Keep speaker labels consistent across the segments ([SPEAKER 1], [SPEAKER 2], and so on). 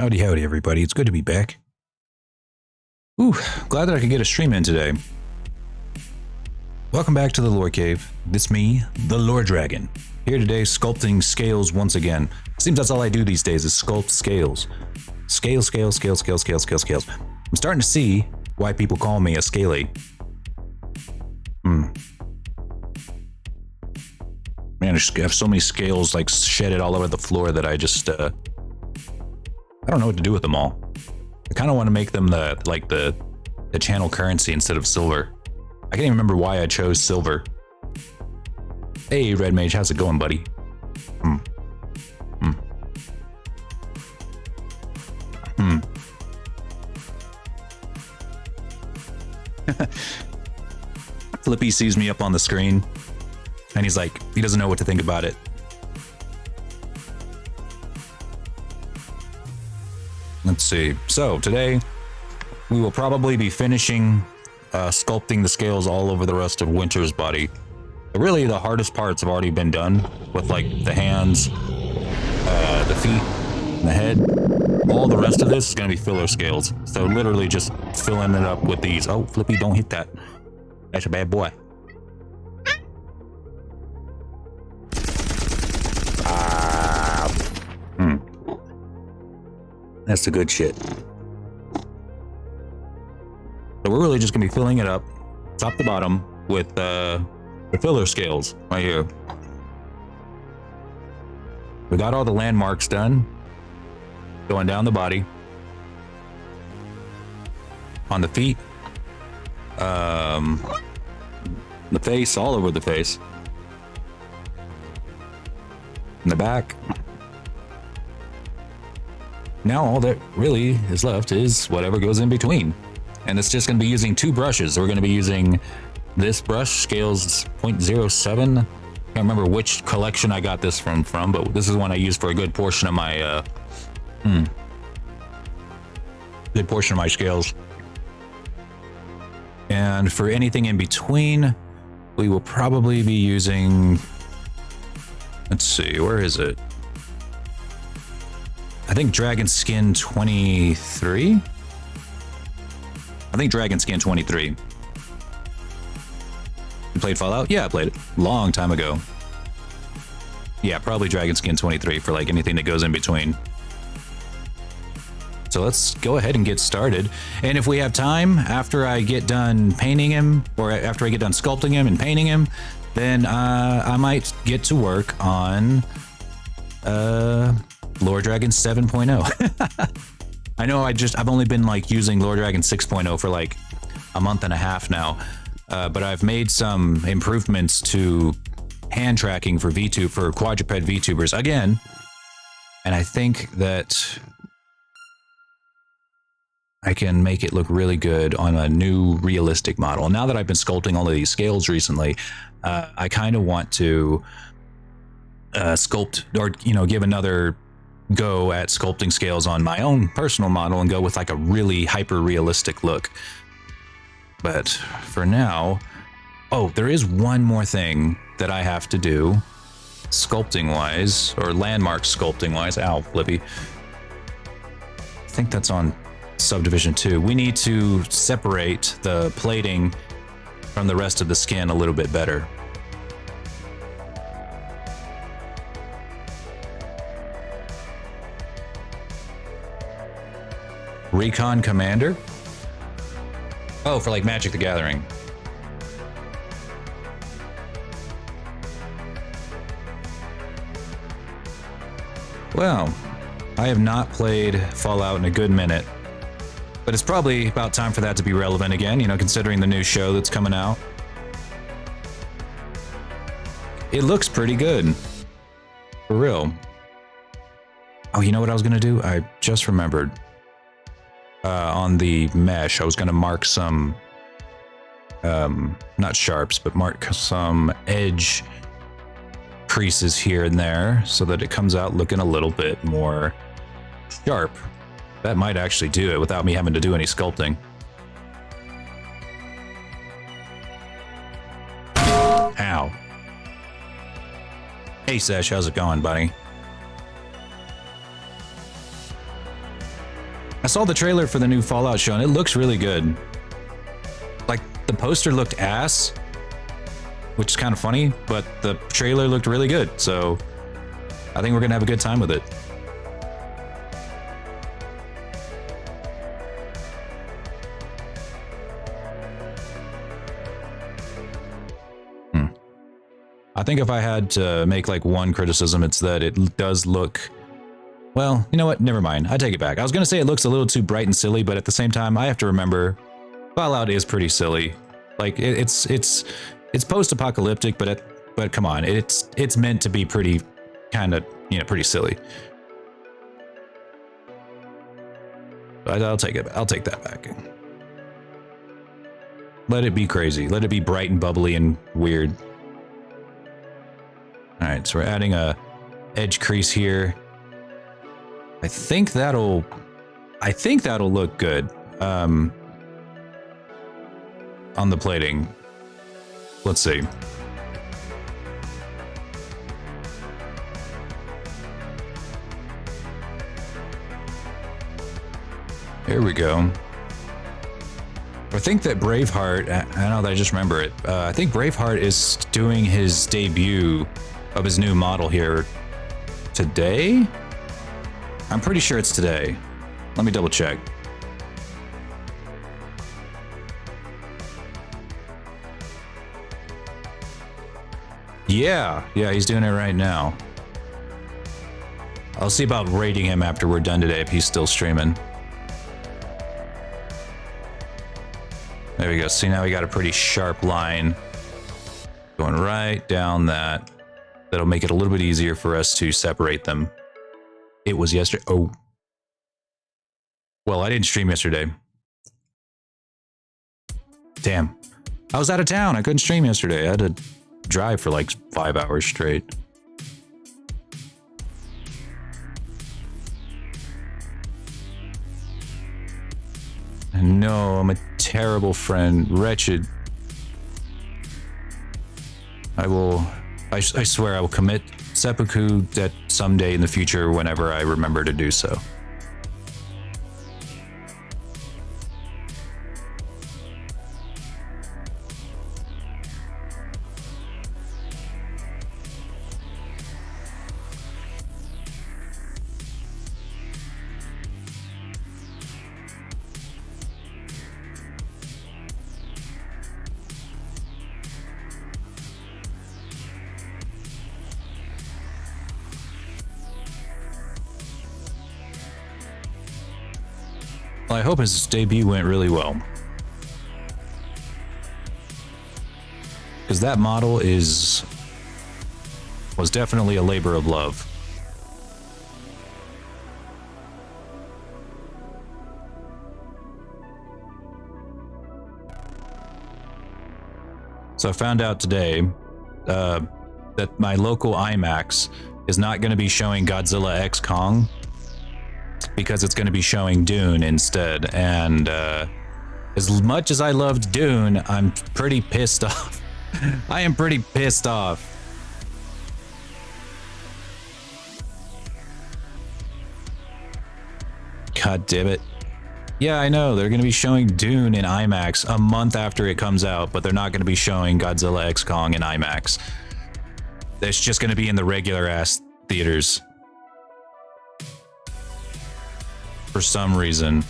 [SPEAKER 1] Howdy, howdy, everybody. It's good to be back. Ooh, glad that I could get a stream in today. Welcome back to the Lore Cave. It's me, the Lore Dragon. Here today, sculpting scales once again. Seems that's all I do these days is sculpt scales. Scales. I'm starting to see why people call me a scaly. Man, I just have so many scales like shedded all over the floor that I just, I don't know what to do with them all. I kind of want to make them the channel currency instead of silver. I can't even remember why I chose silver. Hey, Red Mage, how's it going, buddy? Flippy sees me up on the screen, and he's like, he doesn't know what to think about it. Let's see. So today, we will probably be finishing sculpting the scales all over the rest of Winter's body. But really, the hardest parts have already been done with like the hands, the feet, and the head. All the rest of this is going to be filler scales. So literally just filling it up with these. Oh, Flippy, don't hit that. That's a bad boy. That's the good shit. So we're really just going to be filling it up, top to bottom, with the filler scales right here. We got all the landmarks done. Going down the body. On the feet. The face, all over the face. In the back. Now all that really is left is whatever goes in between. And it's just going to be using two brushes. We're going to be using this brush, scales 0.07. I can't remember which collection I got this from, but this is one I used for a good portion of my scales. And for anything in between, we will probably be using, let's see, where is it? I think Dragon Skin 23? I think Dragon Skin 23. You played Fallout? Yeah, I played it a long time ago. Yeah, probably Dragon Skin 23 for like anything that goes in between. So let's go ahead and get started. And if we have time, after I get done painting him, or after I get done sculpting him and painting him, then I might get to work on Lore Dragon 7.0. I know I've only been like using Lore Dragon 6.0 for like a month and a half now, but I've made some improvements to hand tracking for VTube, for quadraped VTubers again, and I think that I can make it look really good on a new realistic model. Now that I've been sculpting all of these scales recently, I kind of want to sculpt, or give another go at sculpting scales on my own personal model and go with like a really hyper realistic look. But for now, oh, there is one more thing that I have to do sculpting wise, or landmark sculpting wise. Ow, Flippy. I think that's on subdivision 2. We need to separate the plating from the rest of the skin a little bit better. Recon Commander? Oh, for like Magic the Gathering. Well, I have not played Fallout in a good minute, but it's probably about time for that to be relevant again, considering the new show that's coming out. It looks pretty good. For real. Oh, you know what I was gonna do? I just remembered. On the mesh, I was going to mark some, not sharps, but mark some edge creases here and there so that it comes out looking a little bit more sharp. That might actually do it without me having to do any sculpting. Ow. Hey Sesh, how's it going, buddy? I saw the trailer for the new Fallout show and it looks really good. Like, the poster looked ass, which is kind of funny, but the trailer looked really good, so I think we're gonna have a good time with it. I think if I had to make like one criticism, it's that it does look... Well, you know what? Never mind. I take it back. I was going to say it looks a little too bright and silly, but at the same time, I have to remember Fallout is pretty silly. Like, it's post-apocalyptic, but come on, it's meant to be pretty kind of, you know, pretty silly. But I'll take it. I'll take that back. Let it be crazy. Let it be bright and bubbly and weird. All right, so we're adding a edge crease here. I think that'll look good on the plating. Let's see. Here we go. I think that Braveheart, I know that I just remember it. I think Braveheart is doing his debut of his new model here today? I'm pretty sure it's today. Let me double check. Yeah, he's doing it right now. I'll see about rating him after we're done today if he's still streaming. There we go. See, now we got a pretty sharp line going right down that. That'll make it a little bit easier for us to separate them. It was yesterday. Oh. Well, I didn't stream yesterday. Damn. I was out of town. I couldn't stream yesterday. I had to drive for like 5 hours straight. No, I'm a terrible friend. Wretched. I swear I will commit seppuku that someday in the future whenever I remember to do so. Well, I hope his debut went really well. Because that model was definitely a labor of love. So I found out today that my local IMAX is not going to be showing Godzilla X Kong, because it's going to be showing Dune instead. And as much as I loved Dune, I'm pretty pissed off. I am pretty pissed off. God damn it. Yeah, I know. They're going to be showing Dune in IMAX a month after it comes out, but they're not going to be showing Godzilla X Kong in IMAX. It's just going to be in the regular ass theaters. For some reason.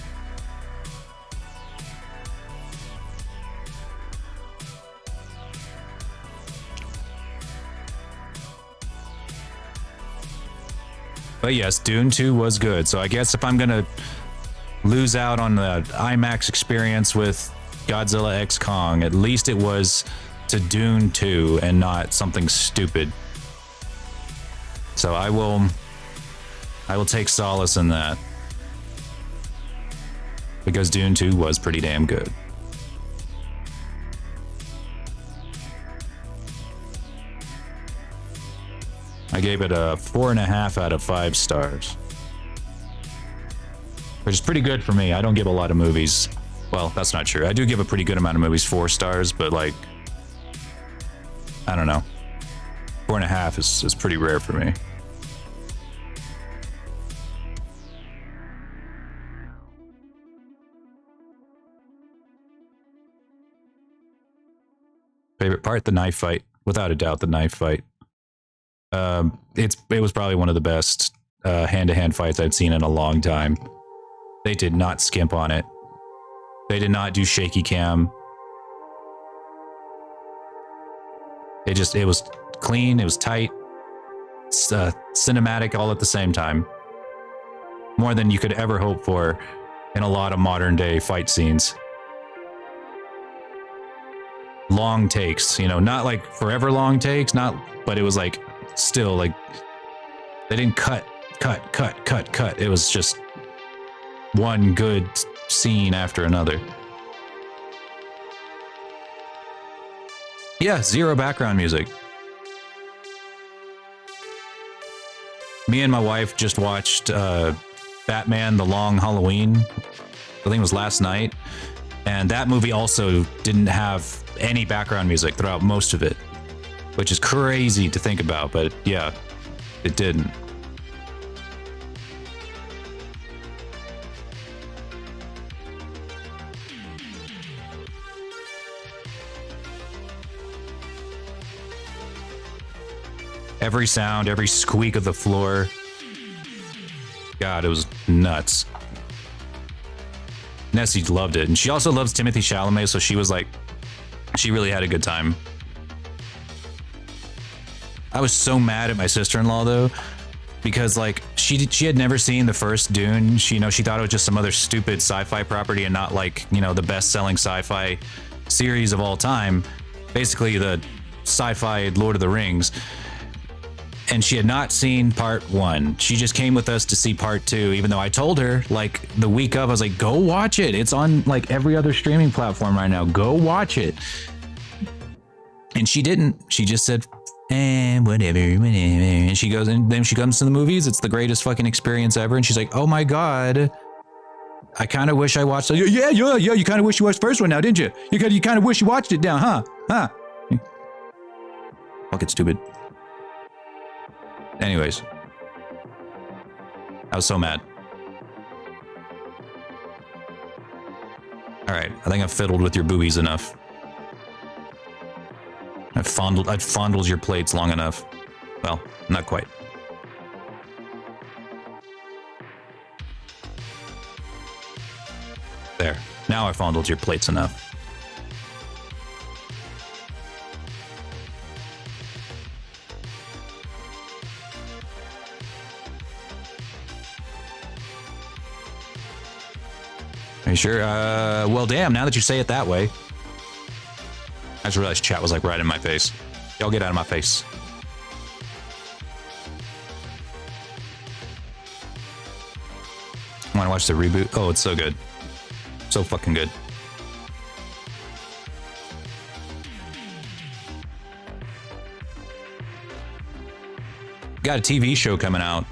[SPEAKER 1] But yes, Dune 2 was good. So I guess if I'm gonna lose out on the IMAX experience with Godzilla X Kong, at least it was to Dune 2 and not something stupid. So I will take solace in that. Because Dune 2 was pretty damn good. I gave it a 4.5 out of 5 stars. Which is pretty good for me. I don't give a lot of movies. Well, that's not true. I do give a pretty good amount of movies 4 stars, but like, I don't know. 4.5 is pretty rare for me. Favorite part? The knife fight. Without a doubt, the knife fight. It was probably one of the best hand-to-hand fights I'd seen in a long time. They did not skimp on it. They did not do shaky cam. It was clean, it was tight, cinematic all at the same time. More than you could ever hope for in a lot of modern day fight scenes. Long takes, you know, not like forever long takes, but it was like still like they didn't cut. It was just one good scene after another. Yeah, zero background music. Me and my wife just watched Batman: The Long Halloween. I think it was last night. And that movie also didn't have any background music throughout most of it, which is crazy to think about, but yeah, it didn't. Every sound, every squeak of the floor. God, it was nuts. Nessie loved it. And she also loves Timothy Chalamet, so she was like, she really had a good time. I was so mad at my sister-in-law though, because like she had never seen the first Dune. She thought it was just some other stupid sci-fi property and not like, the best-selling sci-fi series of all time. Basically the sci-fi Lord of the Rings. And she had not seen part 1. She just came with us to see part 2, even though I told her like the week of, I was like, go watch it. It's on like every other streaming platform right now. Go watch it. And she didn't. She just said, whatever. And she goes, and then she comes to the movies. It's the greatest fucking experience ever. And she's like, oh my God. I kind of wish I watched it. Yeah. You kind of wish you watched the first one now, didn't you? You kind of wish you watched it now, huh? Fucking stupid. Anyways, I was so mad. All right, I think I've fiddled with your boobies enough. I've fondled your plates long enough. Well, not quite. There. Now I've fondled your plates enough. Are you sure? Well, damn, now that you say it that way. I just realized chat was like right in my face. Y'all get out of my face. Want to watch the reboot? Oh, it's so good. So fucking good. Got a TV show coming out.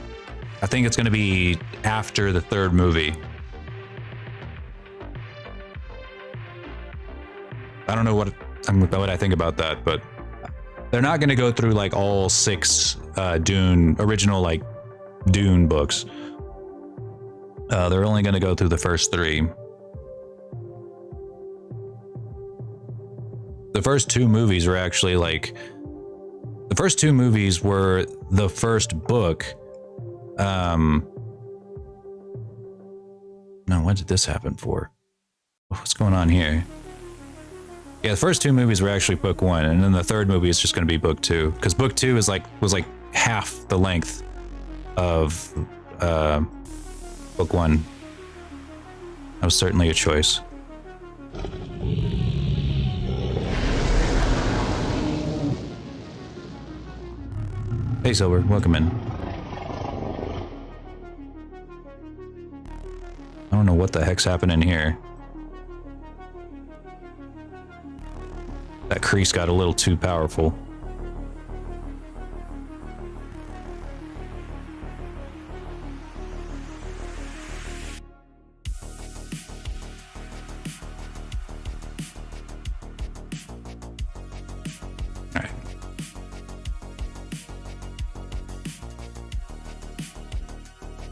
[SPEAKER 1] I think it's going to be after the 3rd movie. I don't know what I think about that, but they're not going to go through like all 6 original like Dune books. They're only going to go through the first 3. The first 2 movies were actually like, the first 2 movies were the first book. No, what did this happen for? What's going on here? Yeah, the first 2 movies were actually book 1, and then the 3rd movie is just going to be book 2, because book 2 was like half the length of book 1. That was certainly a choice. Hey Silver, welcome in. I don't know what the heck's happening here. That crease got a little too powerful. All right.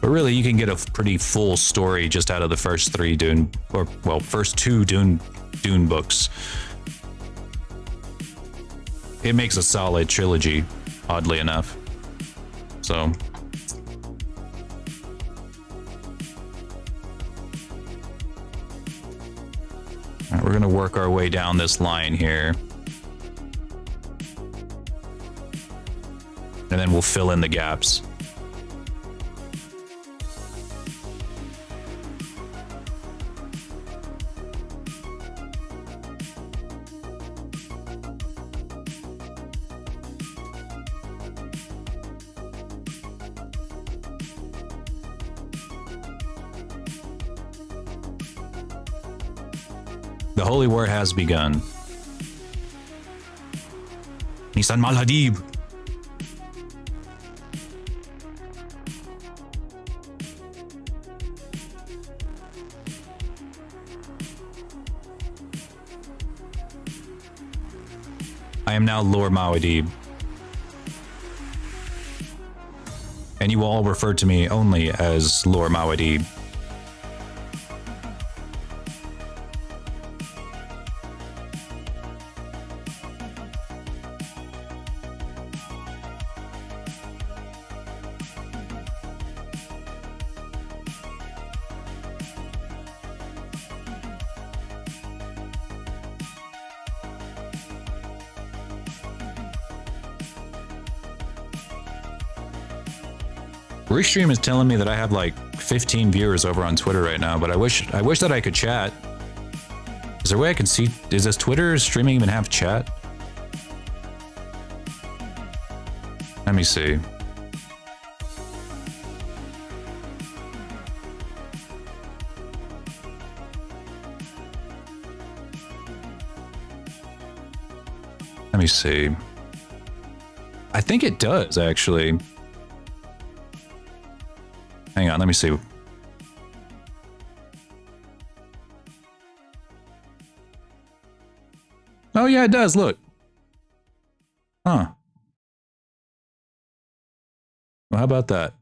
[SPEAKER 1] But really, you can get a pretty full story just out of the first 3 Dune, first 2 Dune books. it makes a solid trilogy, oddly enough. So. All right, we're gonna work our way down this line here. And then we'll fill in the gaps. The Holy War has begun. Nisan Malhadib. I am now Lord Mawdib. And you will all refer to me only as Lord Mawdib. Restream is telling me that I have like 15 viewers over on Twitter right now, but I wish that I could chat. Is there a way I can see? Does this Twitter streaming even have chat? Let me see. Let me see. I think it does actually. Hang on, let me see. Oh yeah, it does, look. Huh. Well, how about that?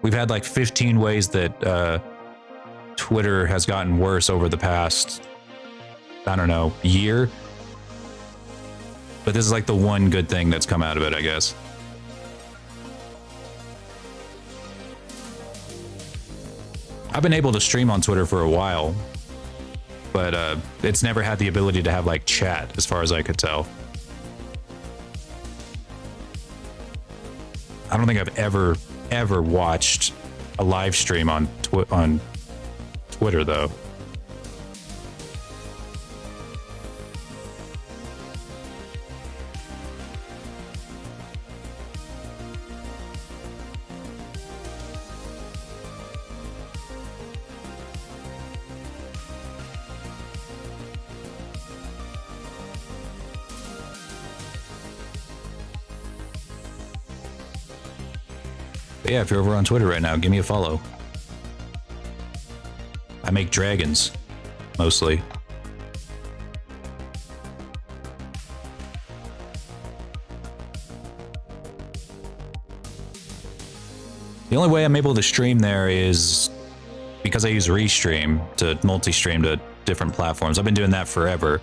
[SPEAKER 1] We've had like 15 ways that Twitter has gotten worse over the past, I don't know, year. But this is like the one good thing that's come out of it, I guess. I've been able to stream on Twitter for a while, but it's never had the ability to have like chat, as far as I could tell. I don't think I've ever watched a live stream on Twitter though. But yeah, if you're over on Twitter right now, give me a follow. I make dragons, mostly. The only way I'm able to stream there is because I use Restream to multi-stream to different platforms. I've been doing that forever.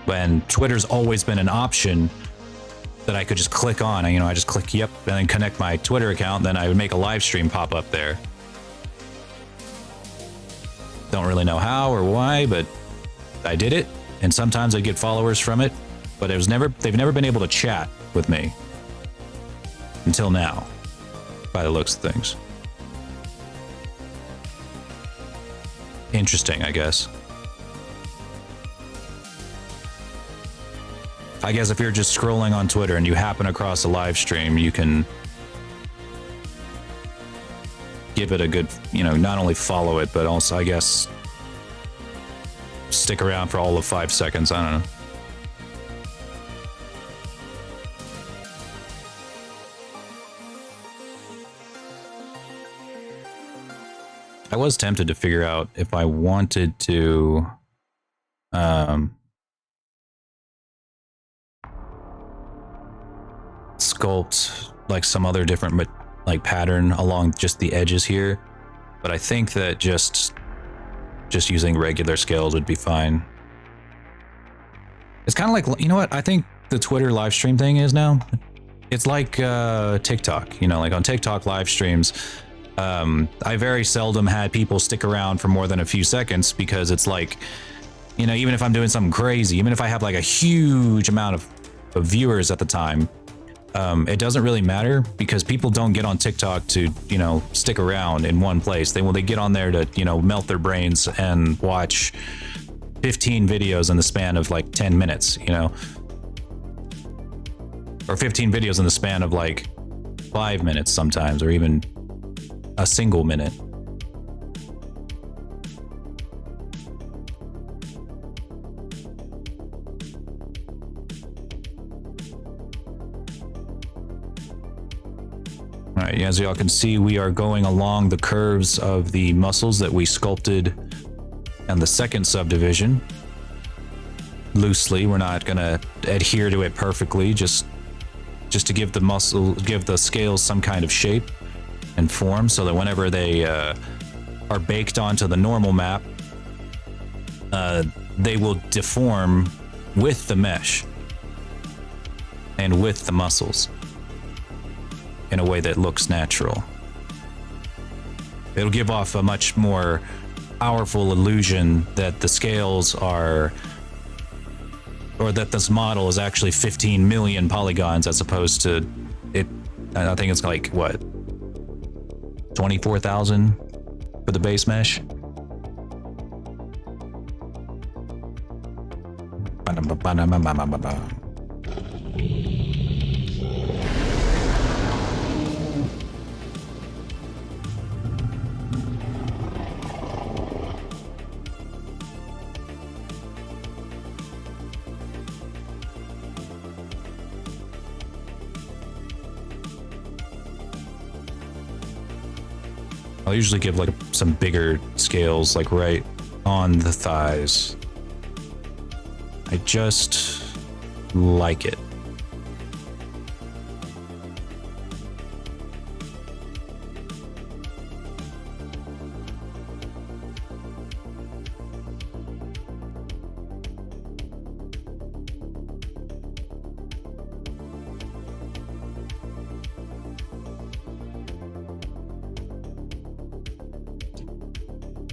[SPEAKER 1] And Twitter's always been an option that I could just click on. I just click yep, and then connect my Twitter account, then I would make a live stream pop up there. Don't really know how or why, but I did it, and sometimes I get followers from it, but they've never been able to chat with me. Until now, by the looks of things. Interesting, I guess. I guess if you're just scrolling on Twitter and you happen across a live stream, you can give it a good, not only follow it, but also, I guess, stick around for all of 5 seconds. I don't know. I was tempted to figure out if I wanted to sculpt like some other different like pattern along just the edges here, but I think that just using regular scales would be fine. It's kind of like, you know what I think the Twitter live stream thing is now? It's like TikTok, you know, like on TikTok live streams. I very seldom had people stick around for more than a few seconds because it's like, you know, even if I'm doing something crazy, even if I have like a huge amount of viewers at the time, it doesn't really matter because people don't get on TikTok to, you know, stick around in one place. They get on there to, you know, melt their brains and watch 15 videos in the span of like 10 minutes, you know, or 15 videos in the span of like 5 minutes sometimes, or even a single minute. All right, as y'all can see, we are going along the curves of the muscles that we sculpted in the second subdivision. Loosely, we're not gonna adhere to it perfectly, just to give the scales some kind of shape and form, so that whenever they are baked onto the normal map, they will deform with the mesh and with the muscles in a way that looks natural. It'll give off a much more powerful illusion that the scales are, or that this model is actually 15 million polygons as opposed to it. I think it's like what, 24,000 for the base mesh. I'll usually give like some bigger scales, like right on the thighs. I just like it.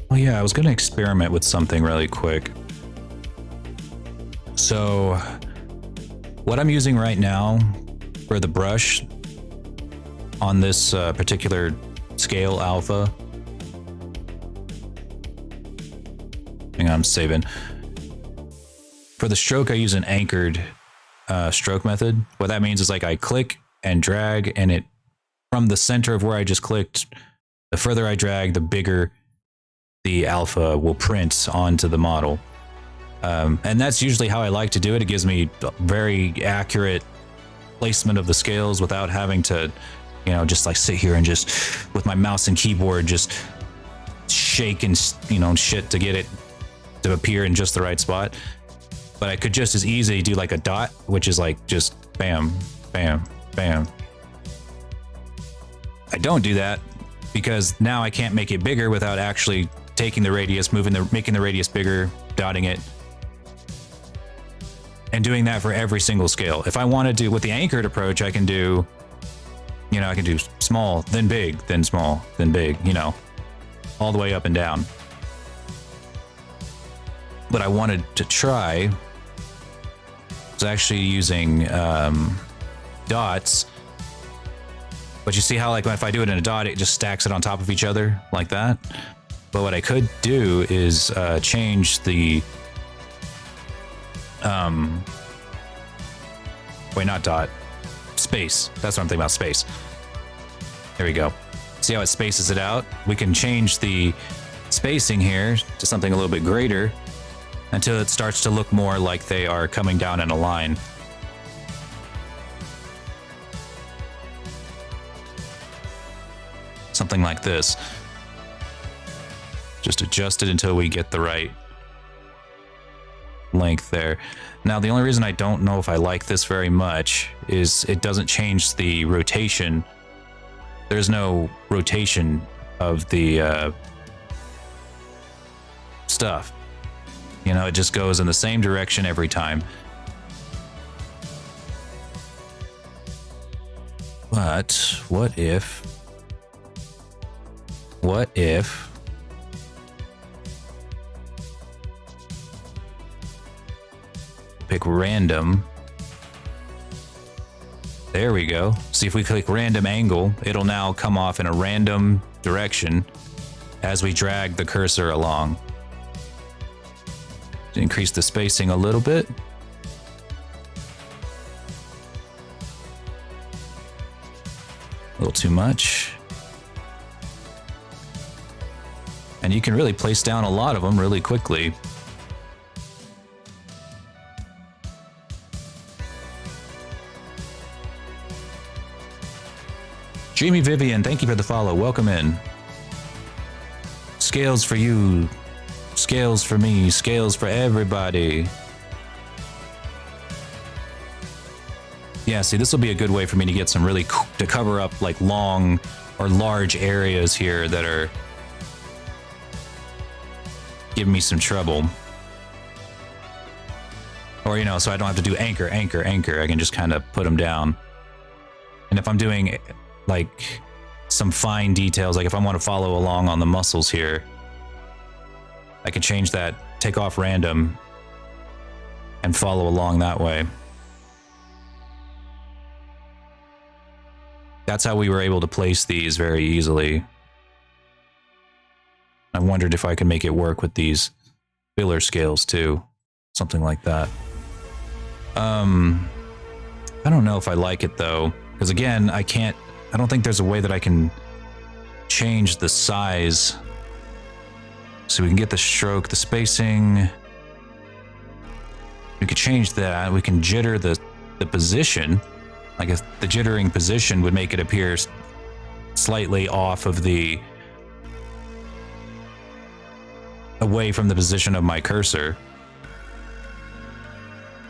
[SPEAKER 1] Oh yeah, I was gonna experiment with something really quick. So what I'm using right now for the brush on this particular scale alpha, hang on, I'm saving. For the stroke, I use an anchored stroke method. What that means is like I click and drag, and it, from the center of where I just clicked, the further I drag, the bigger the alpha will print onto the model. And that's usually how I like to do it. It gives me very accurate placement of the scales without having to, you know, just like sit here and just with my mouse and keyboard just shake and, you know, shit to get it to appear in just the right spot. But I could just as easily do like a dot, which is like just bam, bam, bam. I don't do that because now I can't make it bigger without actually taking the radius, making the radius bigger, dotting it, and doing that for every single scale. If I want to do with the anchored approach, I can do, you know, I can do small, then big, then small, then big, you know, all the way up and down. What I wanted to try was actually using dots. But you see how, like, if I do it in a dot, it just stacks it on top of each other like that. But what I could do is change the wait, not dot, space. That's what I'm thinking about, space. There we go. See how it spaces it out? We can change the spacing here to something a little bit greater until it starts to look more like they are coming down in a line. Something like this. Just adjust it until we get the right length there. Now, the only reason I don't know if I like this very much is it doesn't change the rotation. There's no rotation of the stuff. You know, it just goes in the same direction every time. But what if pick random? There we go. See, if we click random angle, it'll now come off in a random direction as we drag the cursor along. Increase the spacing a little bit. A little too much. And you can really place down a lot of them really quickly. Jamie Vivian, thank you for the follow. Welcome in. Scales for you, scales for me, scales for everybody. Yeah, see, this will be a good way for me to get some really to cover up like long or large areas here that are giving me some trouble. Or, you know, so I don't have to do anchor, anchor, anchor. I can just kind of put them down. And if I'm doing like some fine details, like if I want to follow along on the muscles here, I can change that, take off random, and follow along that way. That's how we were able to place these very easily. I wondered if I could make it work with these filler scales too. Something like that. I don't know if I like it though, because again, I don't think there's a way that I can change the size. So we can get the stroke, the spacing. We could change that. We can jitter the position. Like if the jittering position would make it appear slightly off of the, away from the position of my cursor.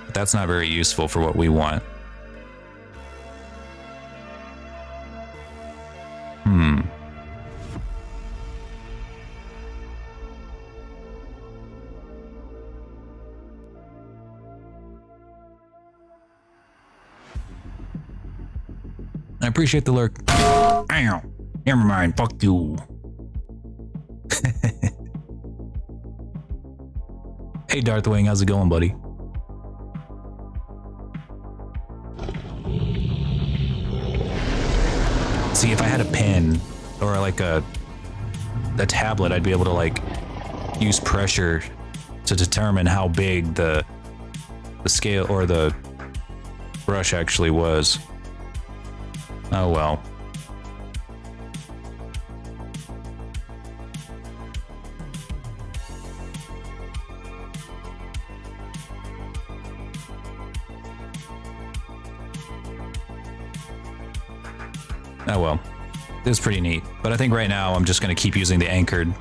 [SPEAKER 1] But that's not very useful for what we want. I appreciate the lurk. Ow. Never mind. Fuck you. Hey, Darthwing. How's it going, buddy? See, if I had a pen or like a tablet, I'd be able to like use pressure to determine how big the scale or the brush actually was. Oh well. Oh well. It was pretty neat. But I think right now I'm just going to keep using the anchored.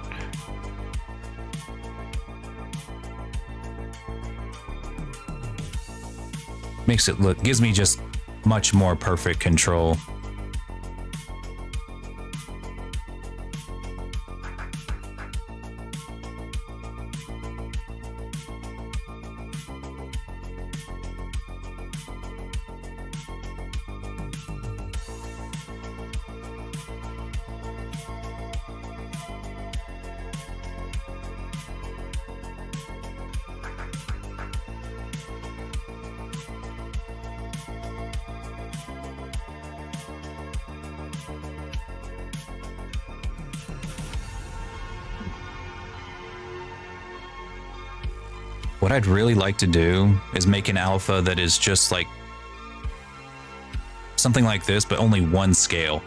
[SPEAKER 1] Makes it look, gives me just much more perfect control. What I'd really like to do is make an alpha that is just like something like this, but only one scale.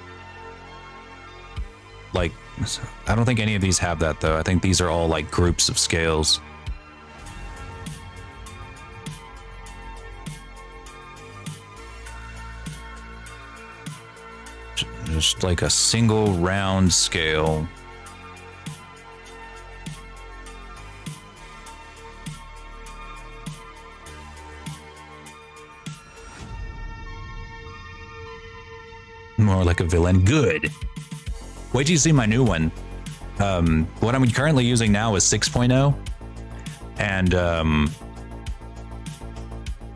[SPEAKER 1] Like, I don't think any of these have that though. I think these are all like groups of scales. Just like a single round scale. More like a villain. Good. Wait till you see my new one. What I'm currently using now is 6.0, and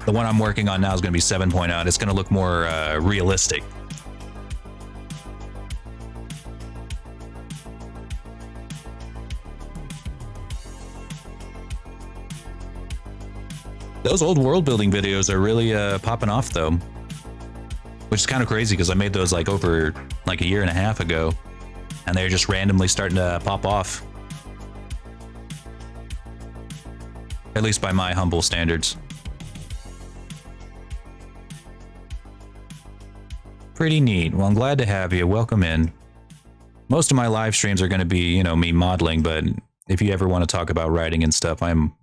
[SPEAKER 1] the one I'm working on now is going to be 7.0, and it's going to look more realistic. Those old world building videos are really popping off though, which is kind of crazy because I made those like over like a year and a half ago, and they're just randomly starting to pop off. At least by my humble standards. Pretty neat. Well, I'm glad to have you. Welcome in. Most of my live streams are going to be, you know, me modeling, but if you ever want to talk about writing and stuff, I'm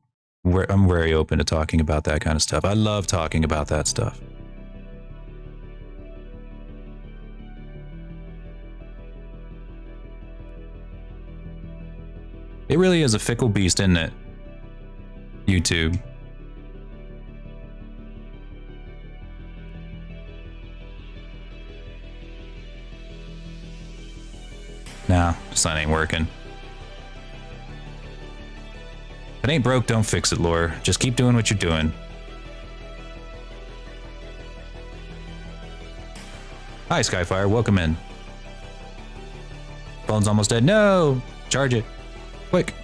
[SPEAKER 1] very open to talking about that kind of stuff. I love talking about that stuff. It really is a fickle beast, isn't it? YouTube. Nah, this sign ain't working. If it ain't broke, don't fix it, Lore. Just keep doing what you're doing. Hi, Skyfire. Welcome in. Phone's almost dead. No! Charge it. Quick.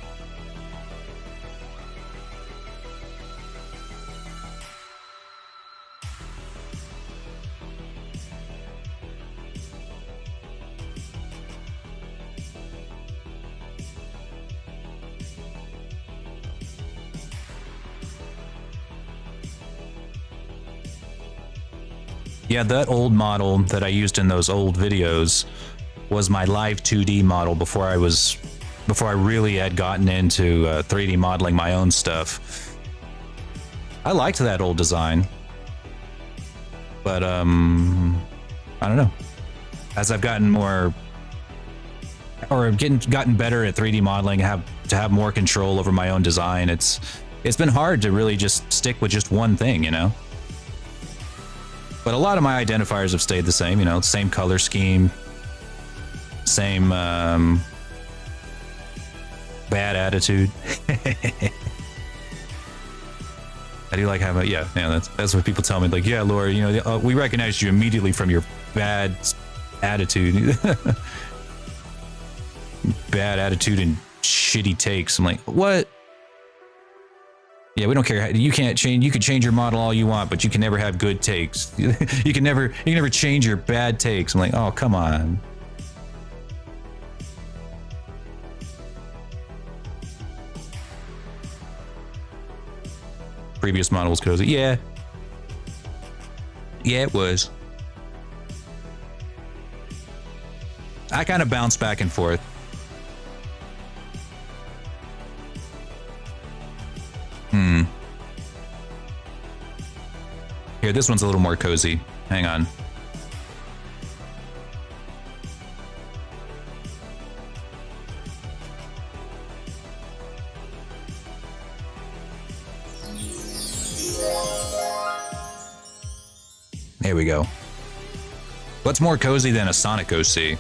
[SPEAKER 1] Yeah, that old model that I used in those old videos was my live 2D model before I really had gotten into 3D modeling my own stuff. I liked that old design, but I don't know. As I've gotten more, or gotten better at 3D modeling, to have more control over my own design, it's been hard to really just stick with just one thing, you know. But a lot of my identifiers have stayed the same, you know, same color scheme, same bad attitude. I do like having, yeah, that's what people tell me. Like, yeah, Laura, you know, we recognized you immediately from your bad attitude. Bad attitude and shitty takes. I'm like, what? Yeah, we don't care. You can't change. You can change your model all you want, but you can never have good takes. You can never change your bad takes. I'm like, oh, come on. Previous model was cozy. Yeah. Yeah, it was. I kind of bounce back and forth. Here, this one's a little more cozy. Hang on. There we go. What's more cozy than a Sonic OC?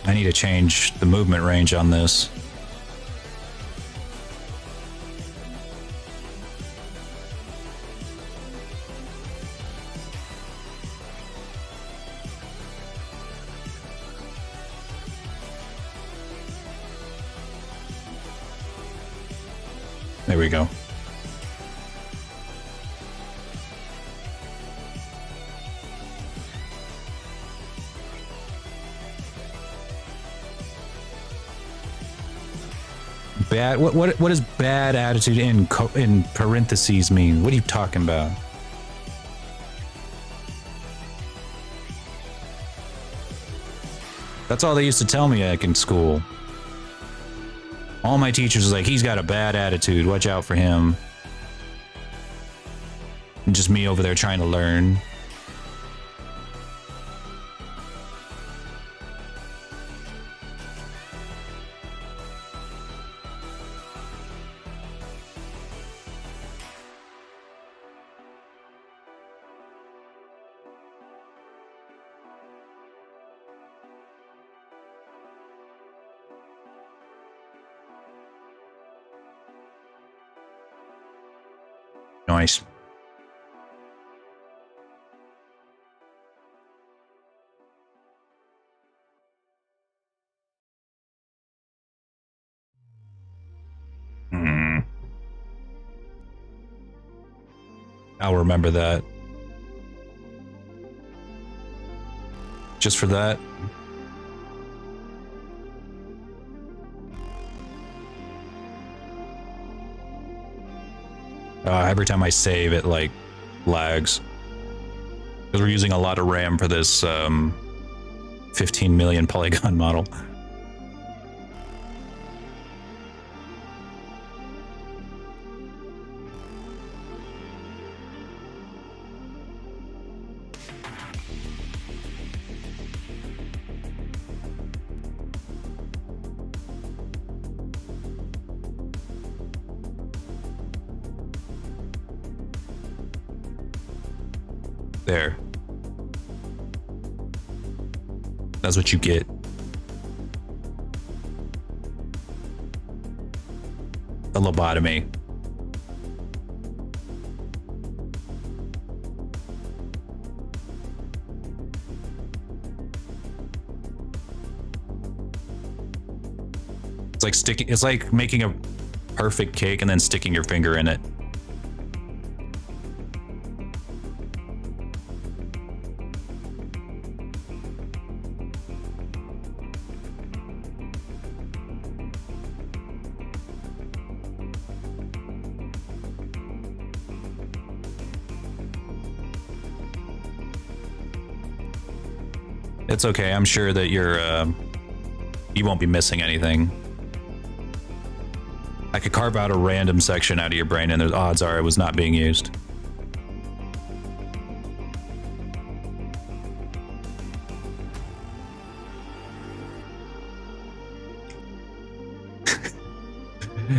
[SPEAKER 1] I need to change the movement range on this. There we go. Bad. What does bad attitude in parentheses mean? What are you talking about? That's all they used to tell me like in school. All my teachers was like, he's got a bad attitude. Watch out for him. And just me over there trying to learn. Nice. I'll remember that. Just for that. Every time I save, it like lags. Because we're using a lot of RAM for this 15 million polygon model. There. That's what you get. The lobotomy. It's like sticking, it's like making a perfect cake and then sticking your finger in it. It's okay. I'm sure that you won't be missing anything. I could carve out a random section out of your brain, and the odds are it was not being used.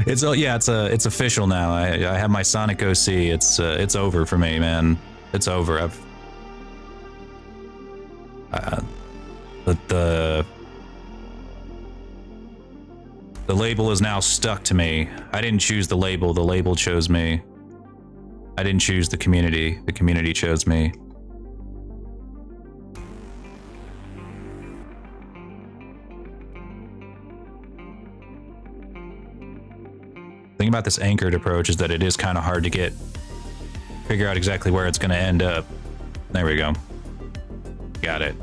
[SPEAKER 1] It's official now. I have my Sonic OC. It's over for me, man. It's over. The label is now stuck to me. I didn't choose the label chose me. I didn't choose the community chose me. The thing about this anchored approach is that it is kind of hard to figure out exactly where it's going to end up. There we go. Got it.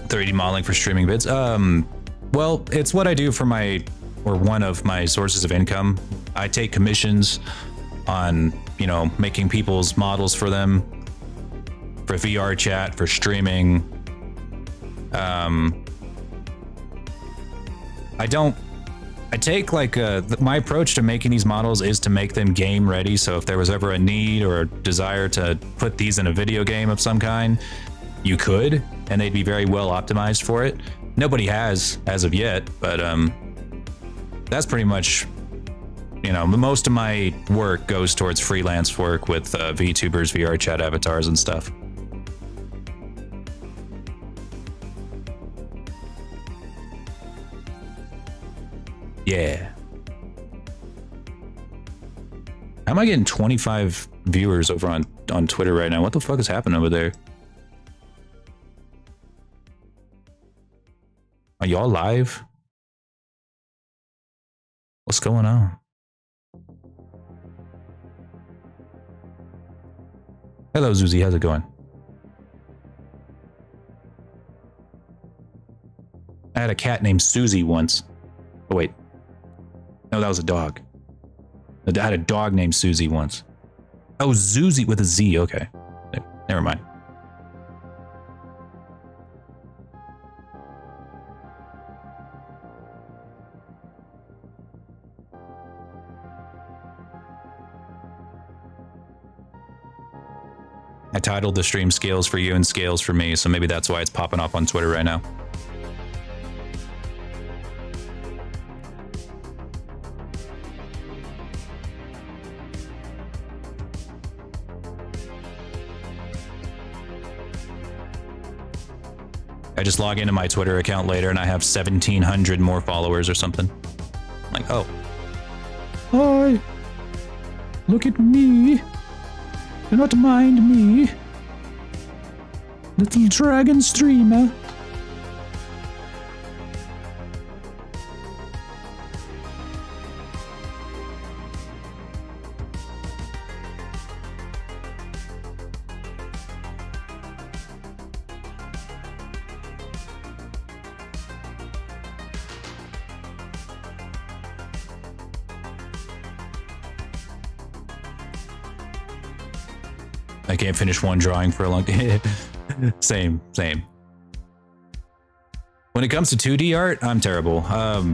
[SPEAKER 1] .3D modeling for streaming vids. Well, it's what I do for one of my sources of income. I take commissions on, making people's models for them, for VRChat, for streaming. I take my approach to making these models is to make them game ready. So if there was ever a need or a desire to put these in a video game of some kind, you could, and they'd be very well optimized for it. Nobody has as of yet, but that's pretty much, most of my work goes towards freelance work with VTubers, VRChat avatars and stuff. Yeah. How am I getting 25 viewers over on Twitter right now? What the fuck is happening over there? Are y'all live? What's going on? Hello, Zuzi. How's it going? I had a cat named Susie once. Oh, wait. No, that was a dog. I had a dog named Susie once. Oh, Zuzi with a Z. Okay. Never mind. I titled the stream Scales for You and Scales for Me, so maybe that's why it's popping up on Twitter right now. I just log into my Twitter account later and I have 1,700 more followers or something. I'm like, oh. Hi. Look at me. Do not mind me. Little dragon streamer. I can't finish one drawing for a long time. Same. When it comes to 2D art, I'm terrible.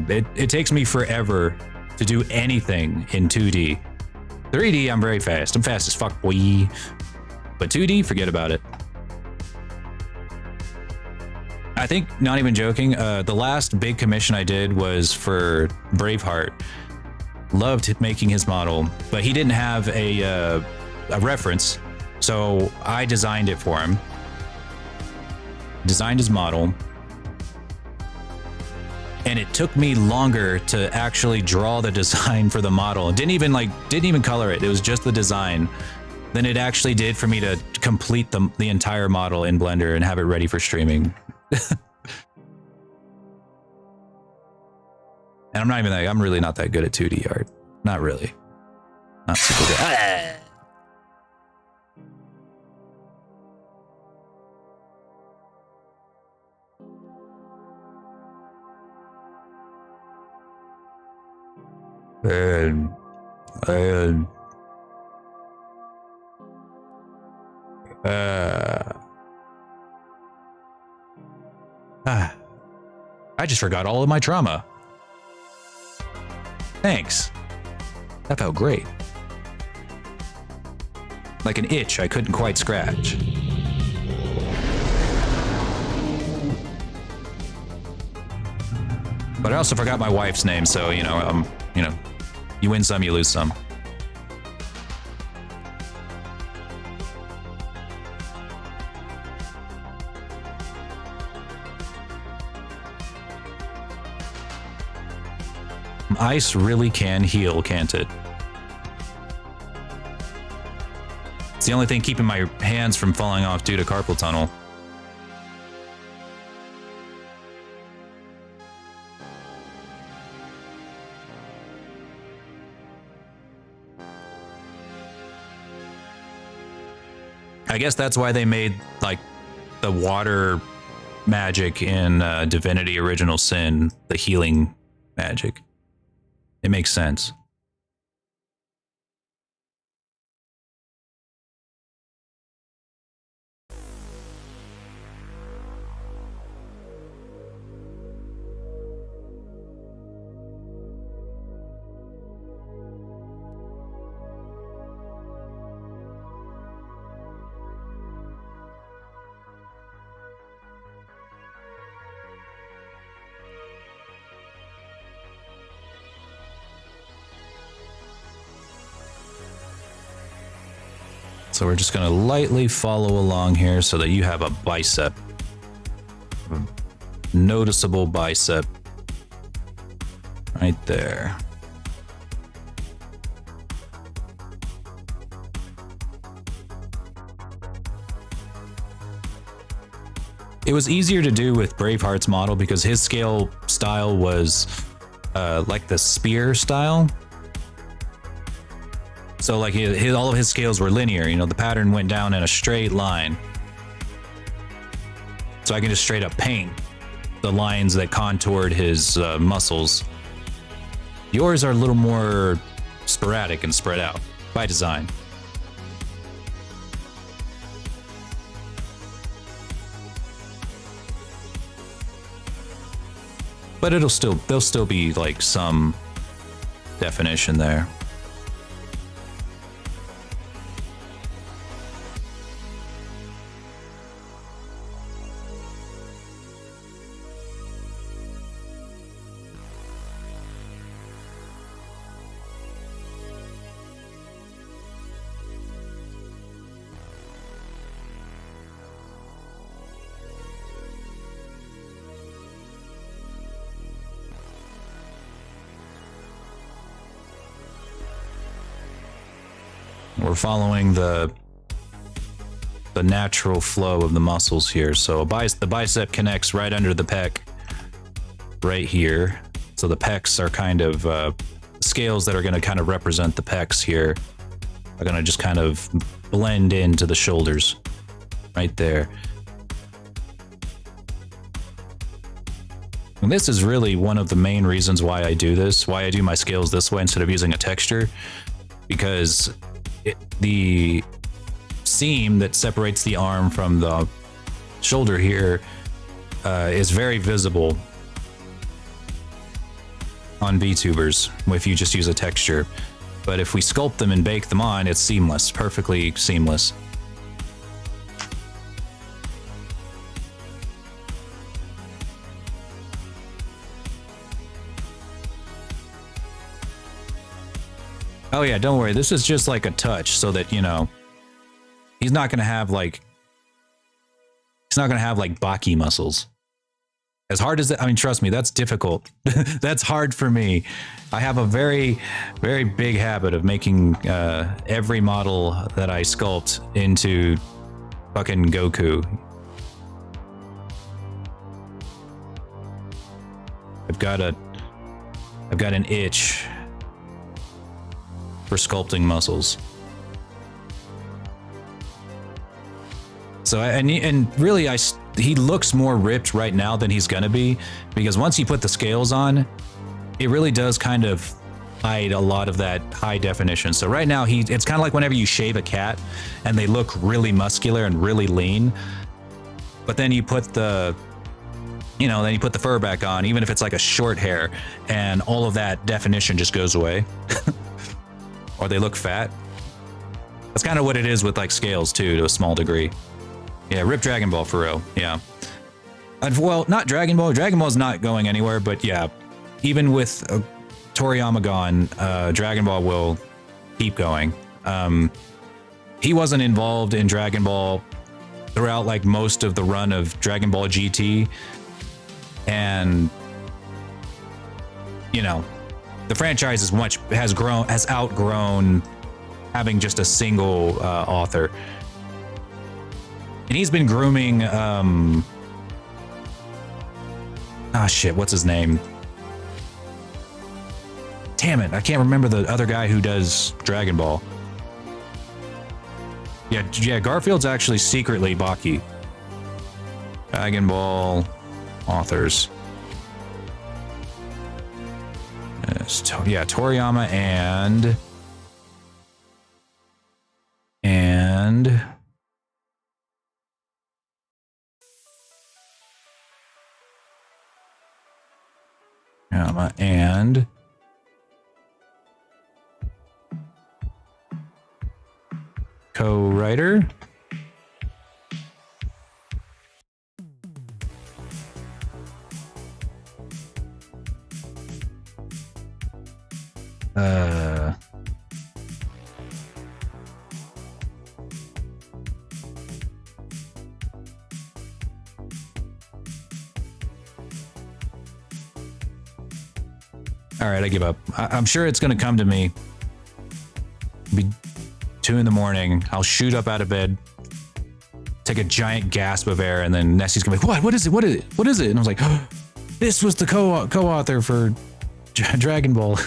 [SPEAKER 1] It takes me forever to do anything in 2D. 3D, I'm very fast. I'm fast as fuck, boy. But 2D, forget about it. I think, not even joking, the last big commission I did was for Braveheart. Loved making his model, but he didn't have a reference. So I designed it for him, designed his model, and it took me longer to actually draw the design for the model. Didn't even color it. It was just the design than it actually did for me to complete the entire model in Blender and have it ready for streaming. And I'm really not that good at 2D art. Not really. Not super good. Ah! I just forgot all of my trauma. Thanks. That felt great. Like an itch I couldn't quite scratch. But I also forgot my wife's name, so, you know, you win some, you lose some. Ice really can heal, can't it? It's the only thing keeping my hands from falling off due to carpal tunnel. I guess that's why they made, like, the water magic in Divinity Original Sin, the healing magic. It makes sense. So we're just going to lightly follow along here so that you have a bicep. A noticeable bicep. Right there. It was easier to do with Braveheart's model because his scale style was like the spear style. So like all of his scales were linear, you know, the pattern went down in a straight line. So I can just straight up paint the lines that contoured his muscles. Yours are a little more sporadic and spread out by design. But there'll still be like some definition there. we're following the natural flow of the muscles here. So the bicep connects right under the pec right here. So the pecs are kind of scales that are going to kind of represent the pecs here are going to just kind of blend into the shoulders right there. And this is really one of the main reasons why I do this, why I do my scales this way instead of using a texture, because the seam that separates the arm from the shoulder here is very visible on VTubers if you just use a texture. But if we sculpt them and bake them on, it's seamless, perfectly seamless. Oh yeah, don't worry. This is just like a touch so that, you know, he's not going to have like Baki muscles. As hard as that, I mean, trust me, that's difficult. That's hard for me. I have a very, very big habit of making every model that I sculpt into fucking Goku. I've got an itch for sculpting muscles. So and really he looks more ripped right now than he's gonna be, because once you put the scales on, it really does kind of hide a lot of that high definition. So right now it's kind of like whenever you shave a cat and they look really muscular and really lean, but then you put the fur back on, even if it's like a short hair, and all of that definition just goes away. Or they look fat. That's kind of what it is with like scales too, to a small degree. Yeah, rip Dragon Ball for real. Yeah. And, well, not Dragon Ball. Dragon Ball's not going anywhere, but yeah, even with Toriyama gone, Dragon Ball will keep going. He wasn't involved in Dragon Ball throughout like most of the run of Dragon Ball GT, and you know, the franchise has outgrown having just a single author. And he's been grooming, what's his name? Damn it, I can't remember the other guy who does Dragon Ball. Yeah, Garfield's actually secretly Baki. Dragon Ball authors. Toriyama and co-writer. All right, I give up. I'm sure it's going to come to me. Be 2 a.m. I'll shoot up out of bed, take a giant gasp of air, and then Nessie's going to be like, What is it? What is it? What is it? And I was like, oh, this was the co-author for Dragon Ball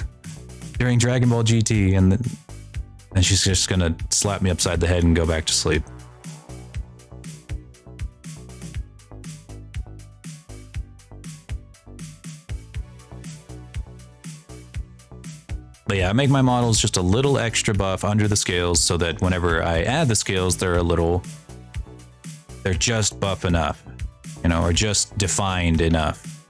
[SPEAKER 1] during Dragon Ball GT. And she's just going to slap me upside the head and go back to sleep. But yeah, I make my models just a little extra buff under the scales so that whenever I add the scales, they're just buff enough, you know, or just defined enough.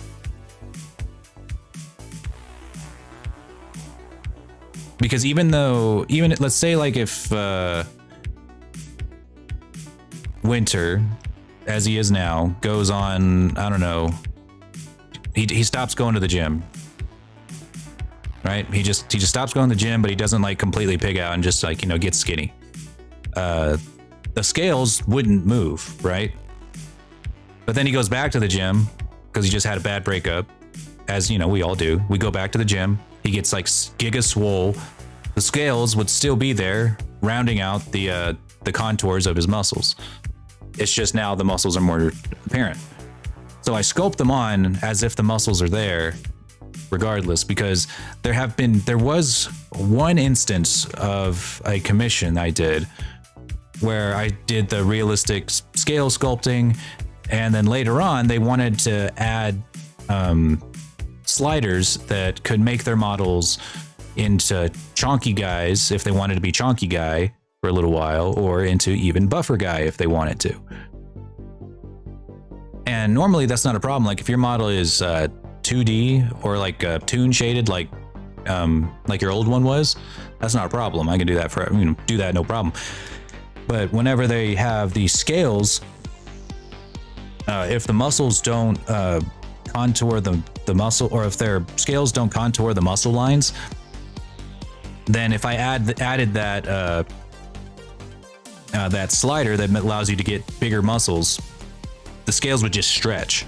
[SPEAKER 1] Because even let's say like if Winter, as he is now, goes on, I don't know, he stops going to the gym. Right? He just stops going to the gym, but he doesn't like completely pig out and just like, you know, get skinny. The scales wouldn't move, right? But then he goes back to the gym because he just had a bad breakup, as you know, we all do. We go back to the gym. He gets like giga swole. the scales would still be there, rounding out the contours of his muscles. It's just now the muscles are more apparent. So I sculpt them on as if the muscles are there, regardless, because there was one instance of a commission I did where I did the realistic scale sculpting, and then later on they wanted to add sliders that could make their models into chonky guys if they wanted to be chonky guy for a little while, or into even buffer guy if they wanted to. And normally that's not a problem. Like if your model is 2D or like toon shaded, like your old one was, that's not a problem. I can do that do that no problem. But whenever they have these scales, if the muscles don't contour the muscle, or if their scales don't contour the muscle lines, then if I added that that slider that allows you to get bigger muscles, the scales would just stretch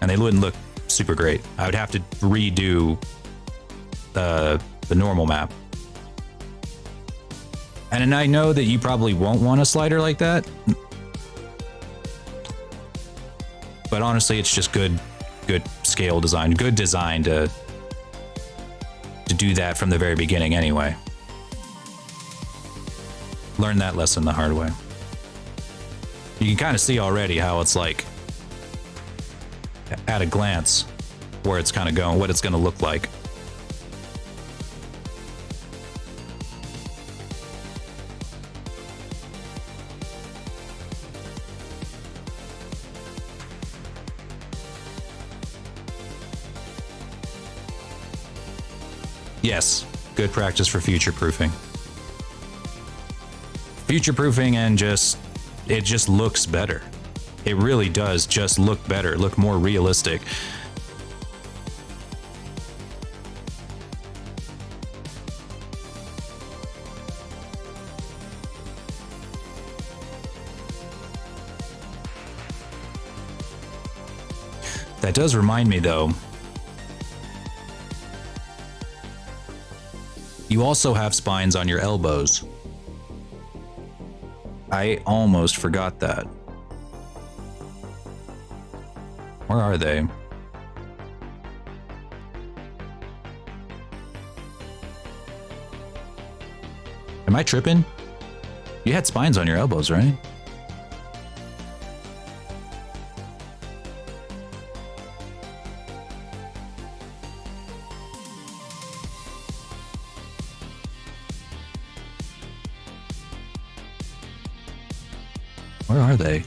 [SPEAKER 1] and they wouldn't look super great. I would have to redo the normal map. And I know that you probably won't want a slider like that, but honestly, it's just good scale design, good design to do that from the very beginning anyway. Learn that lesson the hard way. You can kind of see already how it's like at a glance where it's kind of going, what it's going to look like. Yes, good practice for future proofing. Future proofing, and it just looks better. It really does just look better, look more realistic. That does remind me though, you also have spines on your elbows. I almost forgot that. Where are they? Am I tripping? You had spines on your elbows, right? Where are they?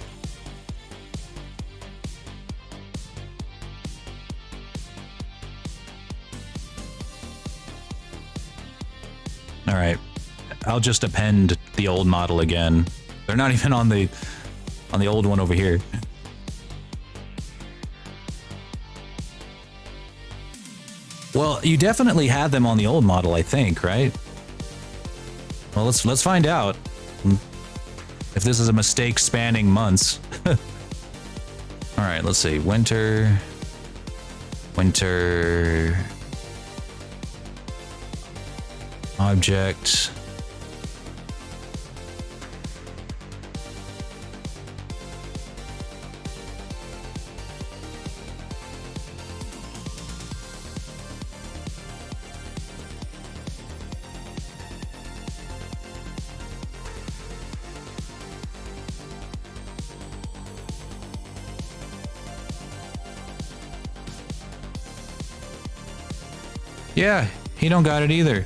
[SPEAKER 1] All right, I'll just append the old model again. They're not even on the old one over here. Well, you definitely had them on the old model, I think, right? Well, let's find out if this is a mistake spanning months. All right, let's see. Winter. Object. Yeah, he don't got it either.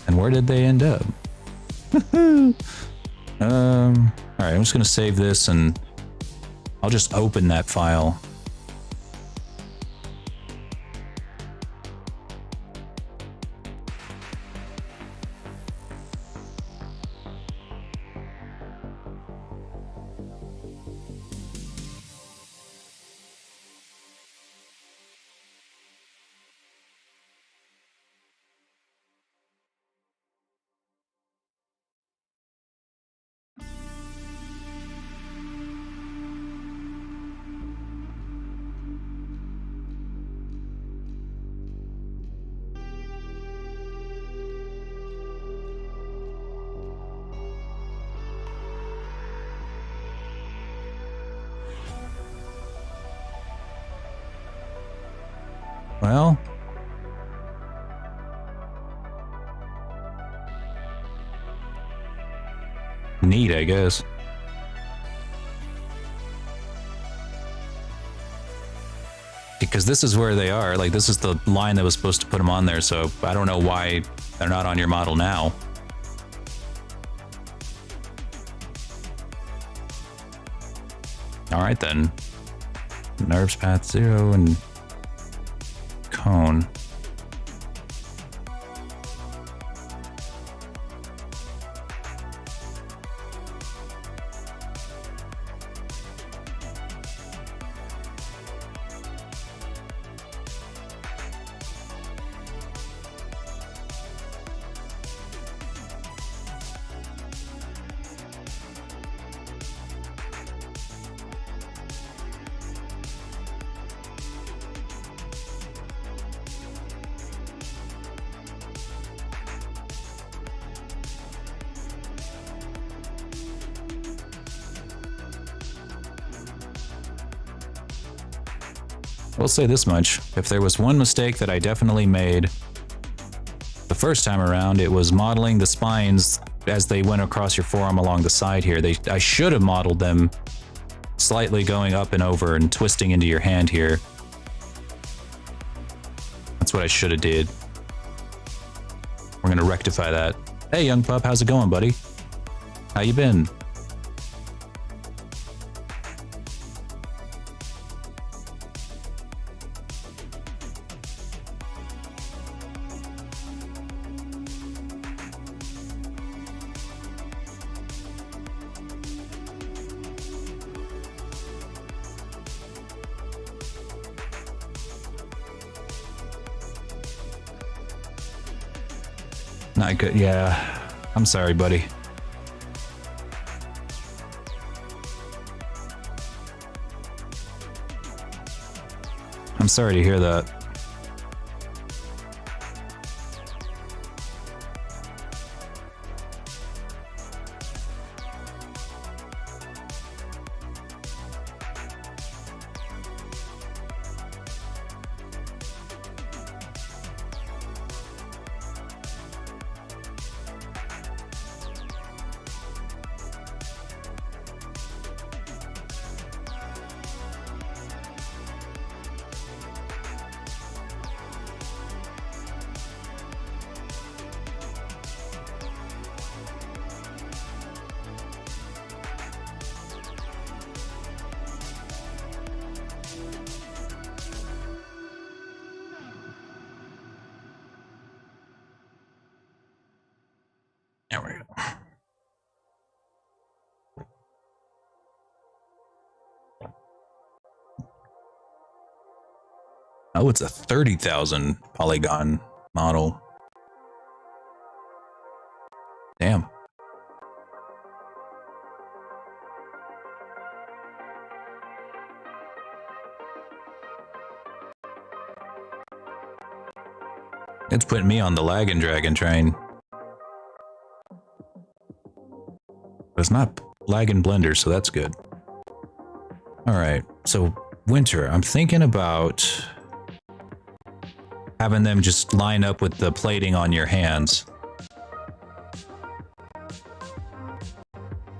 [SPEAKER 1] And where did they end up? All right, I'm just gonna save this and I'll just open that file. Well, neat, I guess. Because this is where they are. Like, this is the line that was supposed to put them on there, so I don't know why they're not on your model now. All right, then. Nerves path 0 and cone. We'll say this much. If there was one mistake that I definitely made the first time around, it was modeling the spines as they went across your forearm along the side here. I should have modeled them slightly going up and over and twisting into your hand here. That's what I should have did. We're gonna rectify that. Hey, young pup, how's it going, buddy? How you been? Not good. Yeah, I'm sorry, buddy. I'm sorry to hear that. There we go. Oh, it's a 30,000 polygon model. Damn. It's putting me on the lag and dragon train. But it's not lag in Blender, so that's good. Alright, so Winter, I'm thinking about having them just line up with the plating on your hands.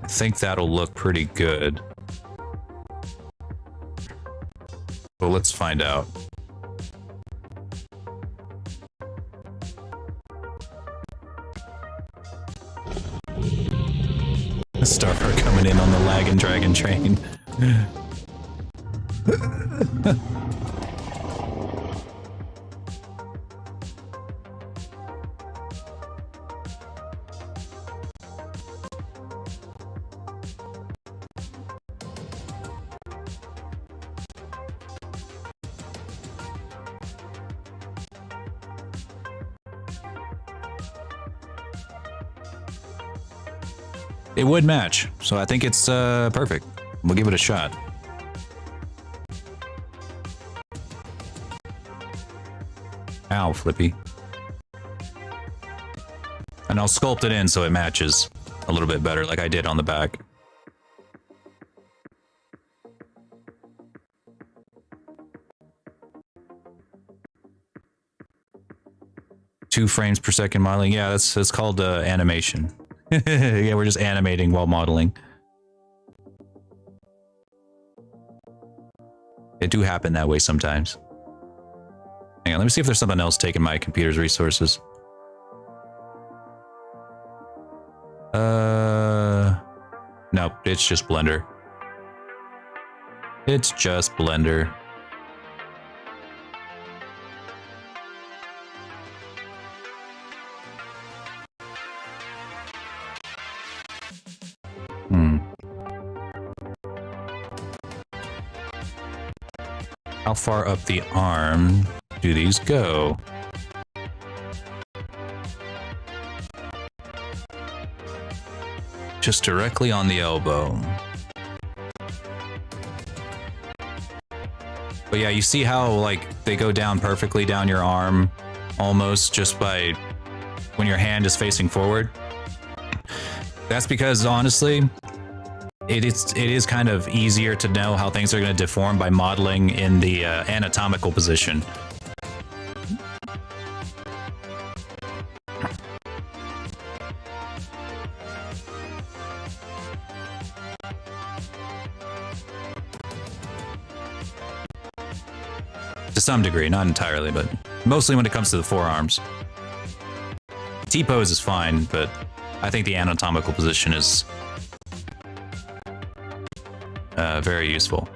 [SPEAKER 1] I think that'll look pretty good. Well, let's find out. Starfire coming in on the lag and dragon train. It would match, so I think it's perfect. We'll give it a shot. Ow, Flippy. And I'll sculpt it in so it matches a little bit better, like I did on the back. 2 frames per second modeling. Yeah, that's called animation. Yeah, we're just animating while modeling. It do happen that way sometimes. Hang on, let me see if there's something else taking my computer's resources. Nope, it's just Blender. It's just Blender. How far up the arm do these go? Just directly on the elbow. But yeah, you see how like they go down perfectly down your arm almost just by when your hand is facing forward? That's because honestly, it is kind of easier to know how things are going to deform by modeling in the anatomical position. To some degree, not entirely, but mostly when it comes to the forearms. T-pose is fine, but I think the anatomical position is very useful.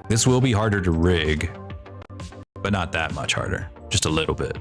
[SPEAKER 1] This will be harder to rig, but not that much harder, just a little bit.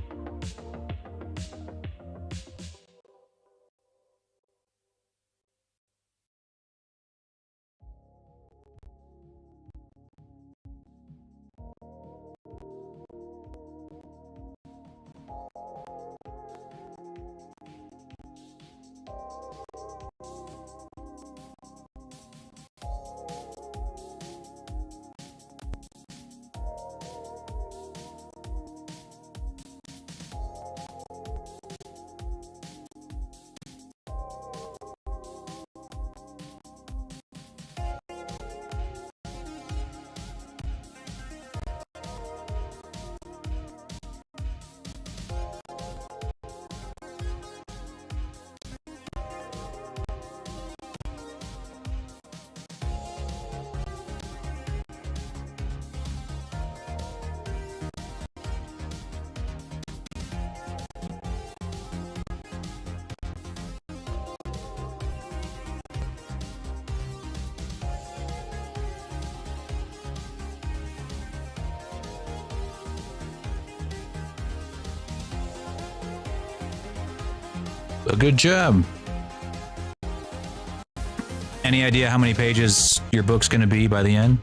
[SPEAKER 1] A good job. Any idea how many pages your book's going to be by the end?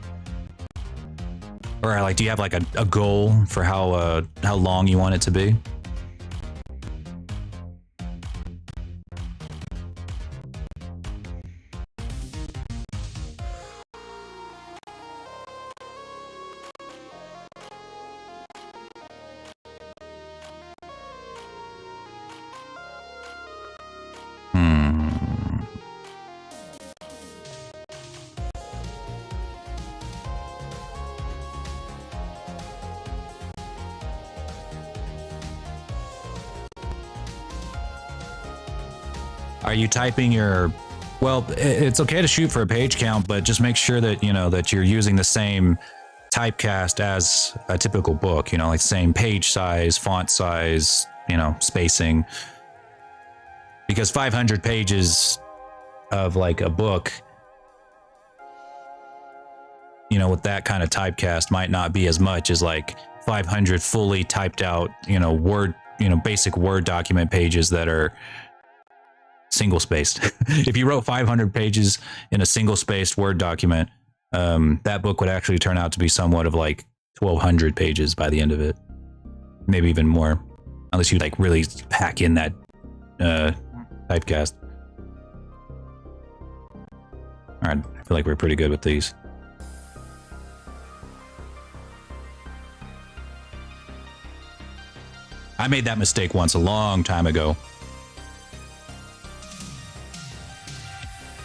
[SPEAKER 1] Or like, do you have like a goal for how long you want it to be? Are you typing your... Well, it's okay to shoot for a page count, but just make sure that, you know, that you're using the same typecast as a typical book, you know, like same page size, font size, you know, spacing. Because 500 pages of like a book, you know, with that kind of typecast might not be as much as like 500 fully typed out, you know, Word, you know, basic Word document pages that are single spaced. If you wrote 500 pages in a single spaced Word document, that book would actually turn out to be somewhat of like 1,200 pages by the end of it, maybe even more, unless you like really pack in that typecast. All right, I feel like we're pretty good with these. I made that mistake once a long time ago.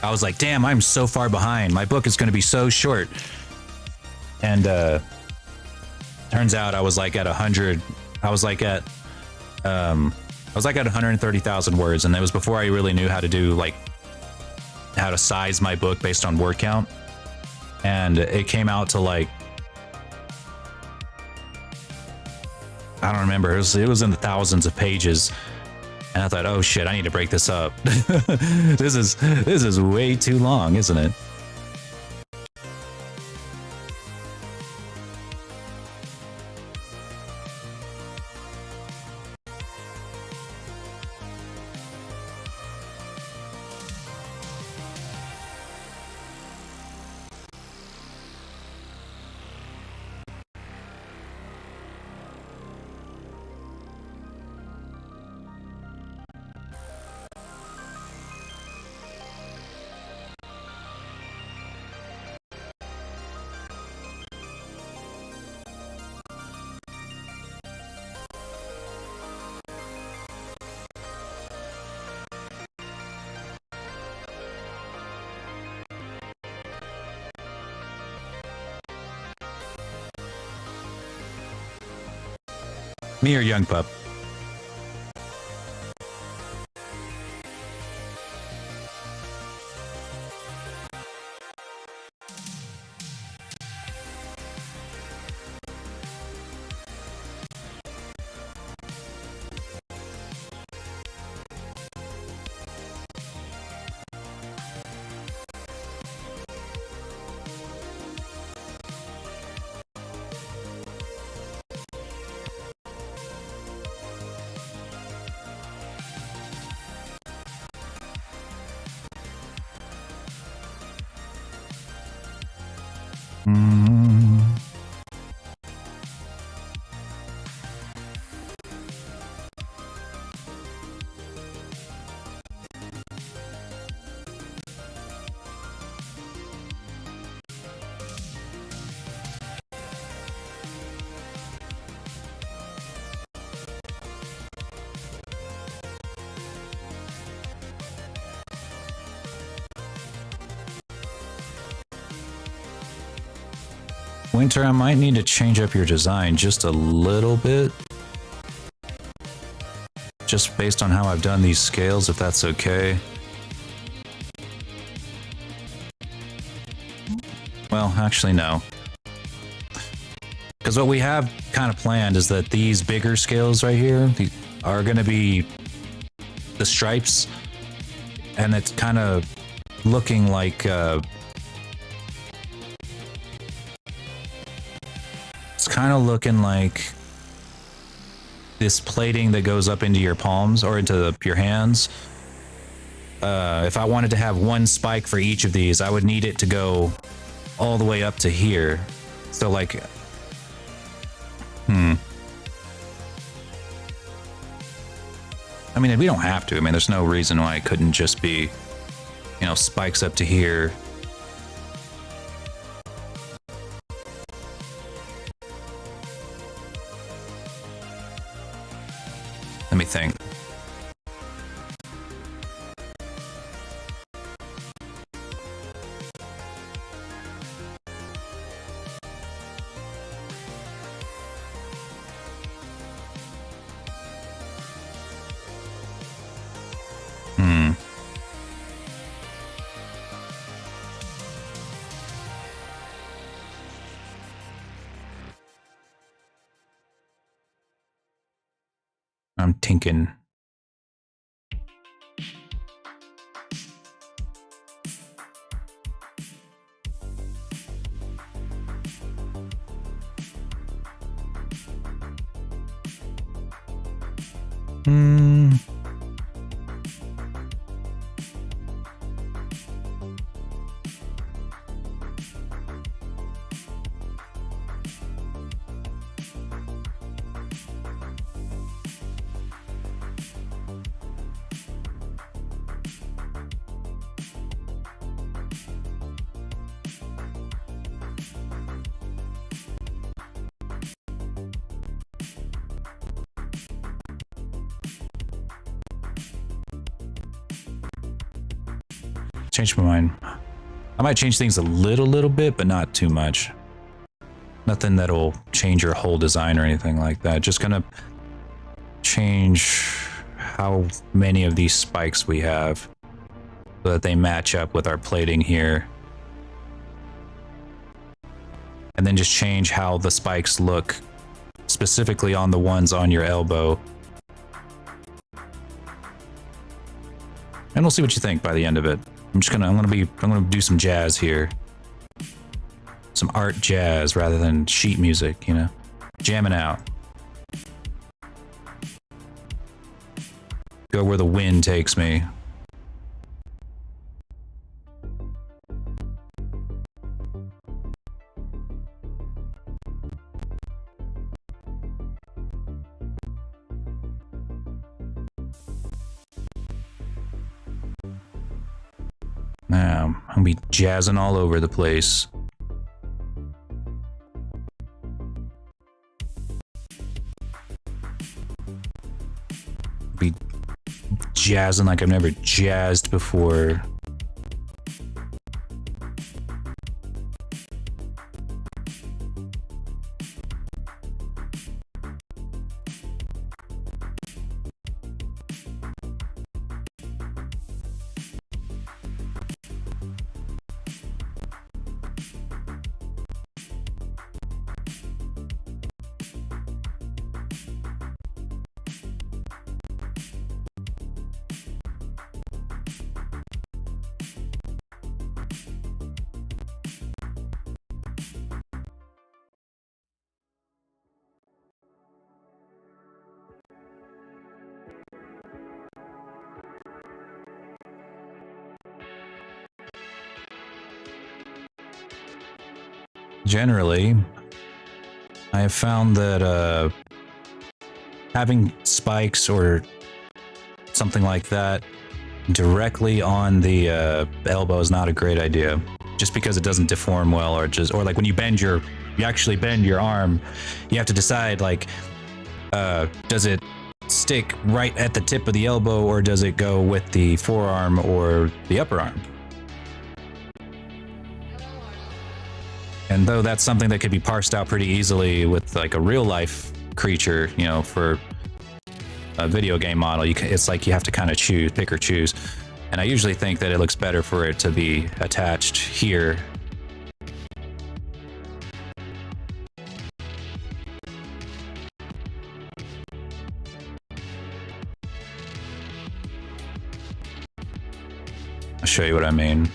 [SPEAKER 1] I was like, damn, I'm so far behind. My book is going to be so short. And turns out I was like at 100. I was like at 130,000 words, and it was before I really knew how to do like how to size my book based on word count. And it came out to like, I don't remember. It was in the thousands of pages. And I thought, oh shit, I need to break this up. This is way too long, isn't it? Me or Young Pup? Winter, I might need to change up your design just a little bit. Just based on how I've done these scales, if that's okay. Well, actually, no. Because what we have kind of planned is that these bigger scales right here are going to be the stripes. And it's kind of looking like... kind of looking like this plating that goes up into your palms or into your hands. If I wanted to have one spike for each of these, I would need it to go all the way up to here. So like, I mean, we don't have to. I mean, there's no reason why it couldn't just be, you know, spikes up to here. Let me think. I'm thinking. changed my mind. I might change things a little bit, but not too much. Nothing that'll change your whole design or anything like that. Just gonna change how many of these spikes we have so that they match up with our plating here. And then just change how the spikes look specifically on the ones on your elbow. And we'll see what you think by the end of it. I'm gonna do some jazz here. Some art jazz rather than sheet music, you know? Jamming out. Go where the wind takes me. Now, I'm gonna be jazzing all over the place. Be jazzing like I've never jazzed before. Generally, I have found that having spikes or something like that directly on the elbow is not a great idea. Just because it doesn't deform well, or like when you actually bend your arm, you have to decide like, does it stick right at the tip of the elbow, or does it go with the forearm or the upper arm? And though that's something that could be parsed out pretty easily with like a real life creature, you know, for a video game model, it's like you have to kind of pick or choose. And I usually think that it looks better for it to be attached here. I'll show you what I mean.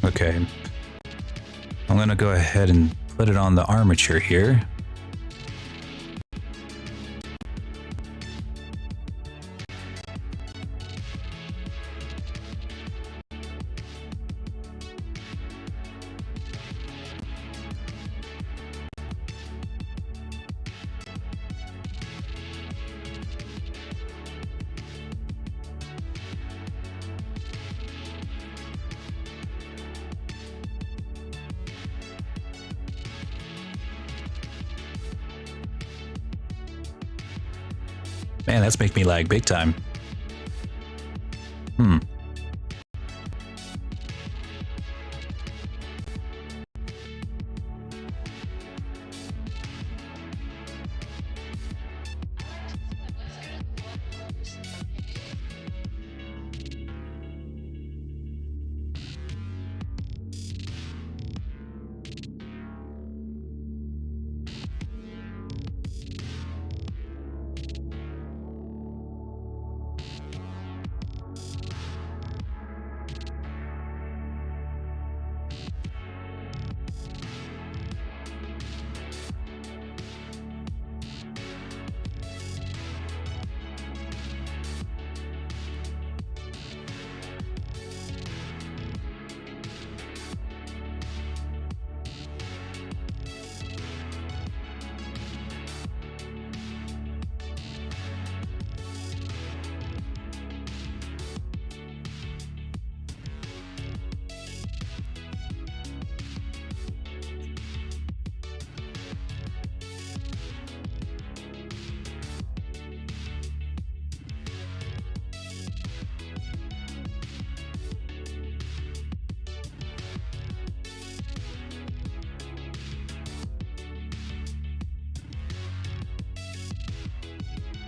[SPEAKER 1] Okay, I'm gonna go ahead and put it on the armature here. Man, that's making me lag big time.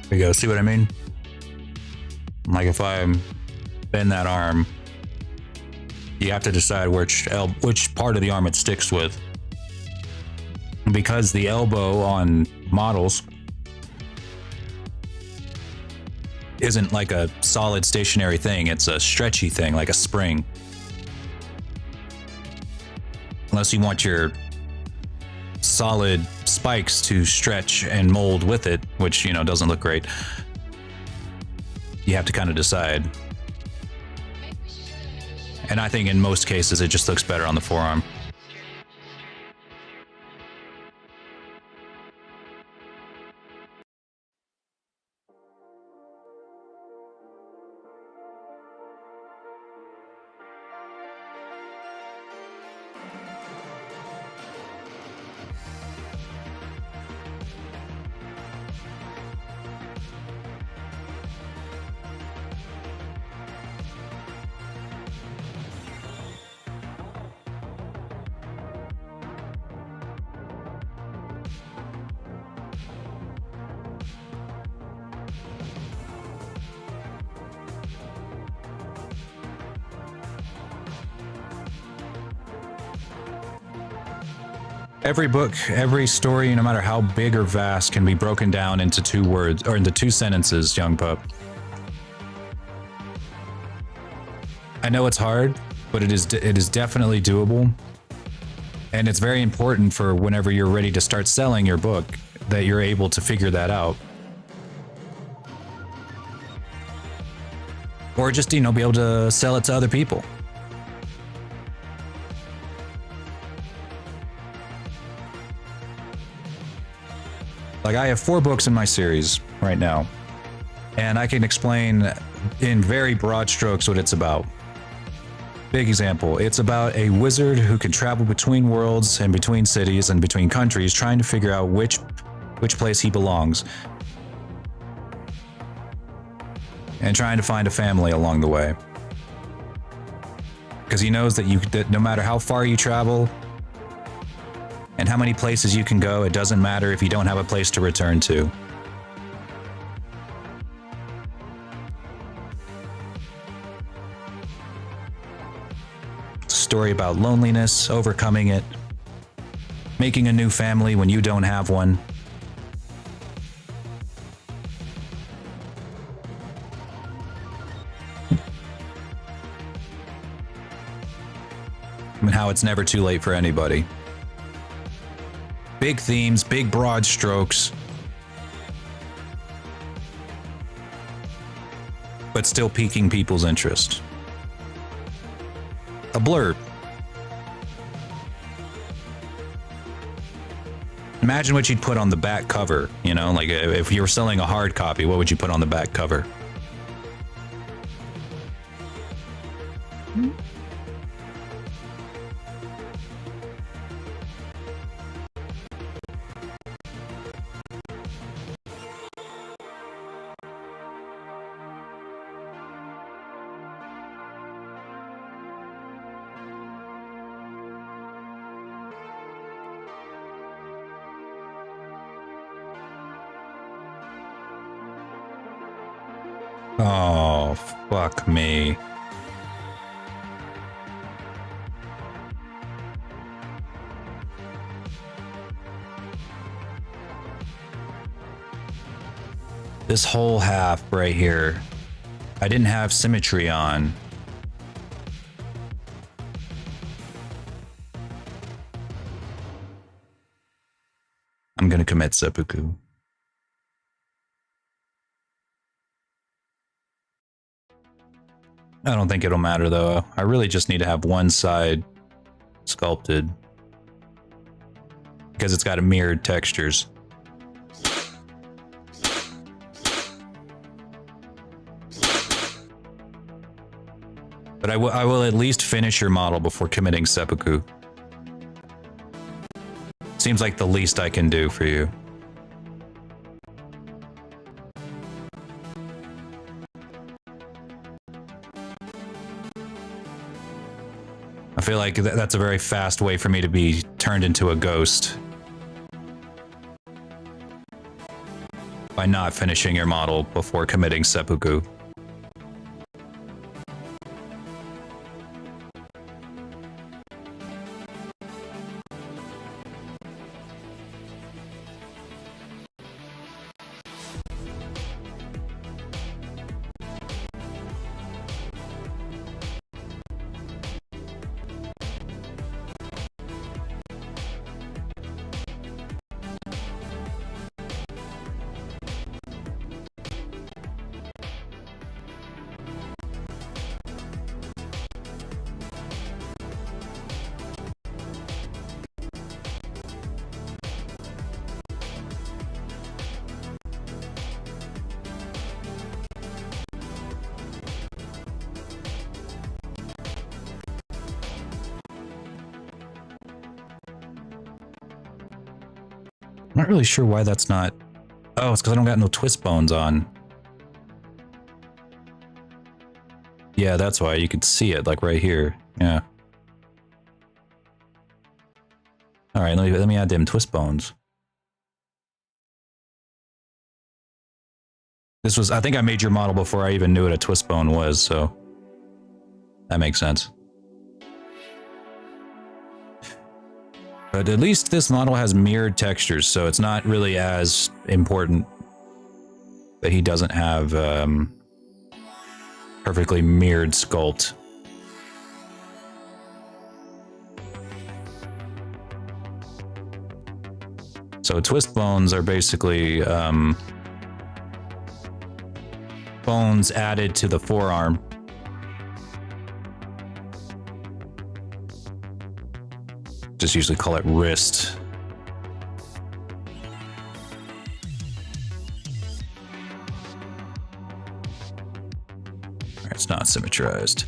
[SPEAKER 1] There you go. See what I mean? Like if I bend that arm, you have to decide which part of the arm it sticks with. Because the elbow on models isn't like a solid stationary thing, it's a stretchy thing, like a spring. Unless you want your solid spikes to stretch and mold with it, which, you know, doesn't look great. You have to kind of decide. And I think in most cases it just looks better on the forearm. Every book, every story, no matter how big or vast, can be broken down into 2 words or into 2 sentences, young pup. I know it's hard, but it is definitely doable. And it's very important for whenever you're ready to start selling your book that you're able to figure that out. Or just, you know, be able to sell it to other people. Like, I have 4 books in my series right now, and I can explain in very broad strokes what it's about. Big example, it's about a wizard who can travel between worlds and between cities and between countries, trying to figure out which place he belongs. And trying to find a family along the way. Because he knows that no matter how far you travel, and how many places you can go, it doesn't matter if you don't have a place to return to. It's a story about loneliness, overcoming it, making a new family when you don't have one. And how it's never too late for anybody. Big themes, big broad strokes, but still piquing people's interest. A blurb. Imagine what you'd put on the back cover, you know, like if you were selling a hard copy, what would you put on the back cover? Oh, fuck me. This whole half right here, I didn't have symmetry on. I'm gonna commit seppuku. I don't think it'll matter though. I really just need to have one side sculpted because it's got a mirrored textures. But I will at least finish your model before committing seppuku. Seems like the least I can do for you. I feel like that's a very fast way for me to be turned into a ghost. By by not finishing your model before committing seppuku. I'm not really sure why that's not... Oh, it's because I don't got no twist bones on. Yeah, that's why. You can see it, like, right here. Yeah. Alright, let me add them twist bones. This was... I think I made your model before I even knew what a twist bone was, so... That makes sense. But at least this model has mirrored textures, so it's not really as important that he doesn't have perfectly mirrored sculpt. So twist bones are basically bones added to the forearm. Just usually call it wrist. It's not symmetrized.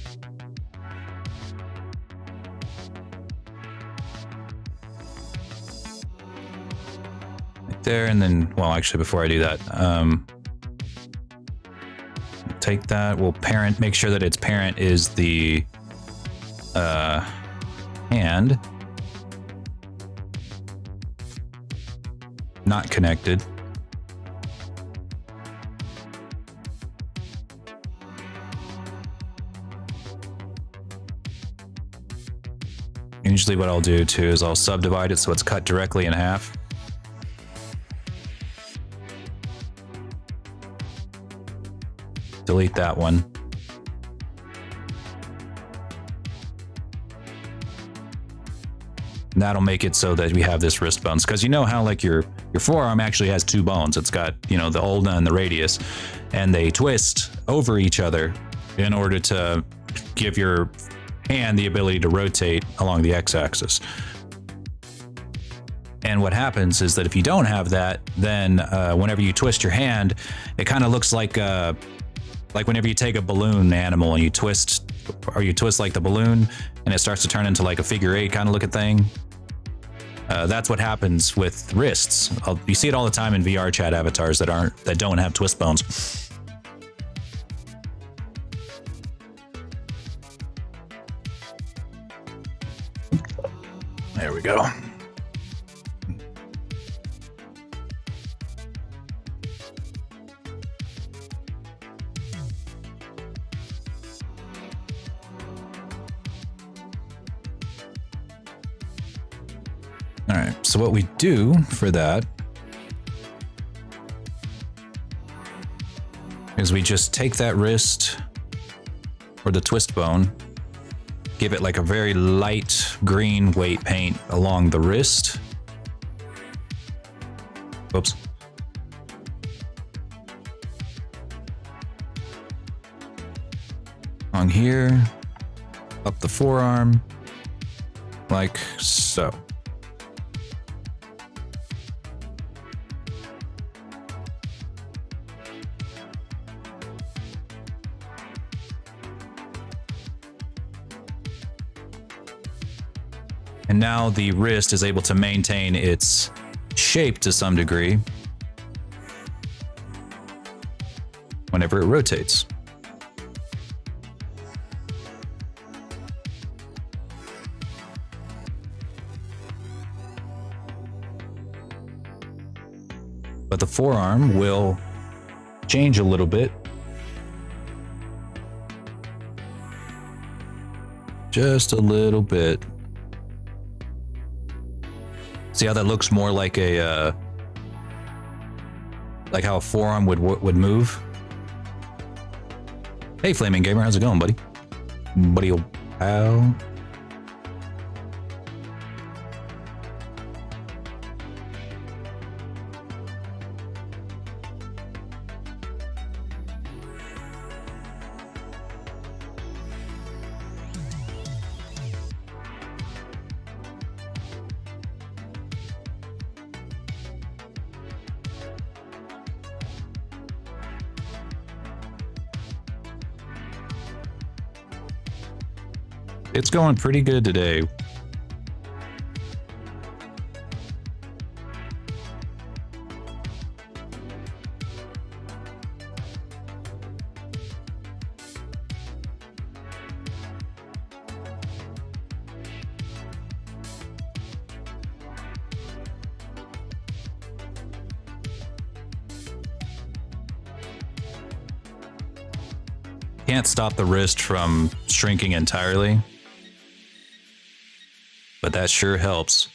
[SPEAKER 1] Right there, and then, well, actually, before I do that, take that. We'll parent, make sure that its parent is the hand. Not connected. Usually what I'll do too is I'll subdivide it so it's cut directly in half. Delete that one. And that'll make it so that we have this wrist bones, because you know how like your forearm actually has two bones. It's got, you know, the ulna and the radius, and they twist over each other in order to give your hand the ability to rotate along the x-axis. And what happens is that if you don't have that, then whenever you twist your hand, it kind of looks like whenever you take a balloon animal and you twist like the balloon, and it starts to turn into like a figure eight kind of looking thing. That's what happens with wrists. You see it all the time in VRChat avatars that don't have twist bones. There we go. All right, so what we do for that is we just take that wrist or the twist bone, give it like a very light green weight paint along the wrist. Whoops. On here, up the forearm, like so. And now the wrist is able to maintain its shape to some degree whenever it rotates. But the forearm will change a little bit. Just a little bit. See how that looks more like a like how a forearm would move. Hey, Flaming Gamer, how's it going, buddy? Buddy, old pal. It's going pretty good today. Can't stop the wrist from shrinking entirely, but that sure helps.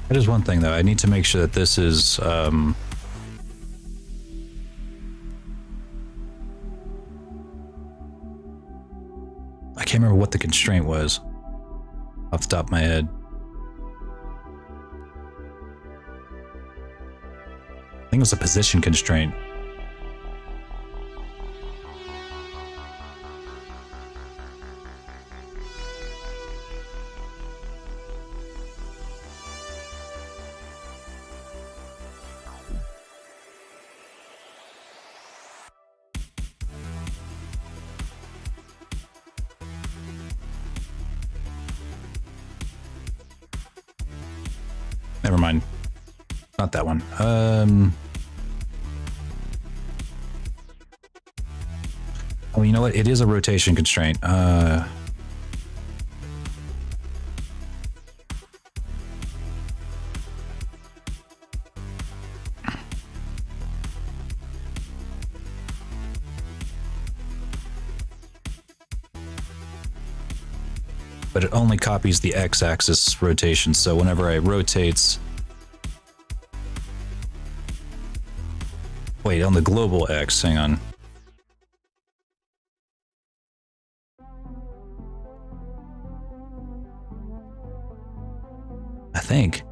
[SPEAKER 1] That is one thing, though. I need to make sure that this is I can't remember what the constraint was off the top of my head. I think it was a position constraint. Never mind. Not that one. Oh, you know what? It is a rotation constraint. But it only copies the x-axis rotation, so whenever I rotate... Wait, on the global x, hang on. I think.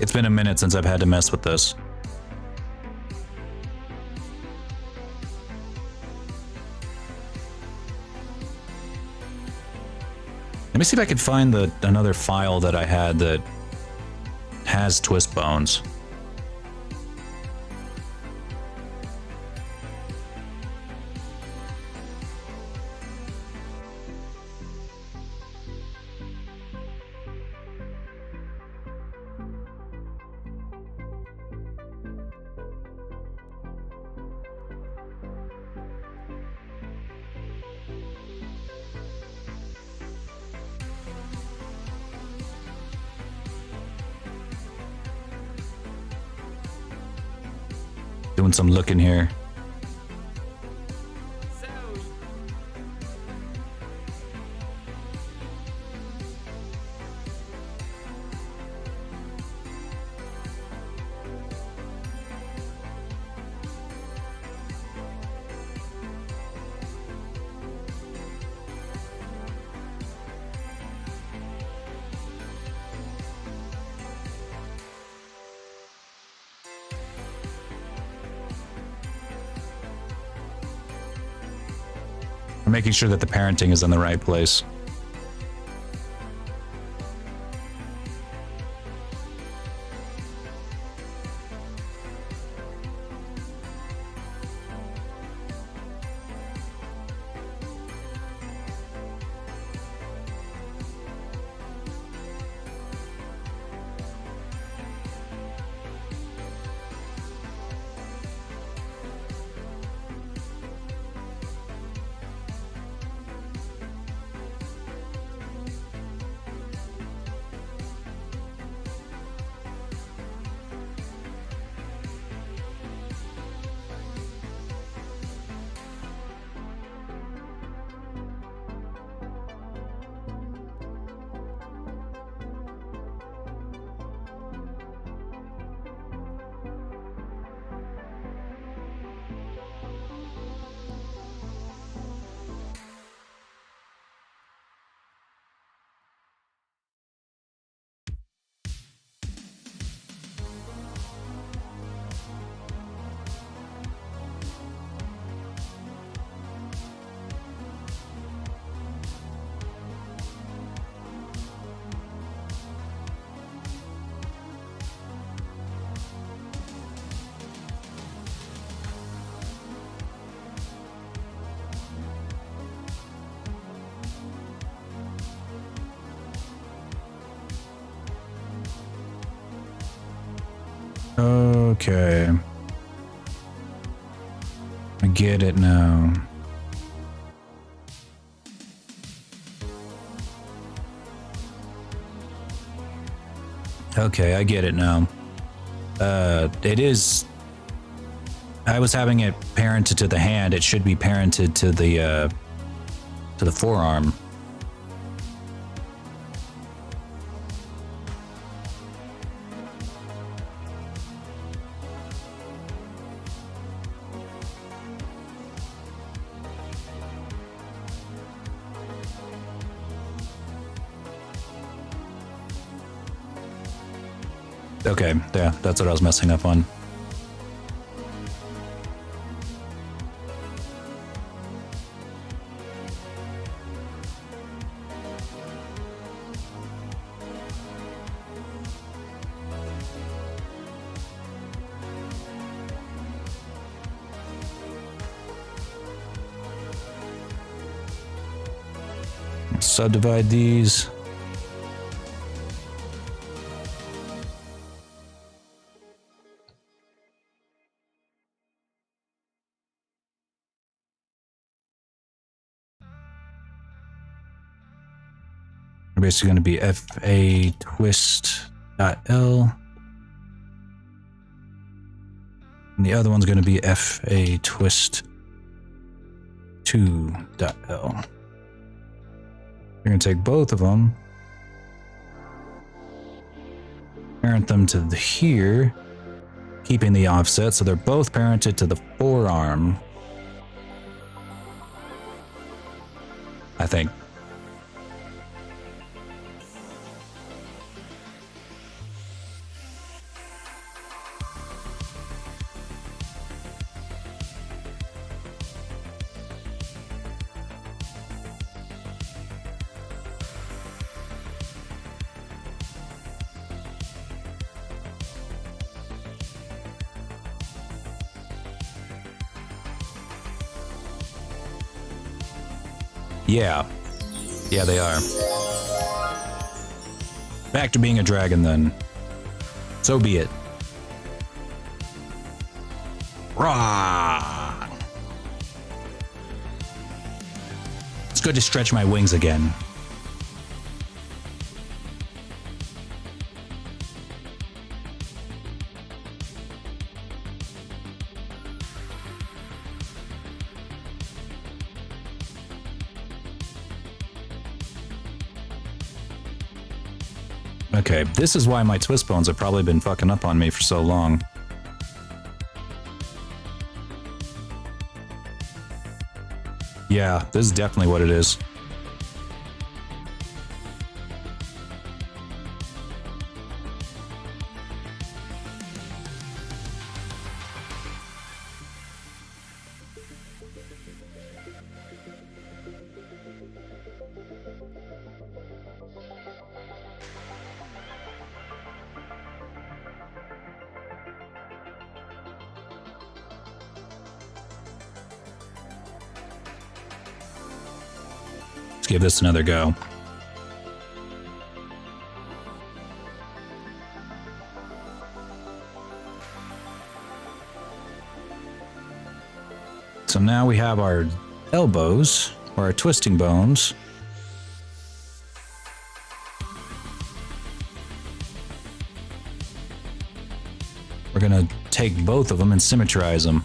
[SPEAKER 1] It's been a minute since I've had to mess with this. Let me see if I can find another file that I had that has twist bones. Doing some looking here. Making sure that the parenting is in the right place. Okay. I get it now. Okay, I get it now. It is... I was having it parented to the hand. It should be parented to the forearm. Okay, yeah, that's what I was messing up on. Subdivide these. We're basically going to be fa twist.l. And the other one's going to be fa twist 2.l. You're going to take both of them, parent them to here, keeping the offset, so they're both parented to the forearm. I think. Yeah. Yeah, they are. Back to being a dragon, then. So be it. Rah! It's good to stretch my wings again. Okay, this is why my twist bones have probably been fucking up on me for so long. Yeah, this is definitely what it is. Give this another go. So now we have our elbows, or our twisting bones. We're gonna take both of them and symmetrize them.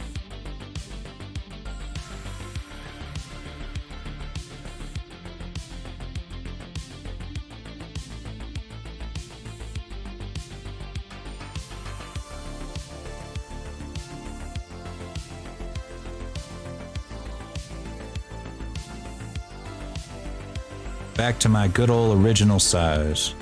[SPEAKER 1] Back to my good old original size.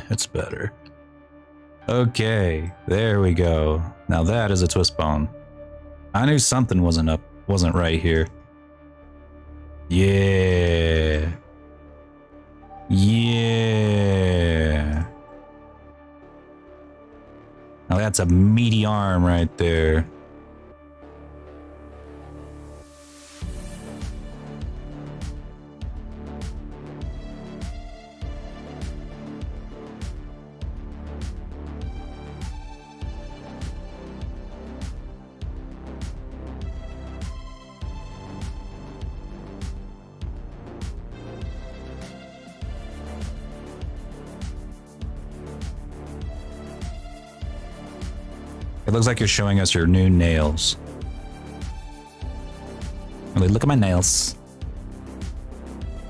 [SPEAKER 1] It's better. Okay, there we go. Now that is a twist bone. I knew something wasn't right here. Yeah. Yeah. Now that's a meaty arm right there. It looks like you're showing us your new nails. Really, look at my nails.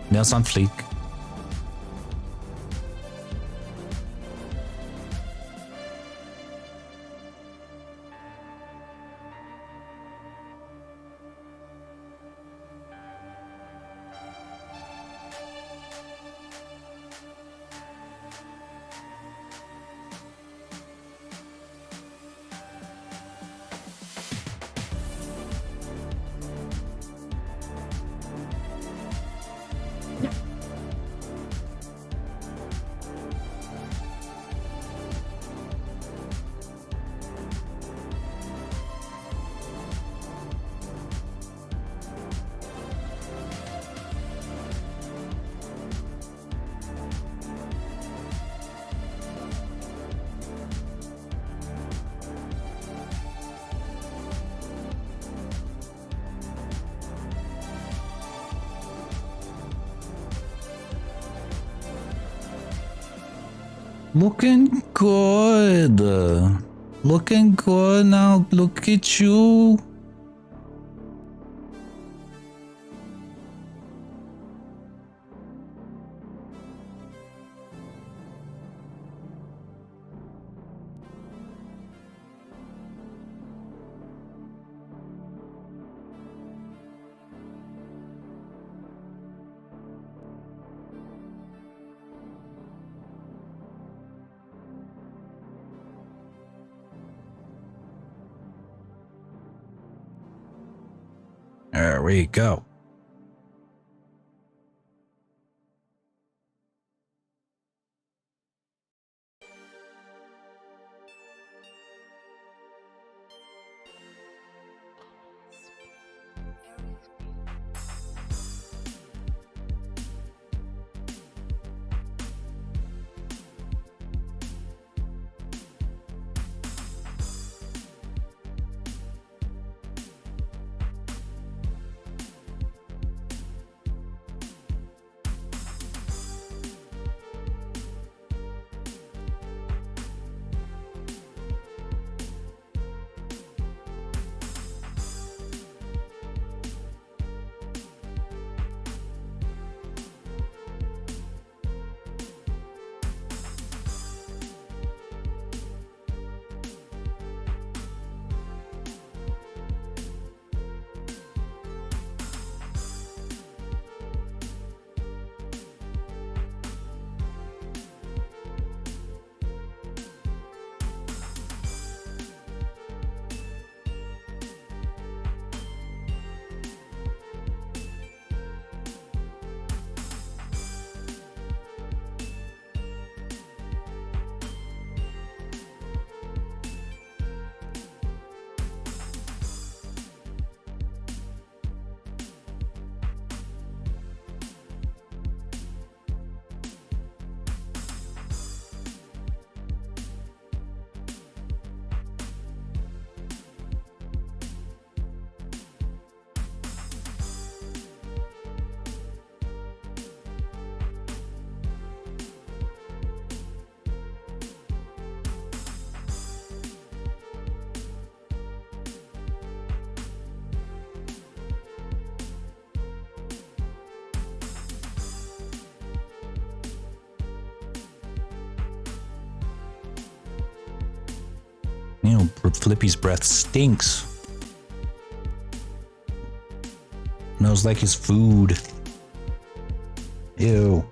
[SPEAKER 1] Nails on fleek. Looking good. Looking good now. Look at you. There we go. You know, Flippy's breath stinks. Smells like his food. Ew.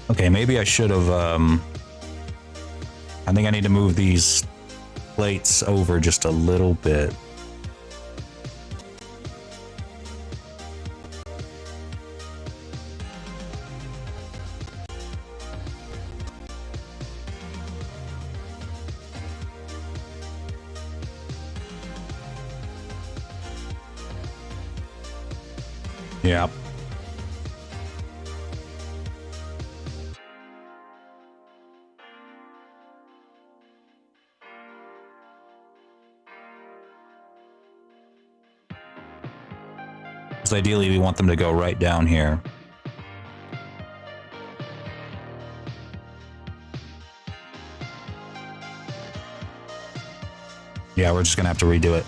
[SPEAKER 1] Okay, maybe I should have, I think I need to move these plates over just a little bit. Yeah. Because ideally we want them to go right down here. Yeah, we're just gonna have to redo it.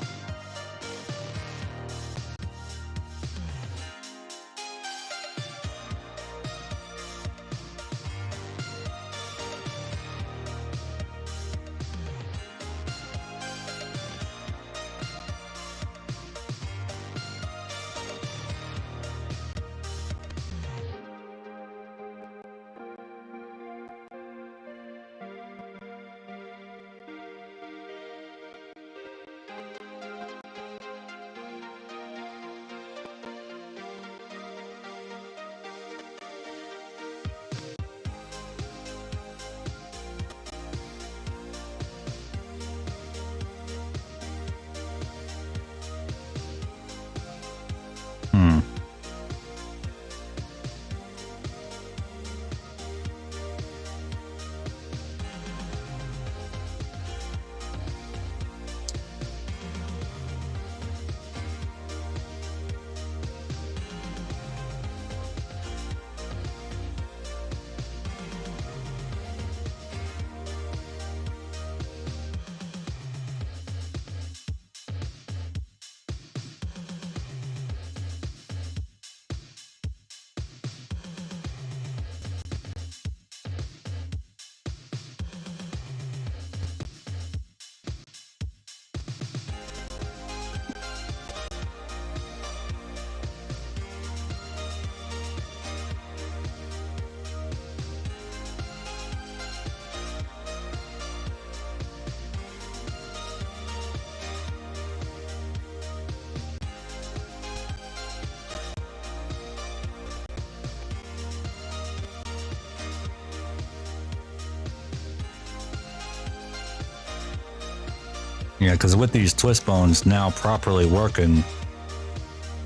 [SPEAKER 1] Yeah, because with these twist bones now properly working,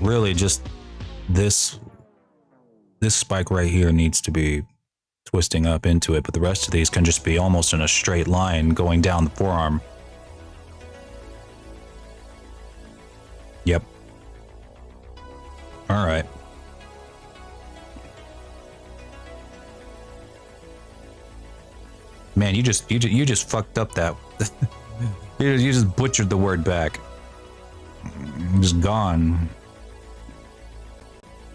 [SPEAKER 1] really just this spike right here needs to be twisting up into it, but the rest of these can just be almost in a straight line going down the forearm. Yep. All right. Man, you just fucked up that. You just butchered the word back. Just gone.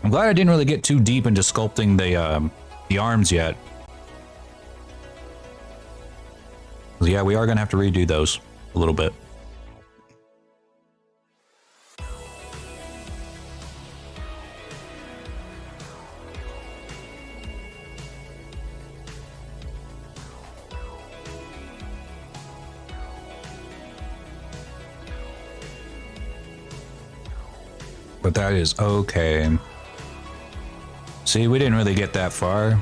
[SPEAKER 1] I'm glad I didn't really get too deep into sculpting the arms yet. Yeah, we are gonna have to redo those a little bit. But that is okay. See, we didn't really get that far.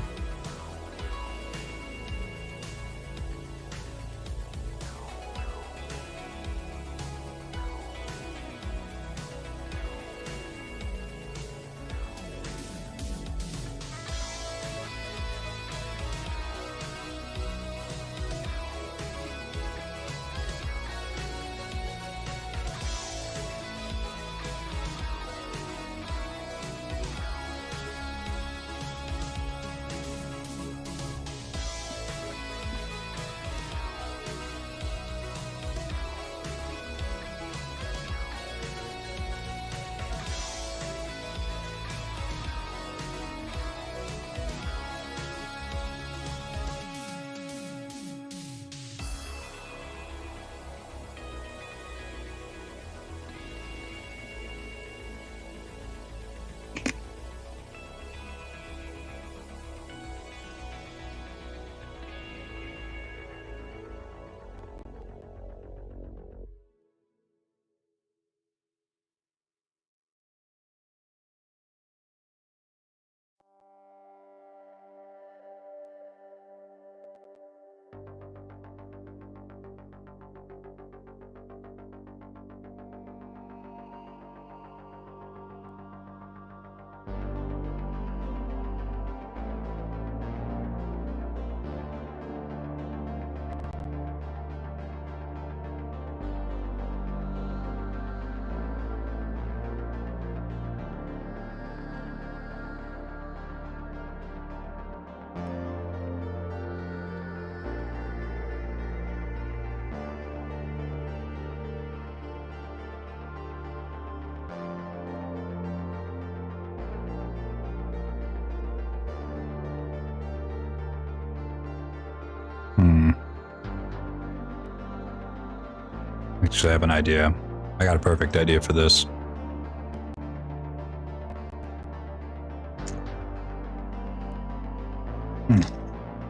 [SPEAKER 1] Actually, I have an idea. I got a perfect idea for this.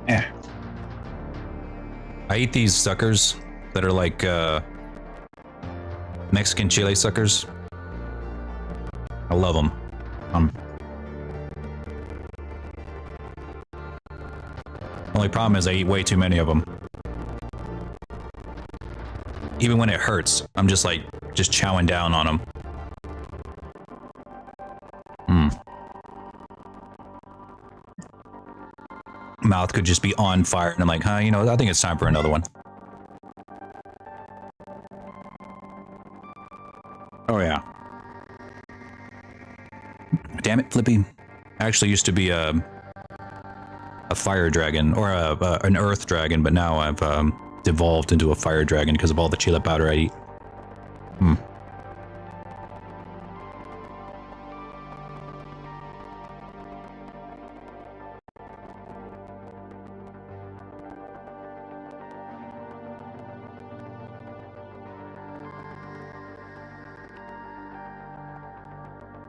[SPEAKER 1] Yeah. I eat these suckers that are like Mexican chile suckers. I love them. Only problem is I eat way too many of them. Even when it hurts, I'm just chowing down on them. Mouth could just be on fire, and I'm like, huh, you know, I think it's time for another one. Oh yeah. Damn it, Flippy. I actually used to be a fire dragon, or an earth dragon, but now I've devolved into a fire dragon because of all the chile powder I eat.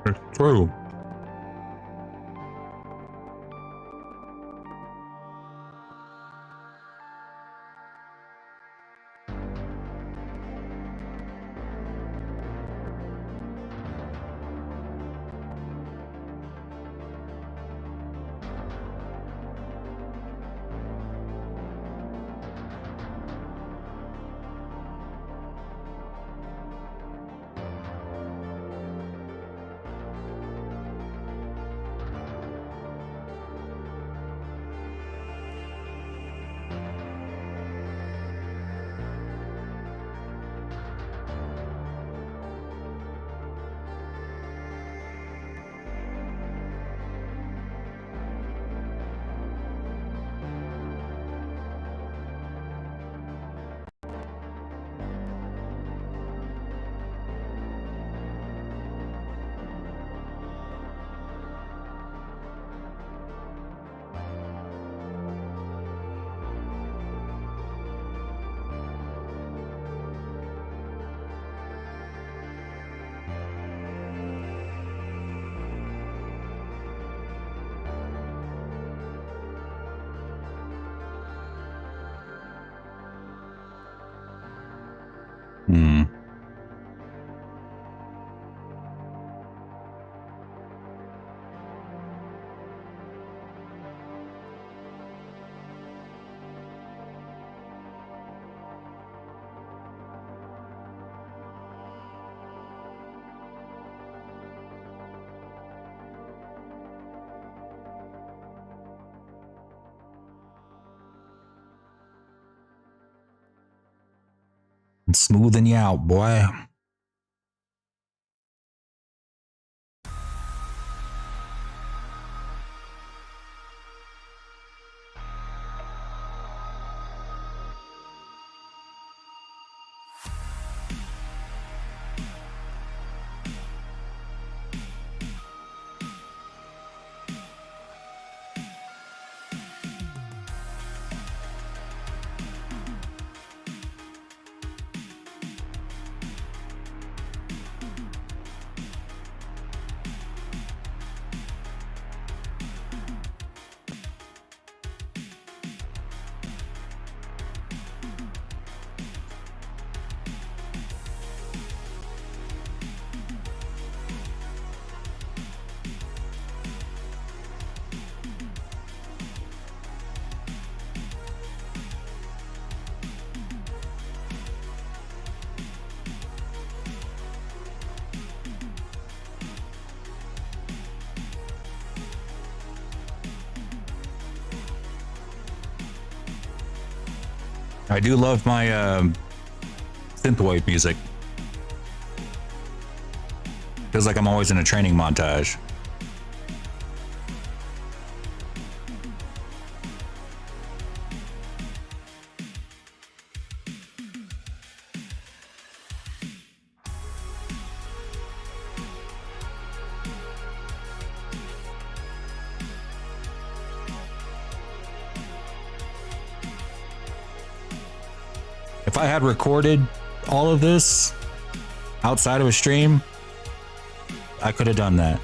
[SPEAKER 1] It's true. Smoothing you out, boy. I do love my synthwave music. Feels like I'm always in a training montage. If I had recorded all of this outside of a stream, I could have done that.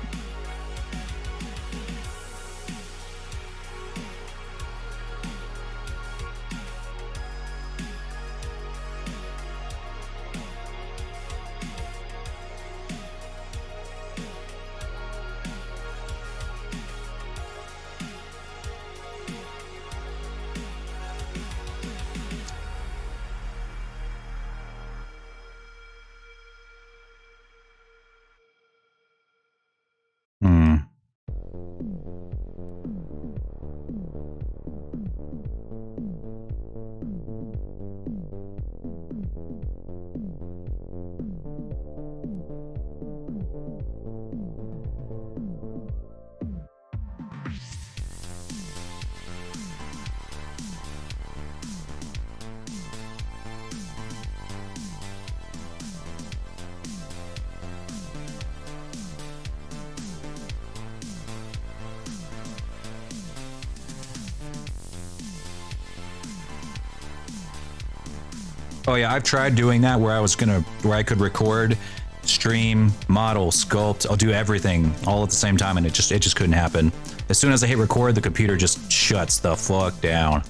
[SPEAKER 1] Oh yeah, I've tried doing that where I could record, stream, model, sculpt. I'll do everything all at the same time, and it just couldn't happen. As soon as I hit record, the computer just shuts the fuck down.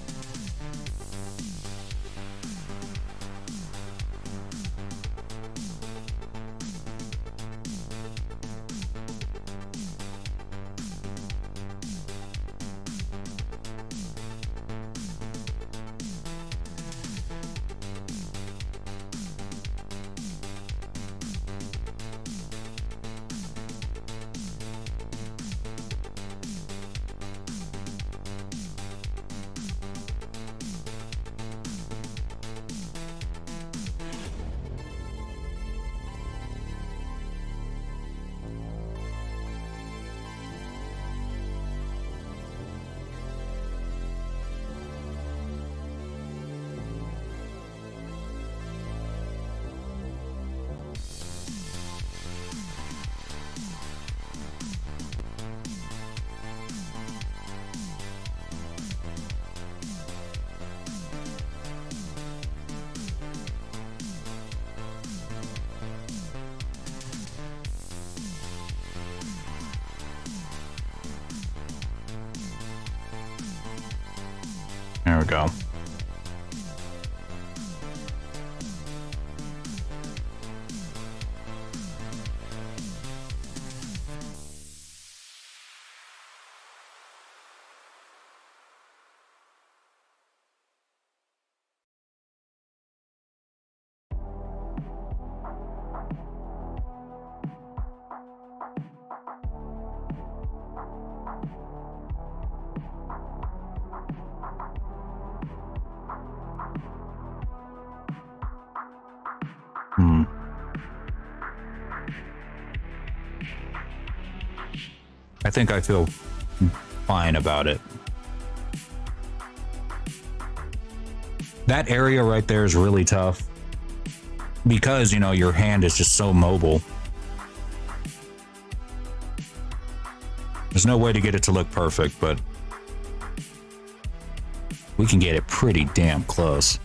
[SPEAKER 1] There we go. I think I feel fine about it. That area right there is really tough because, you know, your hand is just so mobile. There's no way to get it to look perfect, but we can get it pretty damn close.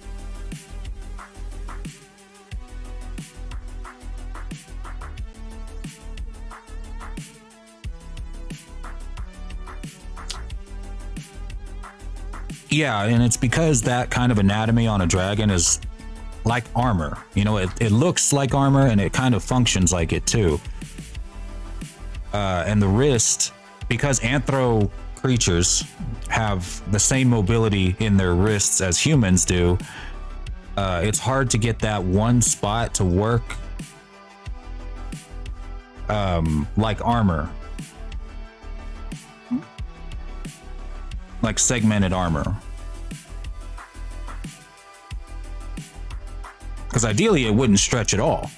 [SPEAKER 1] Yeah, and it's because that kind of anatomy on a dragon is like armor. You know, it looks like armor and it kind of functions like it too. And the wrist, because anthro creatures have the same mobility in their wrists as humans do, it's hard to get that one spot to work like armor. Like segmented armor. Because ideally it wouldn't stretch at all.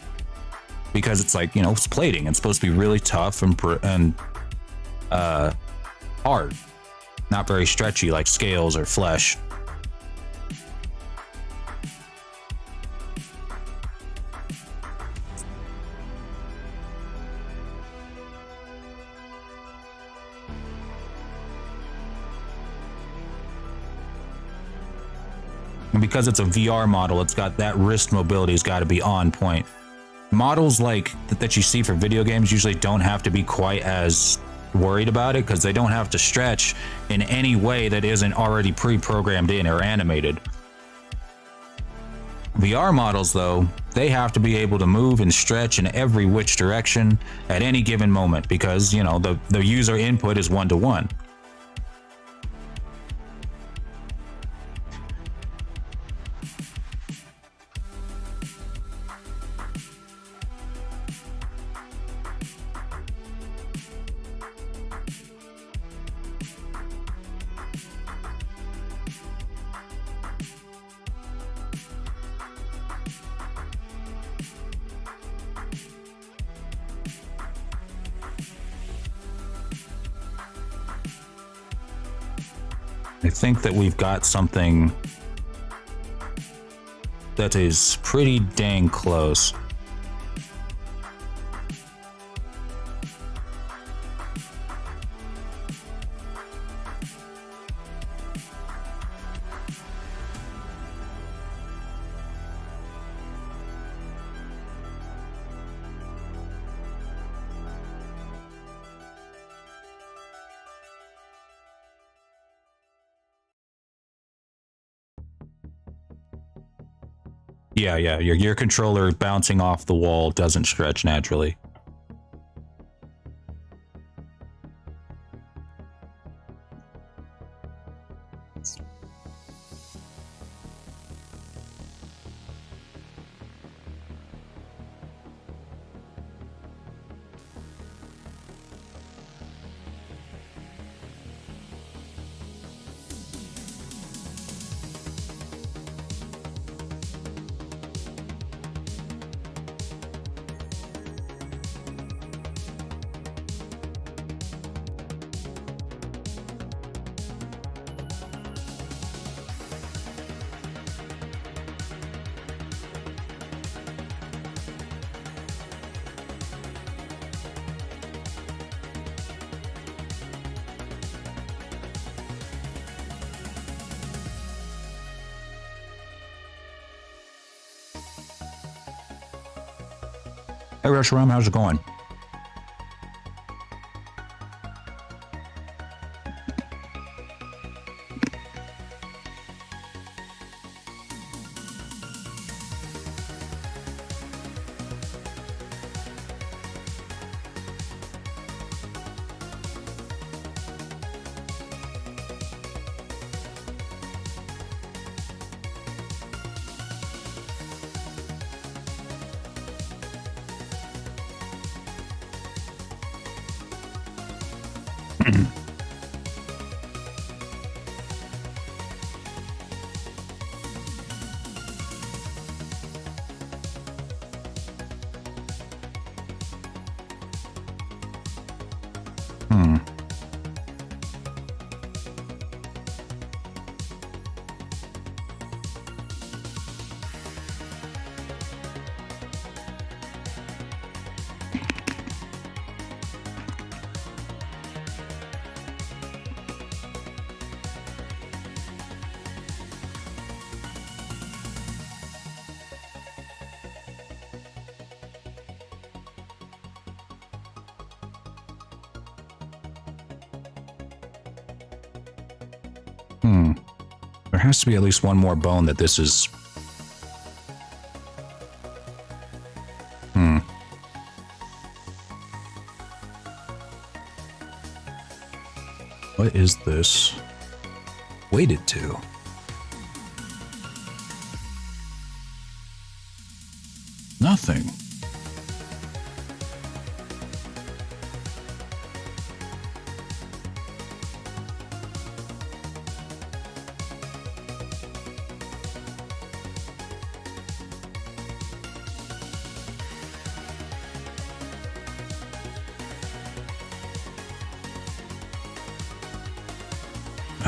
[SPEAKER 1] Because it's like, you know, it's plating. It's supposed to be really tough and hard. Not very stretchy like scales or flesh. And because it's a VR model, it's got that wrist mobility has got to be on point. Models like that you see for video games usually don't have to be quite as worried about it because they don't have to stretch in any way that isn't already pre-programmed in or animated. VR models, though, they have to be able to move and stretch in every which direction at any given moment because, you know, the user input is one-to-one. I think that we've got something that is pretty dang close. Yeah, your controller bouncing off the wall doesn't stretch naturally. Hey, Rusharam, how's it going? There has to be at least one more bone that this is... What is this weighted to? Nothing.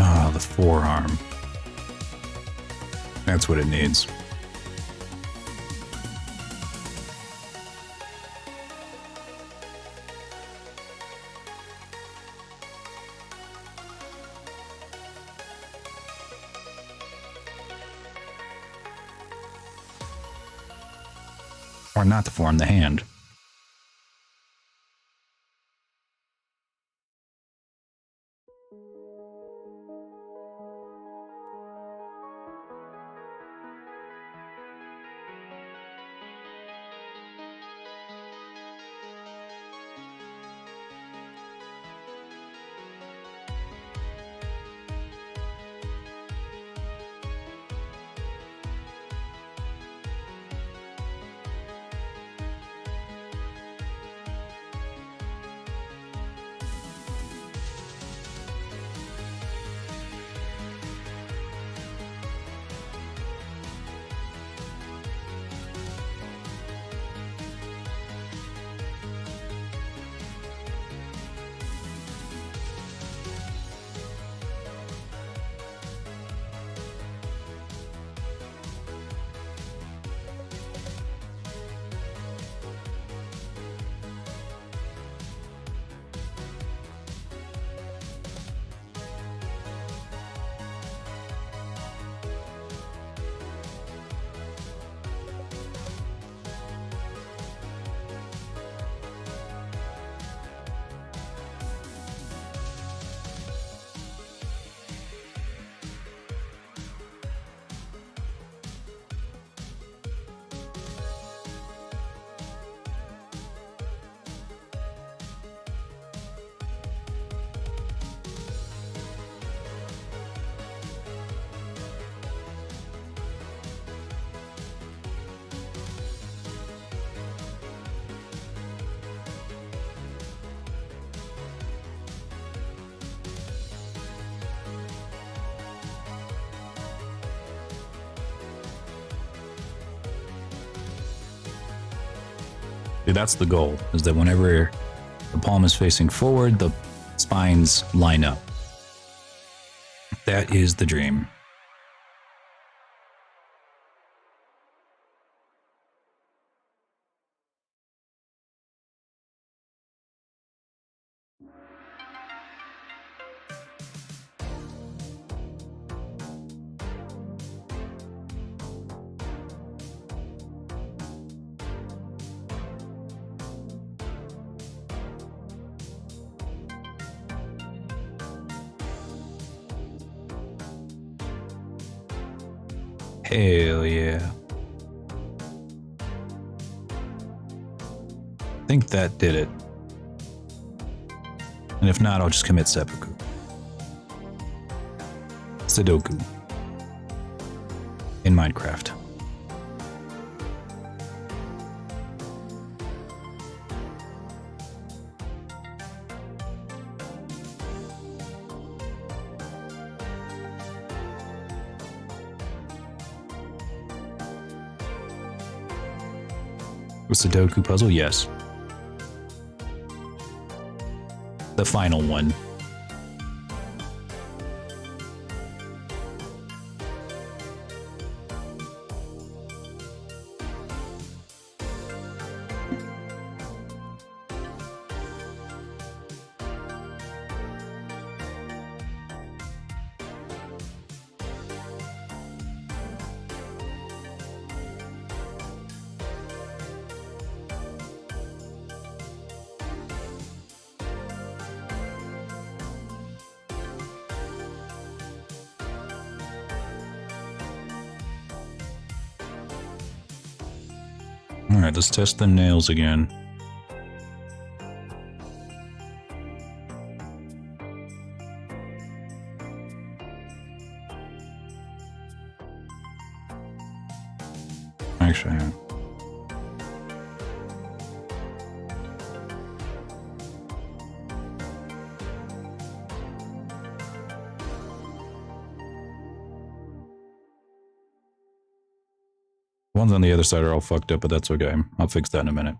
[SPEAKER 1] Ah, the forearm. That's what it needs. or not the form, the hand. See, that's the goal, is that whenever the palm is facing forward, the spines line up. That is the dream. Hell yeah. I think that did it. And if not, I'll just commit seppuku. Sudoku. In Minecraft. A Sudoku puzzle? Yes. The final one. Alright, let's test them nails again. Actually, ones on the other side are all fucked up, but that's okay. I'll fix that in a minute.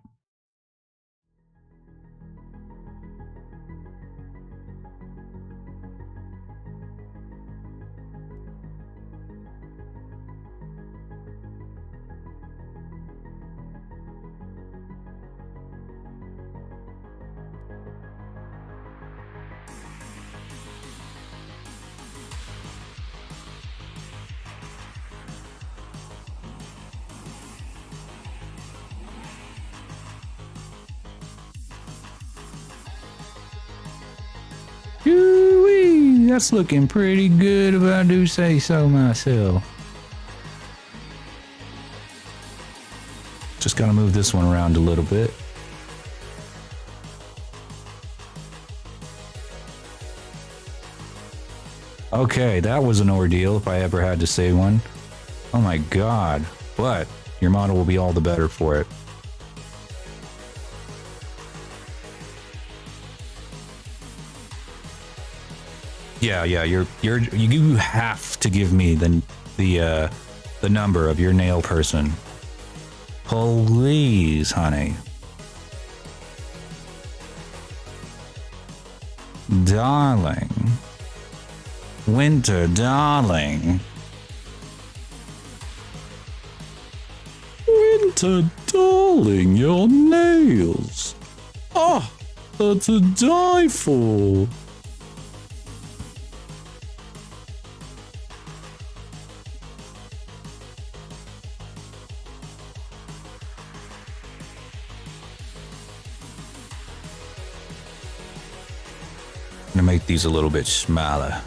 [SPEAKER 1] That's looking pretty good if I do say so myself. Just gotta move this one around a little bit. Okay, that was an ordeal if I ever had to say one. Oh my god. But your model will be all the better for it. Yeah, you have to give me the number of your nail person. Please, honey. Darling. Winter, darling. Winter, darling, your nails. Oh, they're to die for. I'm gonna make these a little bit smaller.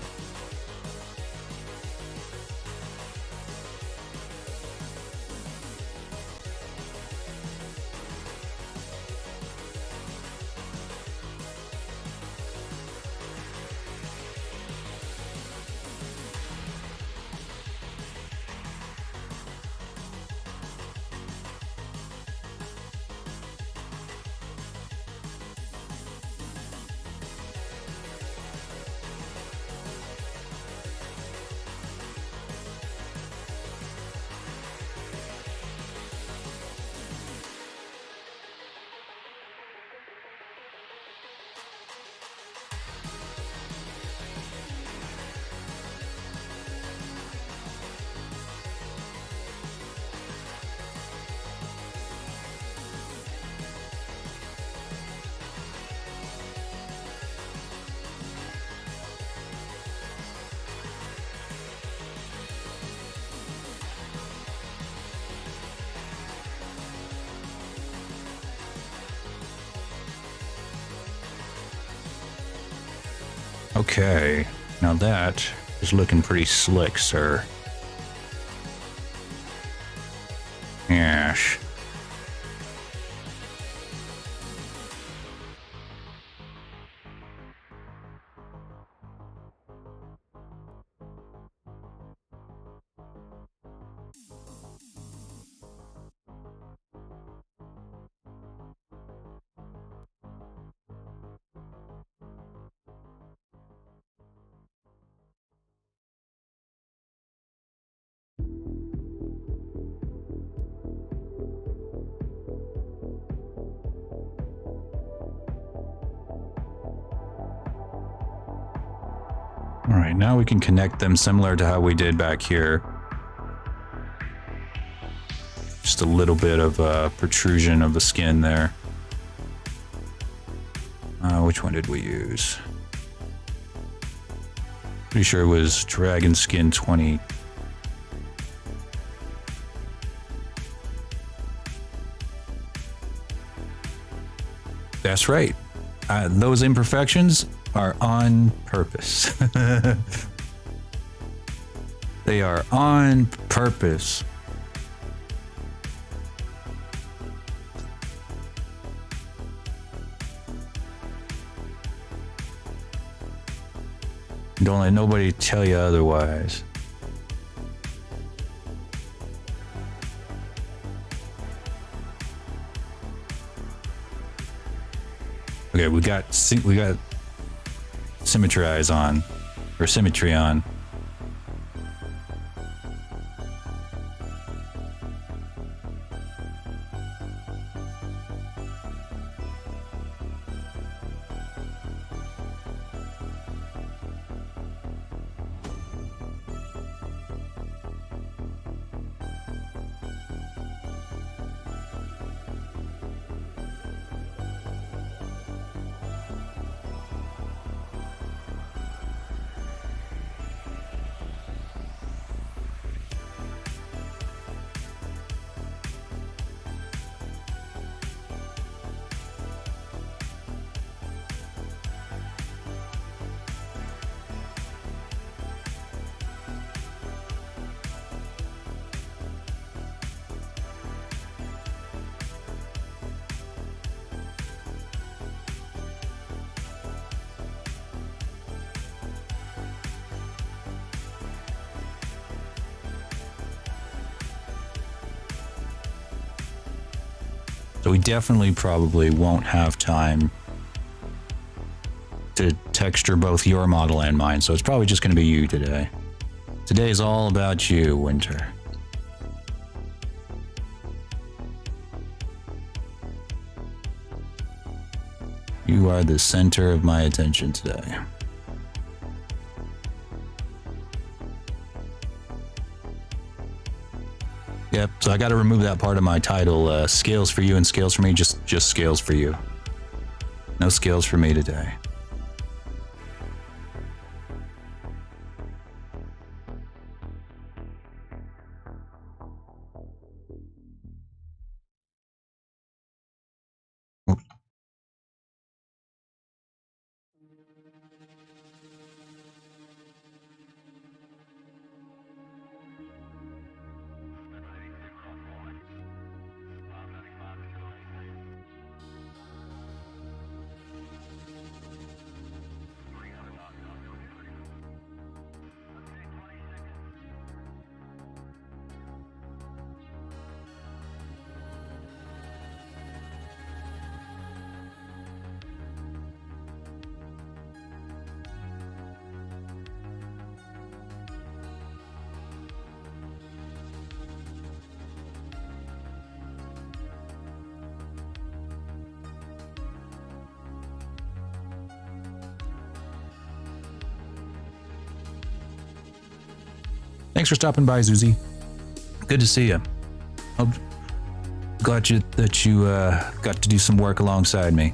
[SPEAKER 1] Okay, now that is looking pretty slick, sir. Yes. All right, now we can connect them similar to how we did back here. Just a little bit of protrusion of the skin there. Which one did we use? Pretty sure it was Dragon Skin 20. That's right. Those imperfections are on purpose. They are on purpose. Don't let nobody tell you otherwise. Okay, we got symmetry eyes on, or symmetry on. So we definitely probably won't have time to texture both your model and mine. So it's probably just going to be you today. Today is all about you, Winter. You are the center of my attention today. Yep, so I got to remove that part of my title. Scales for you and scales for me, just scales for you. No scales for me today. Thanks for stopping by, Zuzi. Good to see you. I'm glad that you got to do some work alongside me.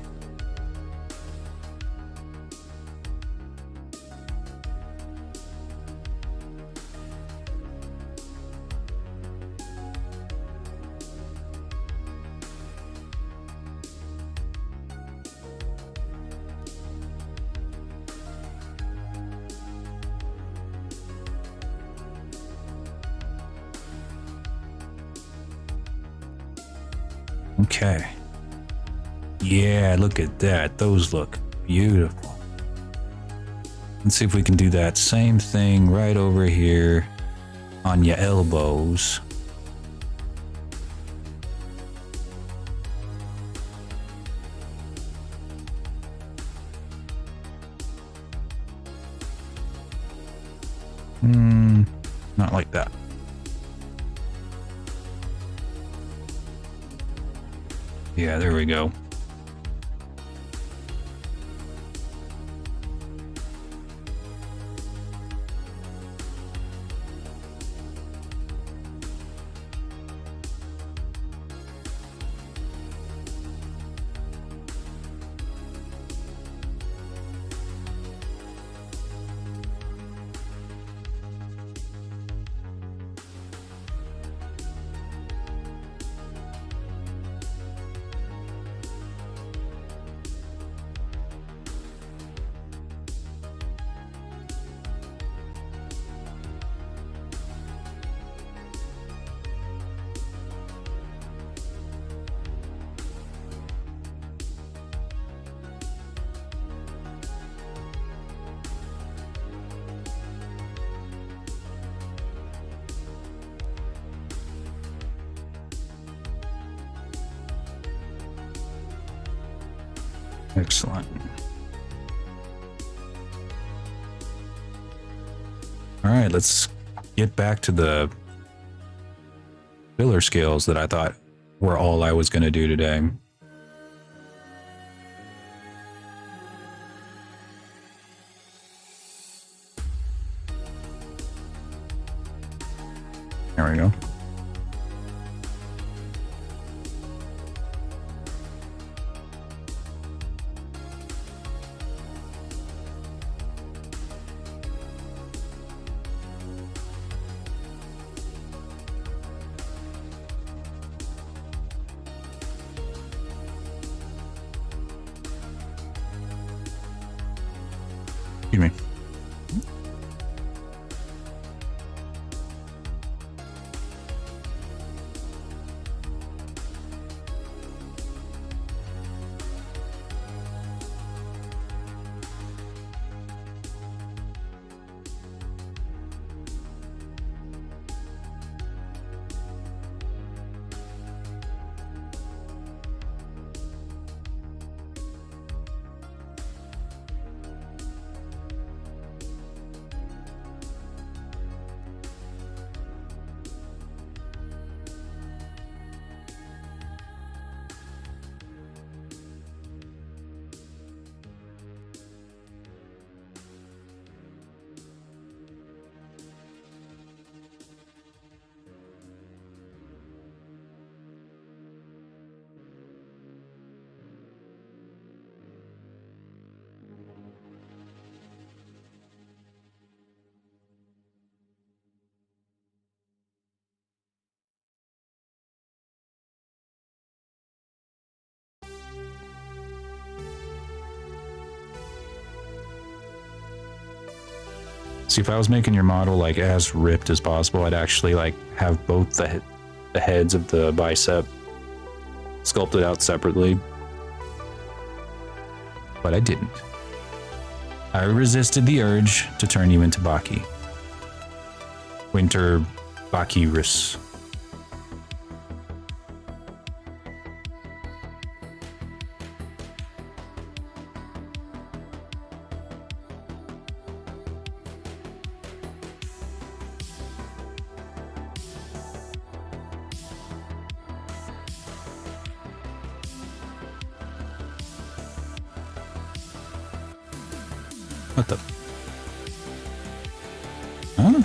[SPEAKER 1] Okay. Yeah, look at that. Those look beautiful. Let's see if we can do that same thing right over here on your elbows. Not like that. Yeah, there we go. Excellent. All right, let's get back to the filler scales that I thought were all I was going to do today. There we go. Excuse me. See, if I was making your model like as ripped as possible, I'd actually like have both the heads of the bicep sculpted out separately. But I didn't. I resisted the urge to turn you into Baki. Winter Bakirus. What the? Huh?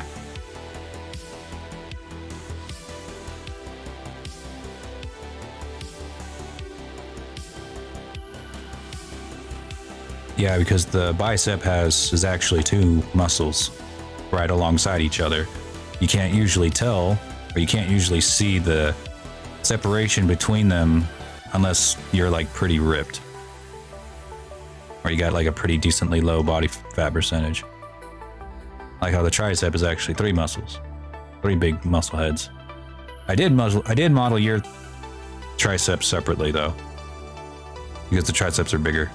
[SPEAKER 1] Yeah, because the bicep is actually two muscles right alongside each other. You can't usually tell, or you can't usually see the separation between them unless you're like pretty ripped. Or you got like a pretty decently low body fat percentage. Like how the tricep is actually three muscles, three big muscle heads. I did model your triceps separately though, because the triceps are bigger.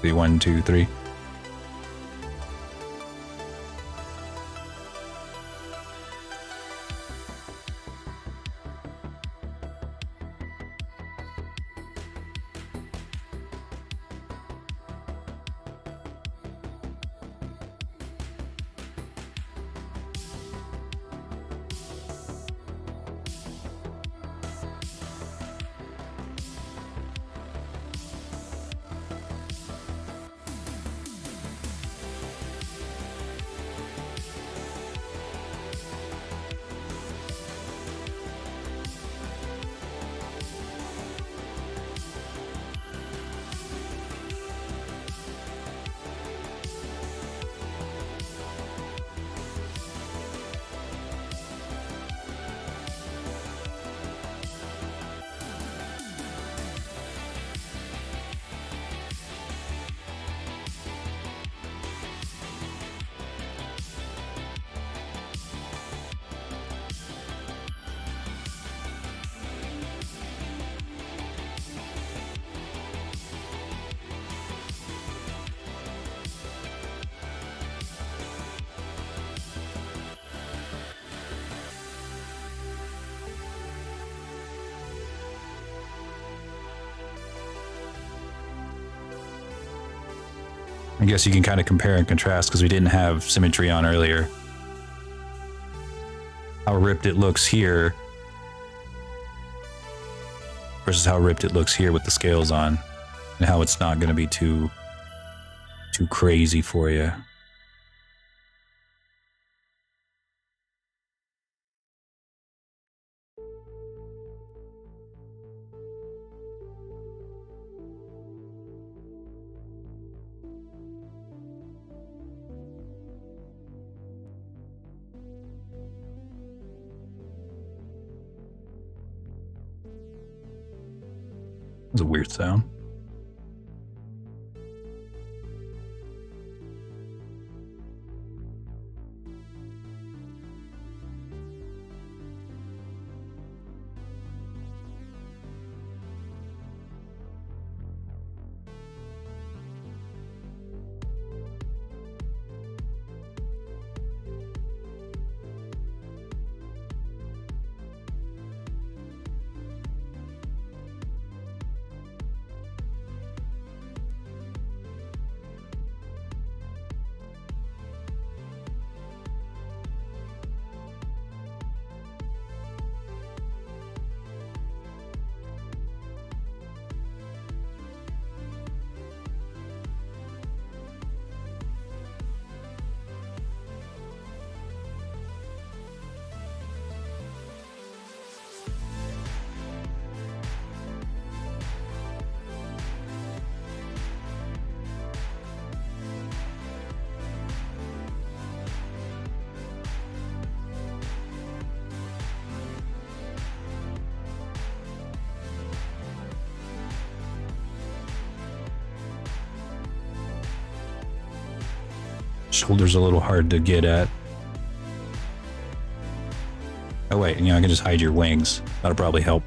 [SPEAKER 1] 1, 2, 3. I guess you can kind of compare and contrast because we didn't have symmetry on earlier. How ripped it looks here versus how ripped it looks here with the scales on, and how it's not going to be too crazy for you. It's a weird sound. Shoulder's a little hard to get at. Oh wait, you know, I can just hide your wings. That'll probably help.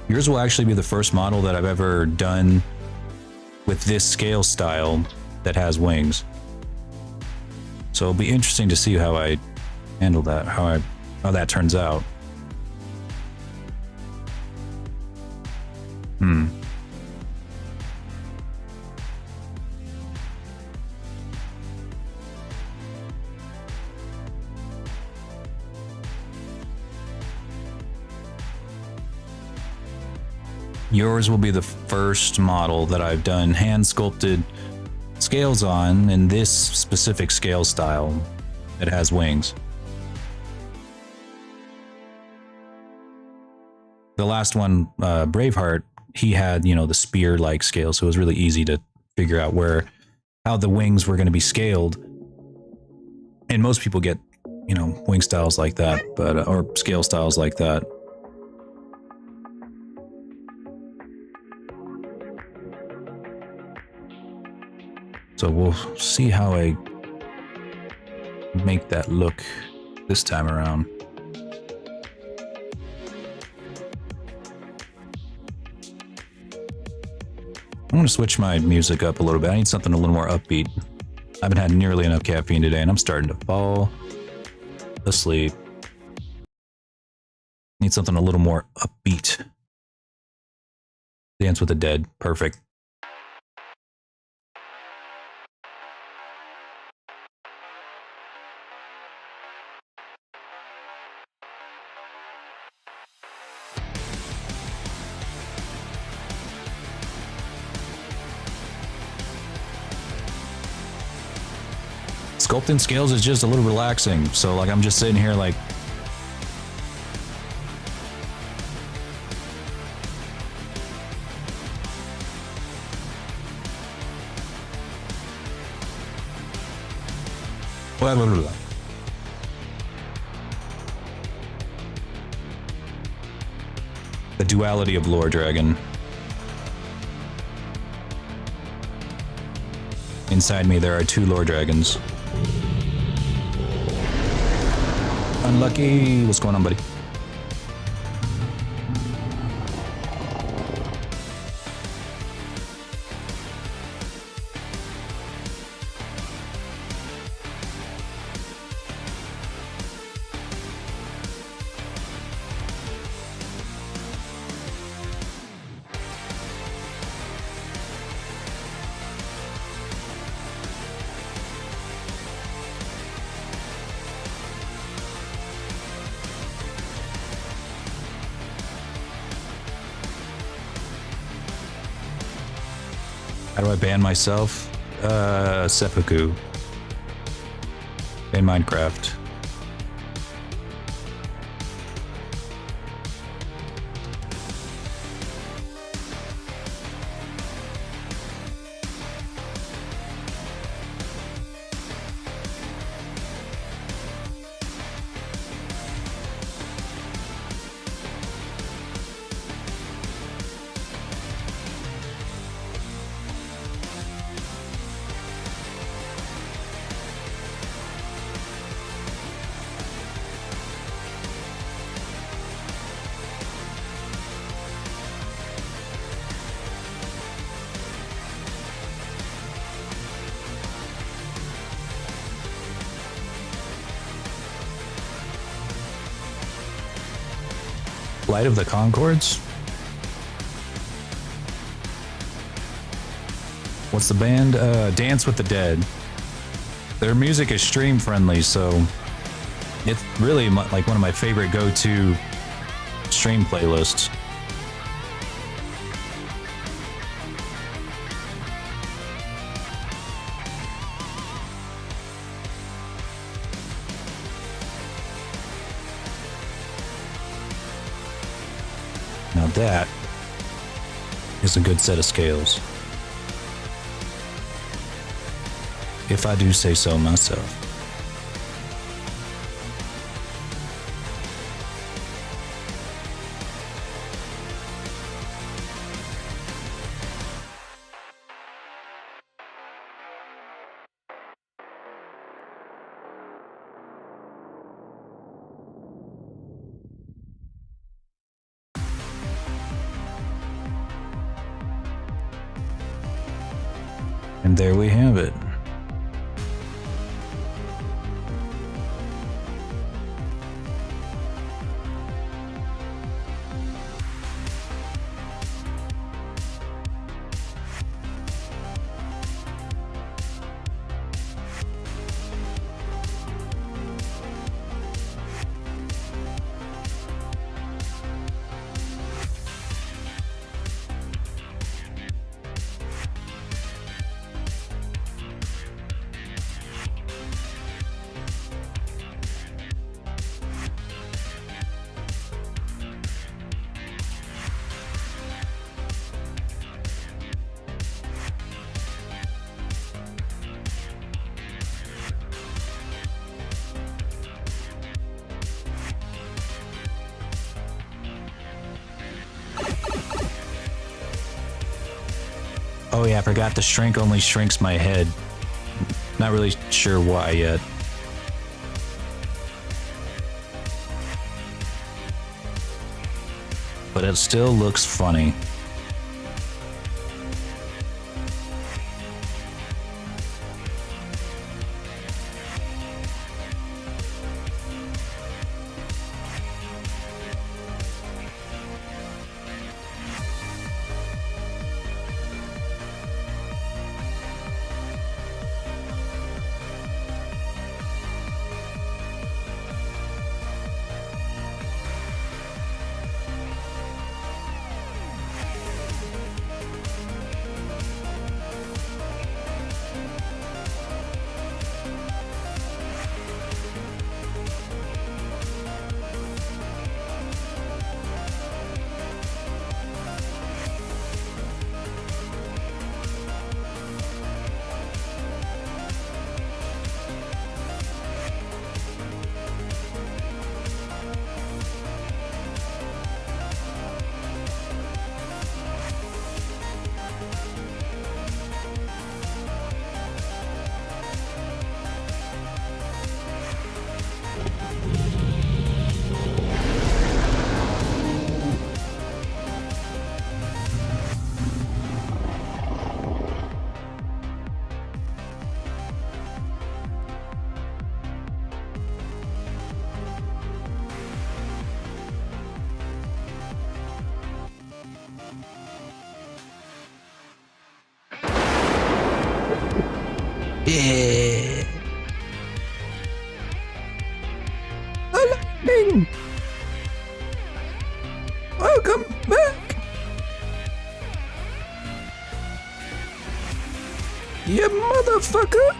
[SPEAKER 1] Yours will actually be the first model that I've ever done with this scale style that has wings. So it'll be interesting to see how I handle that, how that turns out. Yours will be the first model that I've done hand sculpted scales on in this specific scale style that has wings. The last one, Braveheart, he had, you know, the spear-like scale, so it was really easy to figure out how the wings were going to be scaled. And most people get, you know, wing styles like that, but or scale styles like that. So we'll see how I make that look this time around. I'm going to switch my music up a little bit. I need something a little more upbeat. I haven't had nearly enough caffeine today, and I'm starting to fall asleep. Need something a little more upbeat. Dance with the Dead. Perfect. Sculpting scales is just a little relaxing. So like I'm just sitting here like blah, blah, blah, blah. The duality of Lore Dragon. Inside me there are two Lore Dragons. Unlucky. What's going on, buddy? How do I ban myself? Seppuku. In Minecraft. Flight of the Conchords? What's the band? Dance with the Dead. Their music is stream friendly, so it's really like one of my favorite go-to stream playlists. Now that is a good set of scales, if I do say so myself. And there we have it. Oh yeah, I forgot the shrink only shrinks my head. Not really sure why yet. But it still looks funny. Yeah. Lightning. Welcome back. You motherfucker.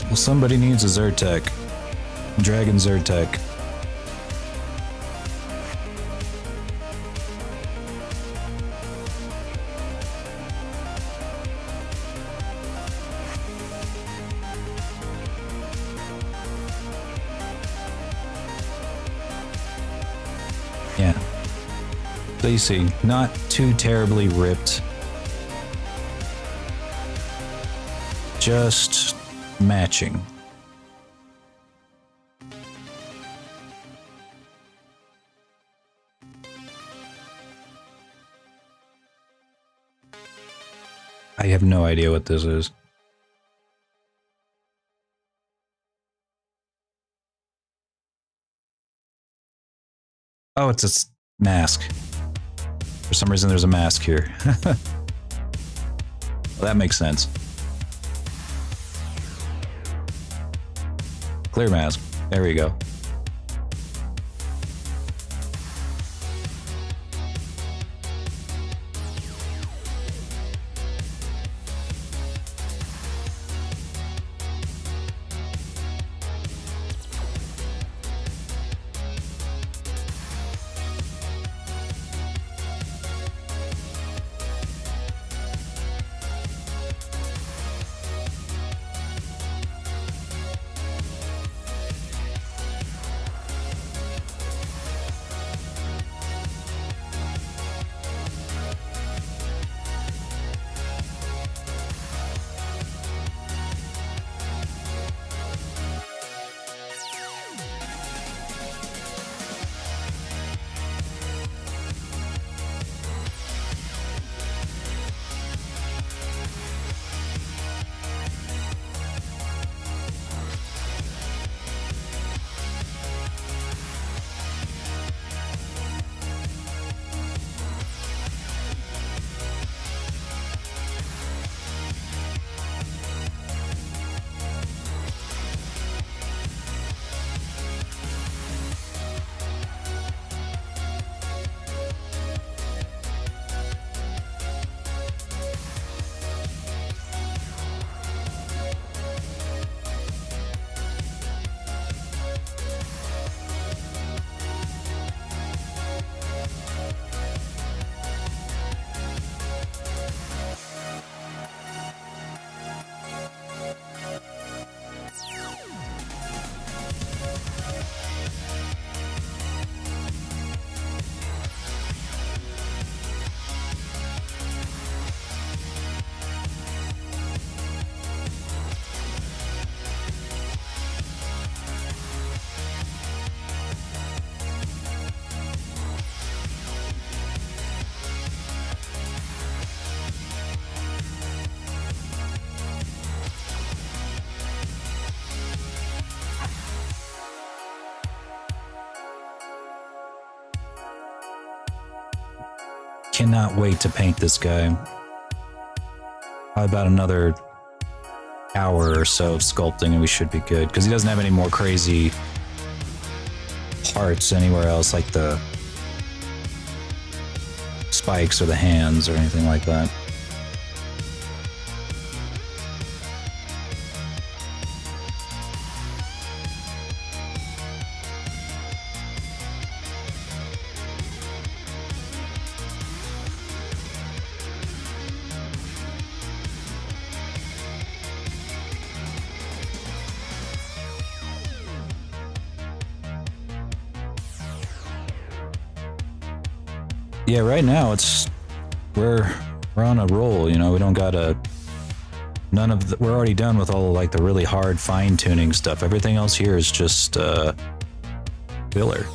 [SPEAKER 1] Well, somebody needs a Zyrtec. Dragon Zyrtec. Yeah. So you see, not too terribly ripped. Just matching. I have no idea what this is. Oh, it's a mask. For some reason there's a mask here. Well, that makes sense. Clear mask. There we go. cannot wait to paint this guy. Probably about another hour or so of sculpting and we should be good, because he doesn't have any more crazy parts anywhere else, like the spikes or the hands or anything like that. Yeah, right now we're on a roll, you know. We don't gotta we're already done with all like the really hard fine tuning stuff. Everything else here is just filler.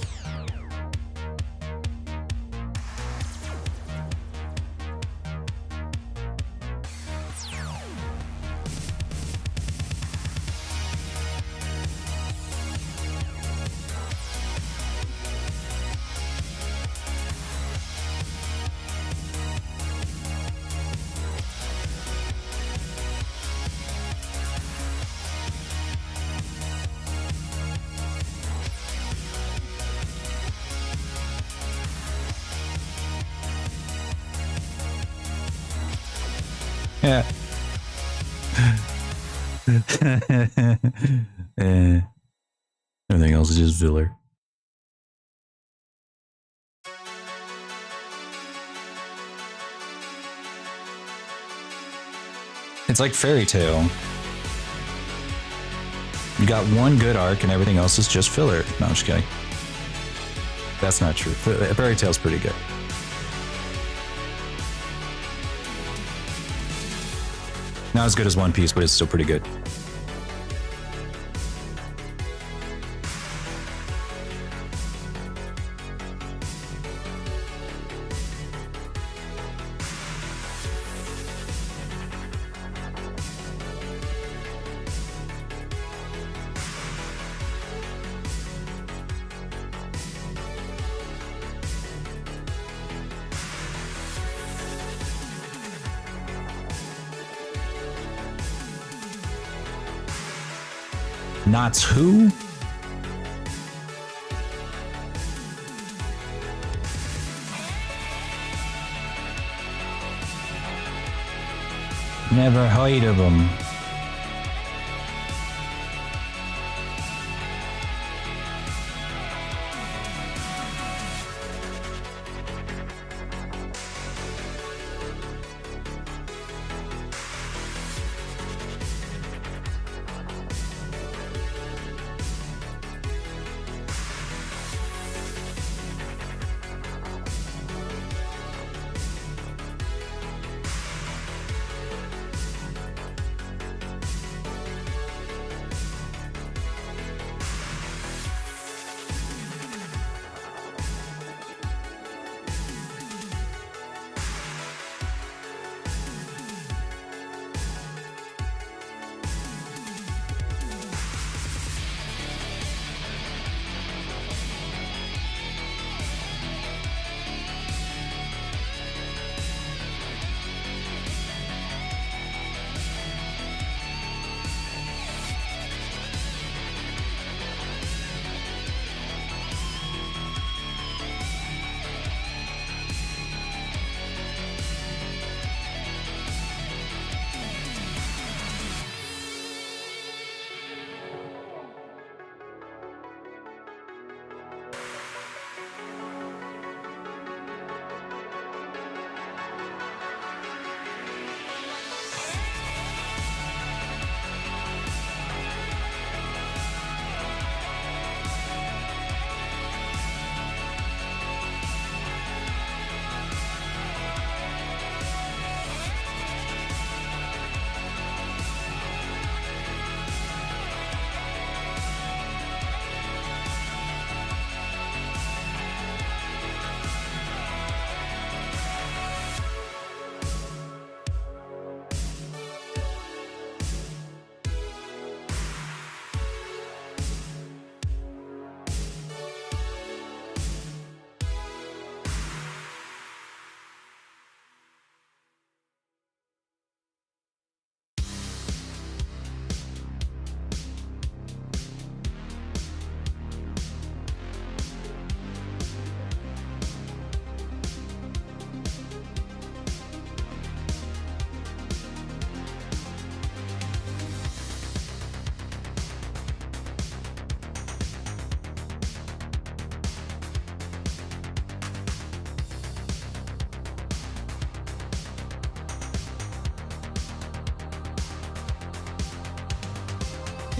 [SPEAKER 1] Yeah. Everything else is just filler. It's like Fairy Tale. You got one good arc and everything else is just filler. No, I'm just kidding. That's not true. Fairy Tale's pretty good. Not as good as One Piece, but it's still pretty good. Knots who? Never heard of them.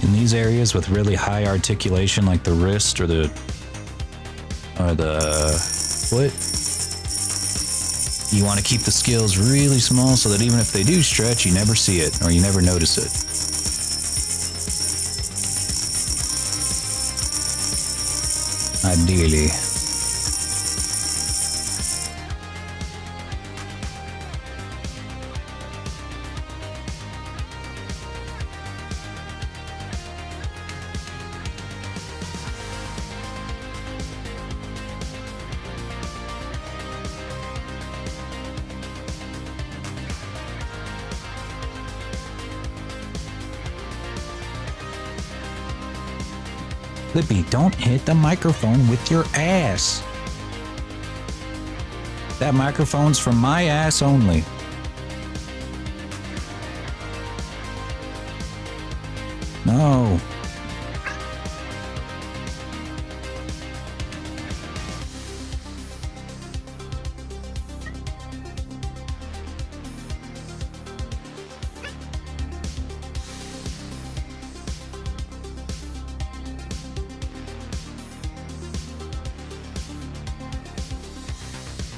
[SPEAKER 1] in these areas with really high articulation, like the wrist or the foot, you want to keep the scales really small so that even if they do stretch, you never see it or you never notice it. Ideally. Flippy, don't hit the microphone with your ass. That microphone's from my ass only. No.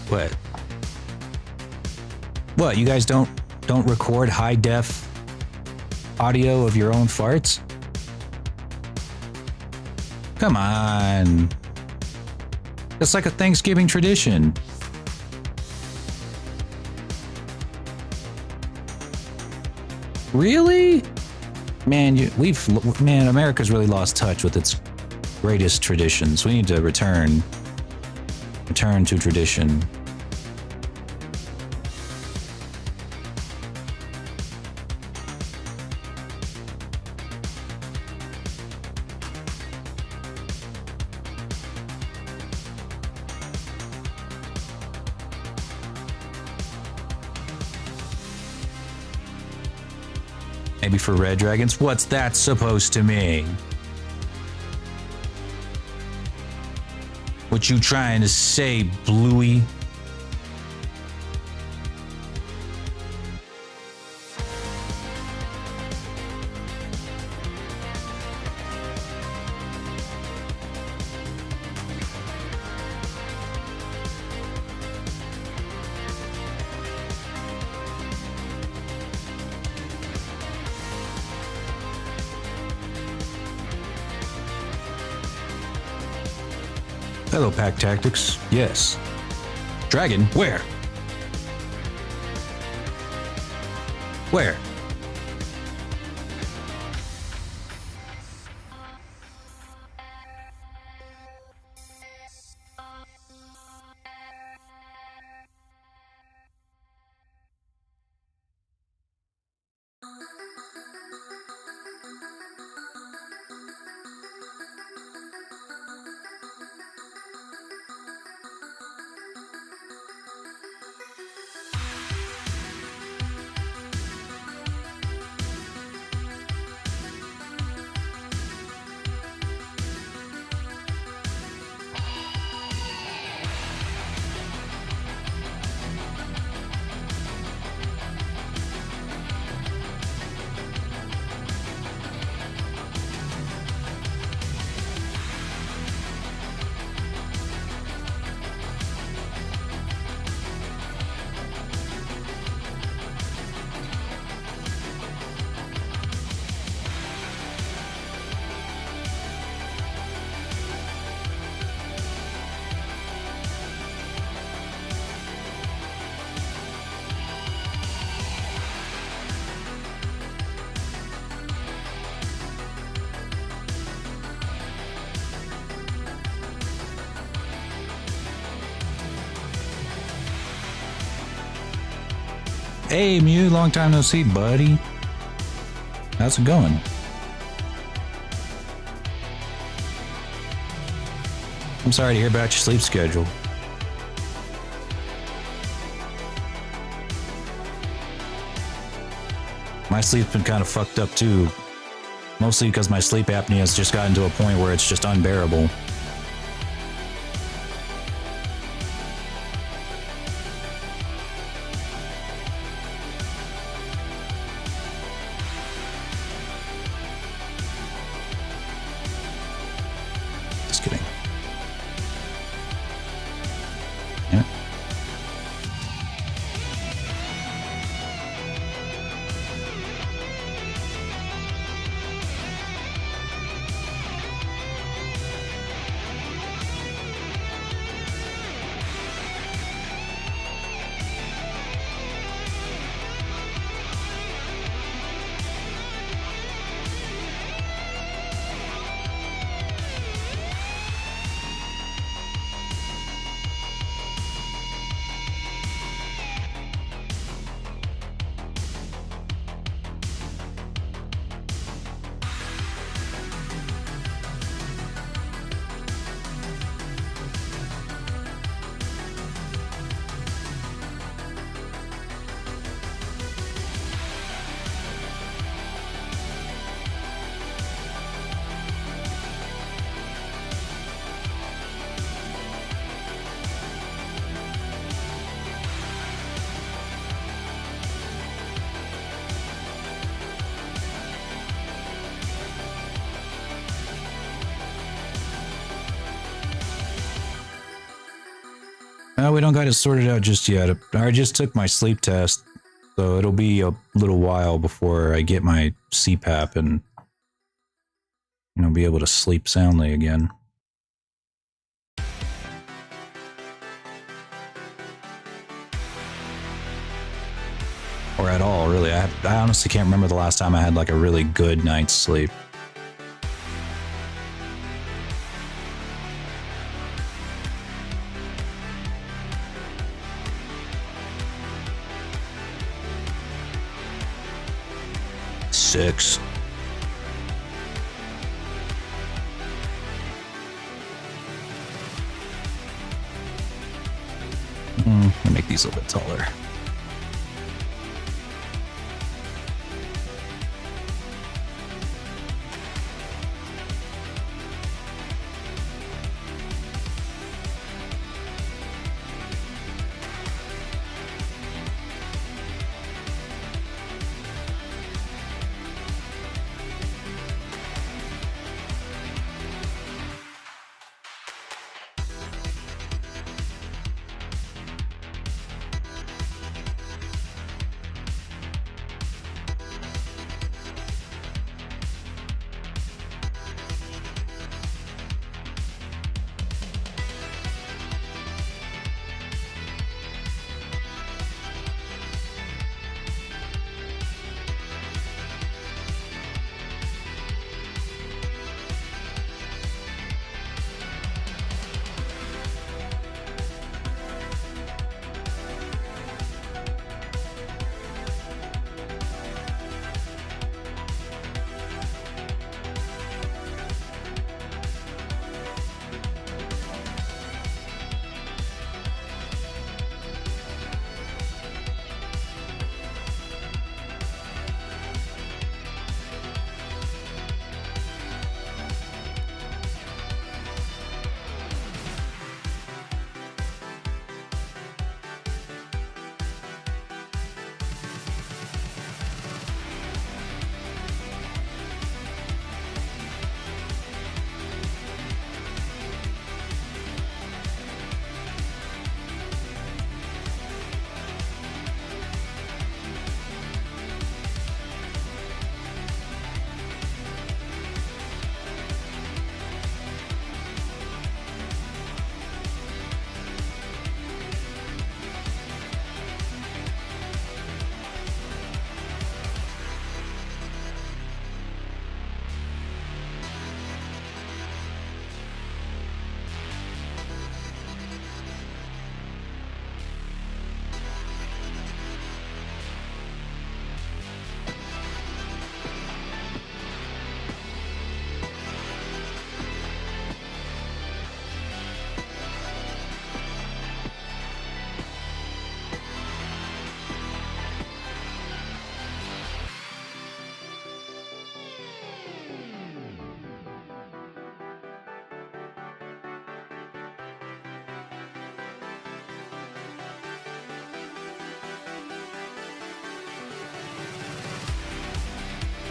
[SPEAKER 1] What? What? You guys don't record high def audio of your own farts? Come on. That's like a Thanksgiving tradition. Really? Man, America's really lost touch with its greatest traditions. We need to return to tradition. Maybe for red dragons? What's that supposed to mean? What you trying to say, Bluey? Hello, Pack Tactics. Yes. Dragon? Where? Where? Hey, Mew, long time no see, buddy. How's it going? I'm sorry to hear about your sleep schedule. My sleep's been kind of fucked up too. Mostly because my sleep apnea has just gotten to a point where it's just unbearable. We don't got it sorted out just yet. I just took my sleep test, so it'll be a little while before I get my CPAP and, you know, be able to sleep soundly again. Or at all, really. I honestly can't remember the last time I had like a really good night's sleep. Six. Let me make these a little bit taller.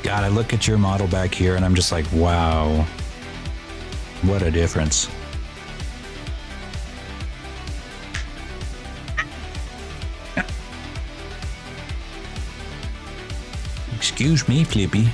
[SPEAKER 1] God, I look at your model back here and I'm just like, wow, what a difference. Excuse me, Flippy.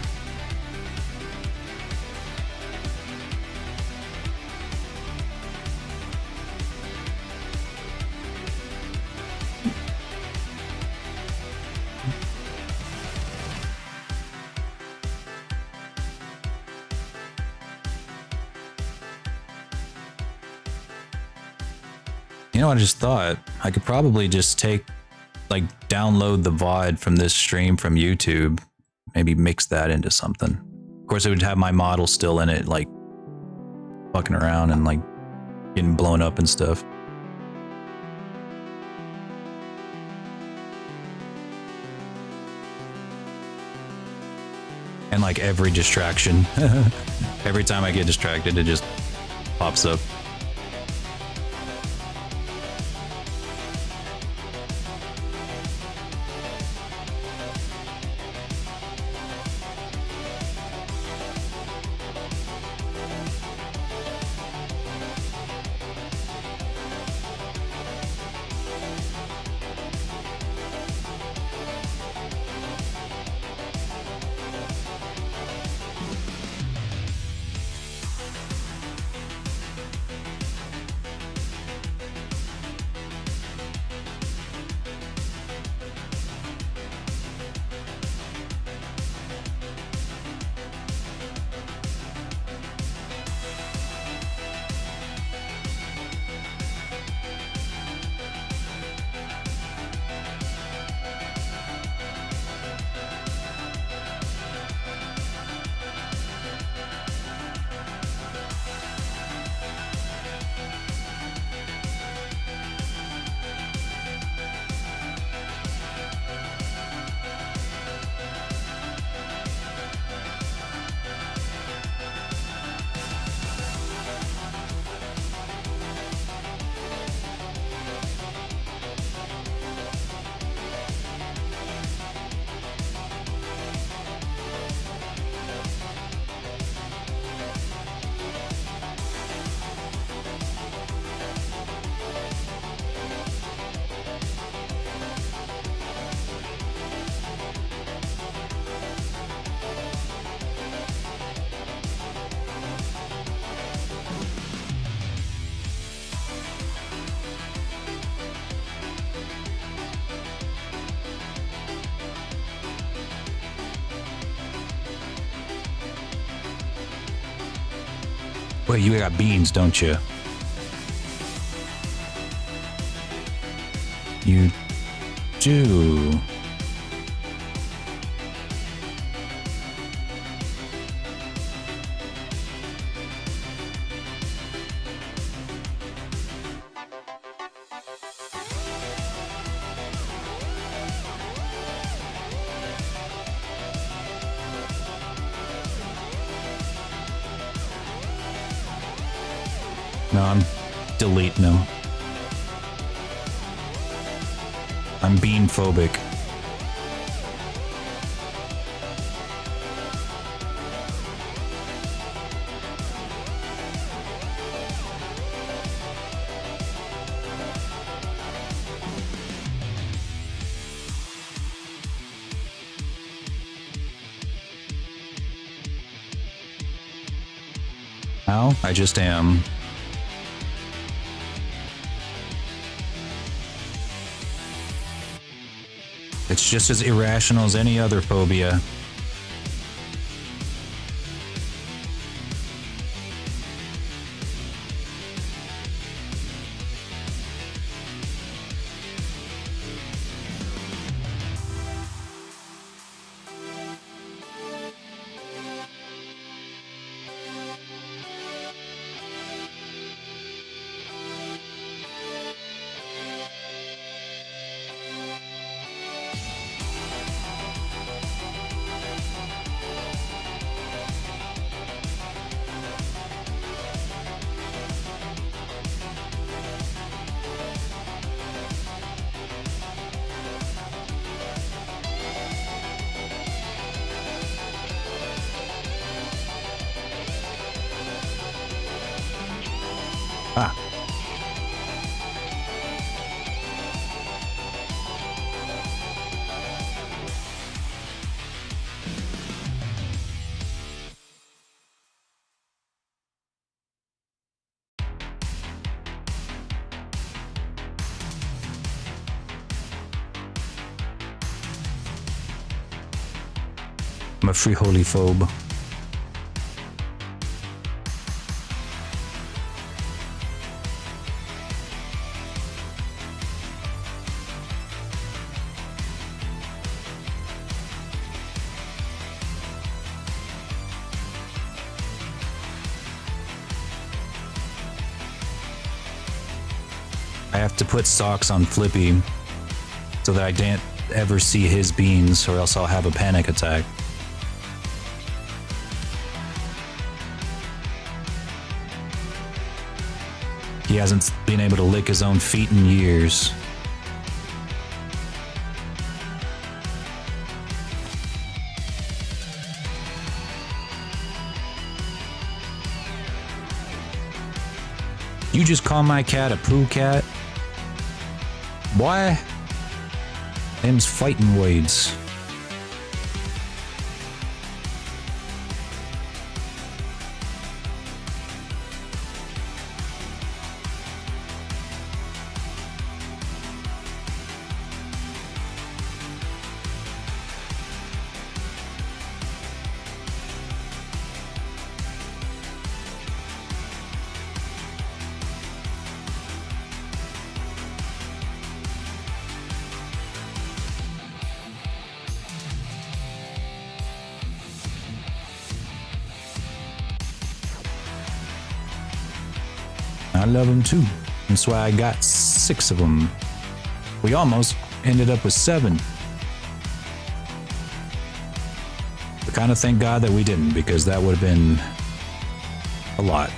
[SPEAKER 1] You know what I just thought? I could probably just download the VOD from this stream from YouTube, maybe mix that into something. Of course, it would have my model still in it, like fucking around and like getting blown up and stuff. And like every distraction, every time I get distracted, it just pops up. Well, you got beans, don't you? You do. No, I'm deleting them. I'm bean phobic. How? I just am. It's just as irrational as any other phobia. Ah. I'm a free holy phobe. I have to put socks on Flippy so that I can't ever see his beans, or else I'll have a panic attack. He hasn't been able to lick his own feet in years. You just call my cat a poo cat? Boy, them's fighting words. I love them too. That's why I got 6 of them. We almost ended up with 7. But kind of thank God that we didn't, because that would have been a lot.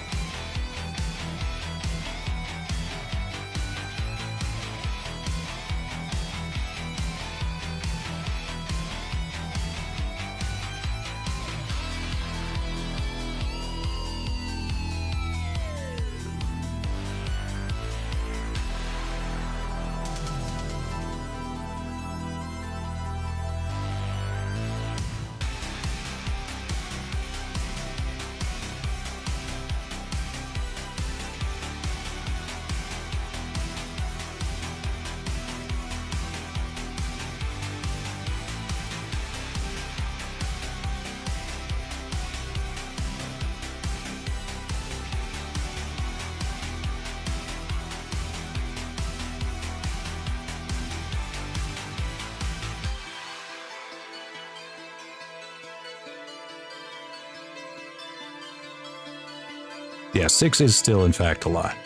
[SPEAKER 1] Yeah, 6 is still, in fact, a lot.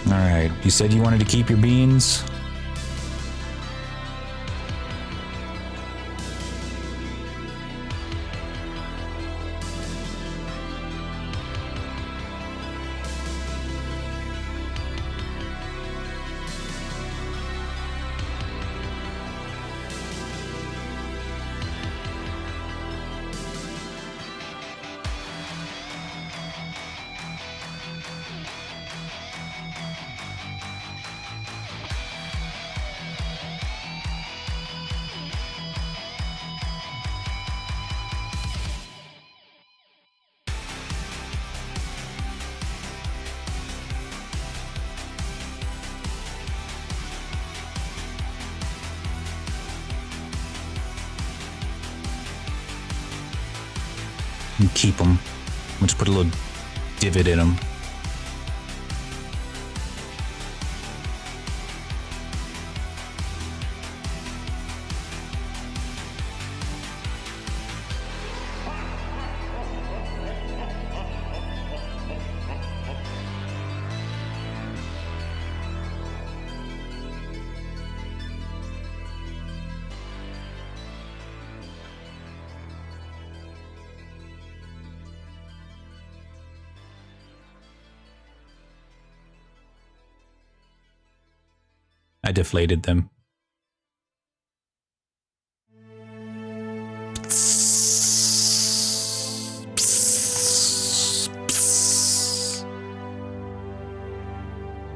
[SPEAKER 1] All right, you said you wanted to keep your beans. And keep them. We'll just put a little divot in them. I deflated them.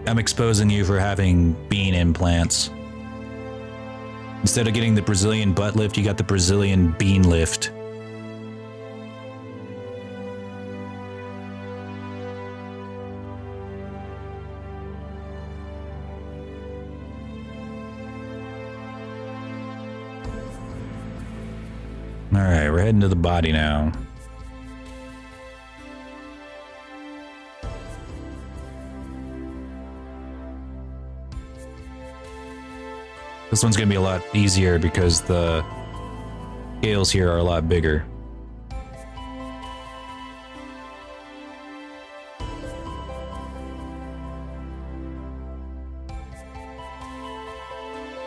[SPEAKER 1] I'm exposing you for having bean implants. Instead of getting the Brazilian butt lift, you got the Brazilian bean lift. All right, we're heading to the body now. This one's gonna be a lot easier because the scales here are a lot bigger.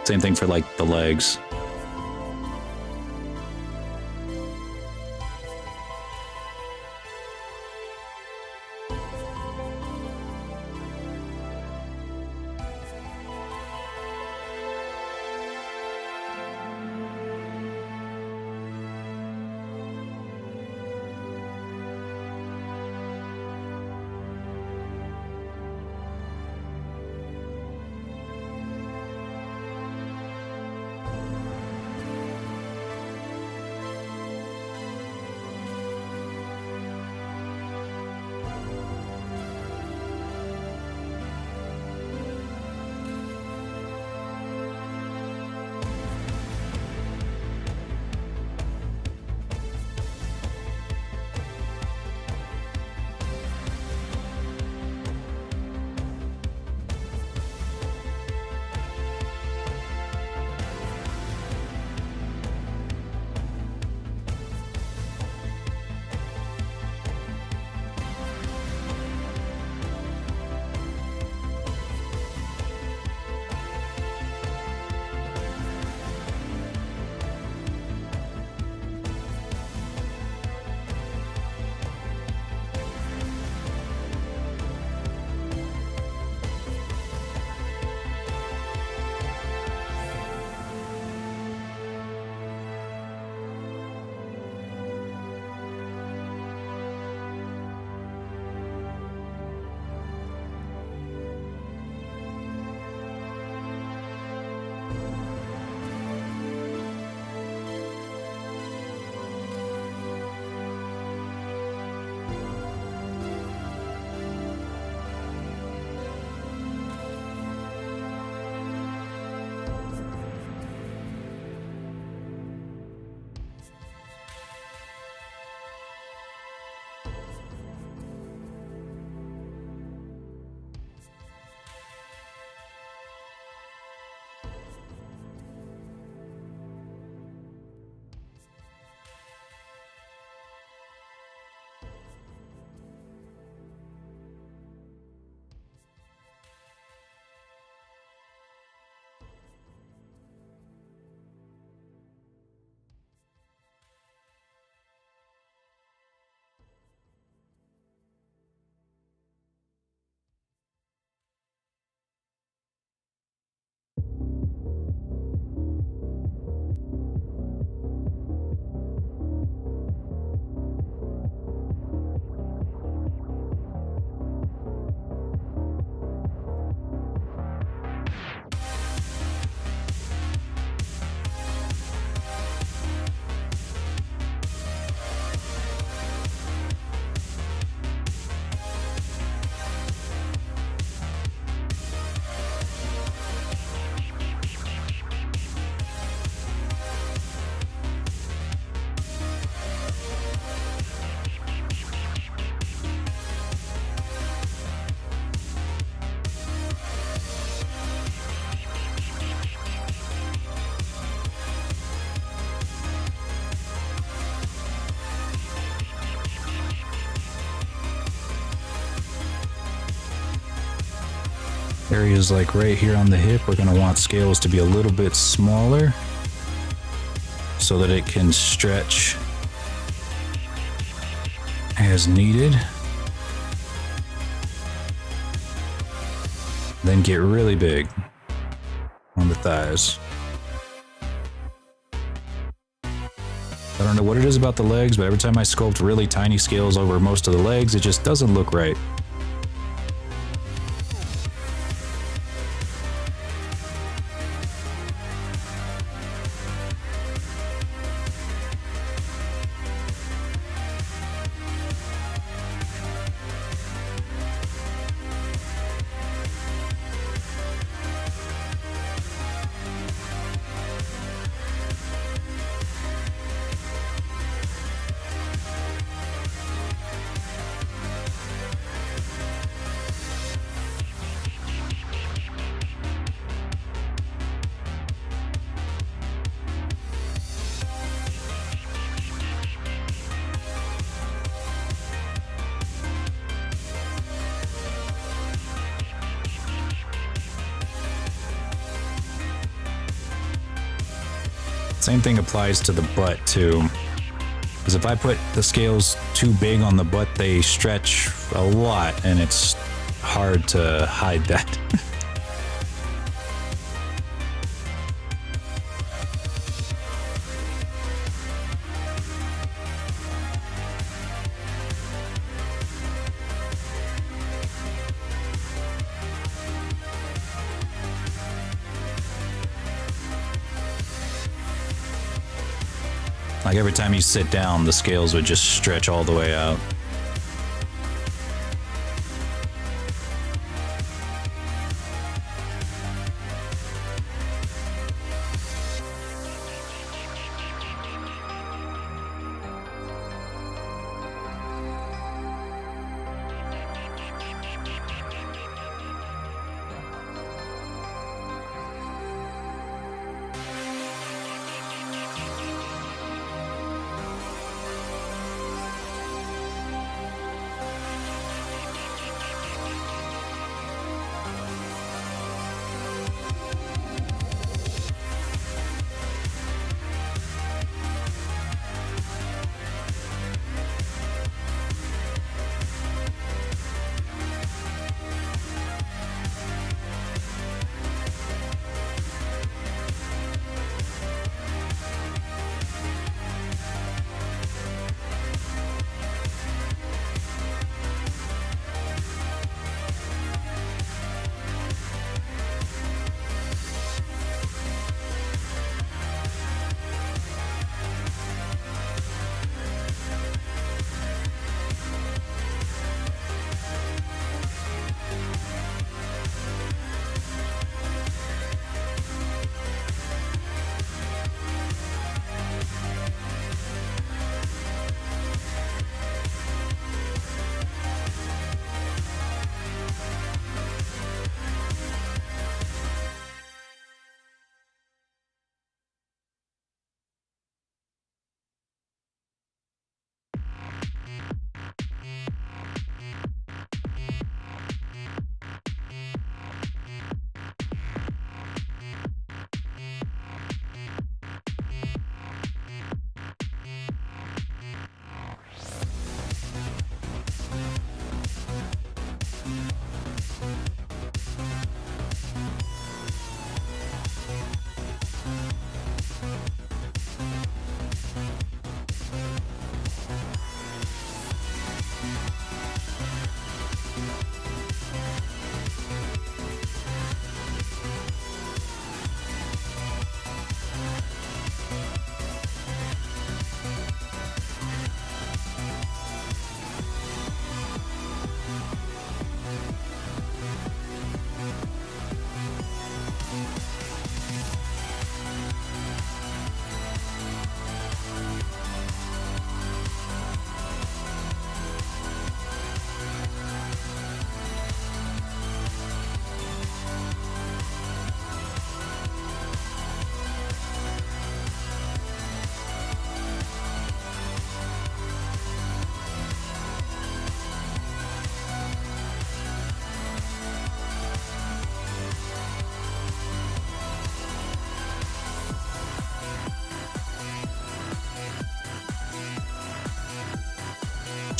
[SPEAKER 1] Same thing for like the legs. Areas like right here on the hip, we're going to want scales to be a little bit smaller so that it can stretch as needed. Then get really big on the thighs. I don't know what it is about the legs, but every time I sculpt really tiny scales over most of the legs, it just doesn't look right. Same thing applies to the butt too, because if I put the scales too big on the butt, they stretch a lot and it's hard to hide that. Like every time you sit down, the scales would just stretch all the way out.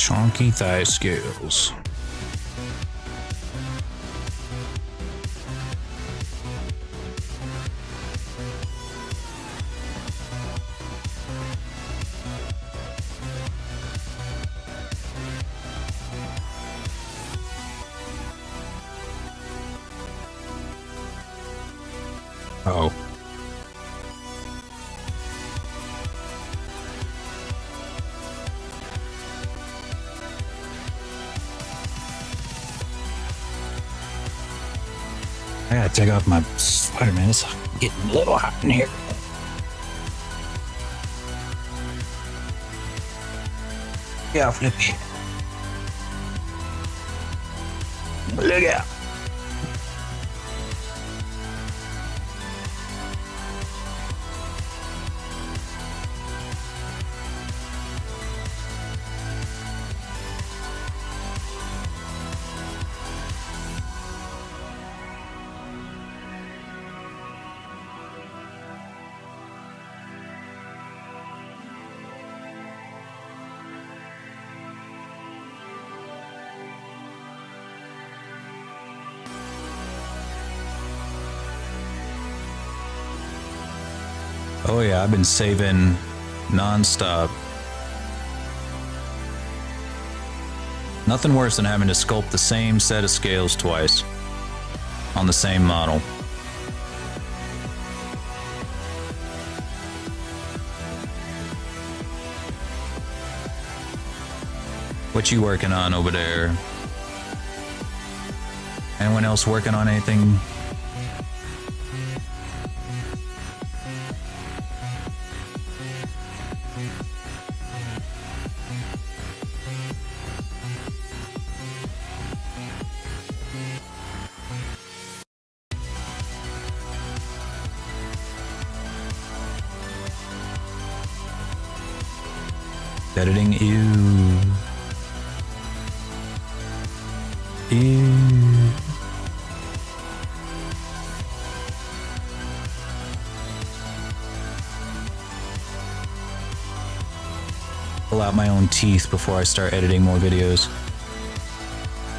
[SPEAKER 1] Chunky thigh scales. Oh. I gotta take off my sweater, man. It's getting a little hot in here. Yeah, Flippy. Look out. Oh yeah, I've been saving non-stop. Nothing worse than having to sculpt the same set of scales twice on the same model. What you working on over there? Anyone else working on anything? Editing, ew. Ew. Pull out my own teeth before I start editing more videos.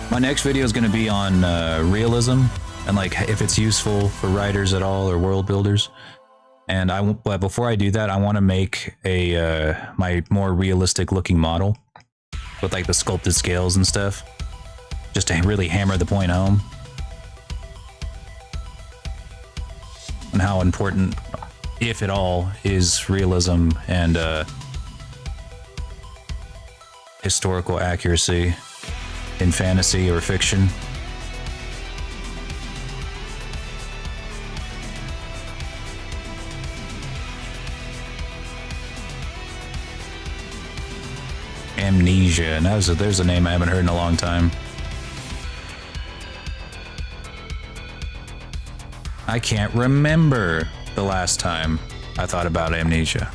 [SPEAKER 1] My next video is going to be on realism and like if it's useful for writers at all or world builders. And but before I do that, I want to make a my more realistic looking model with like the sculpted scales and stuff, just to really hammer the point home and how important, if at all, is realism and historical accuracy in fantasy or fiction. Amnesia, and there's a name I haven't heard in a long time. I can't remember the last time I thought about amnesia.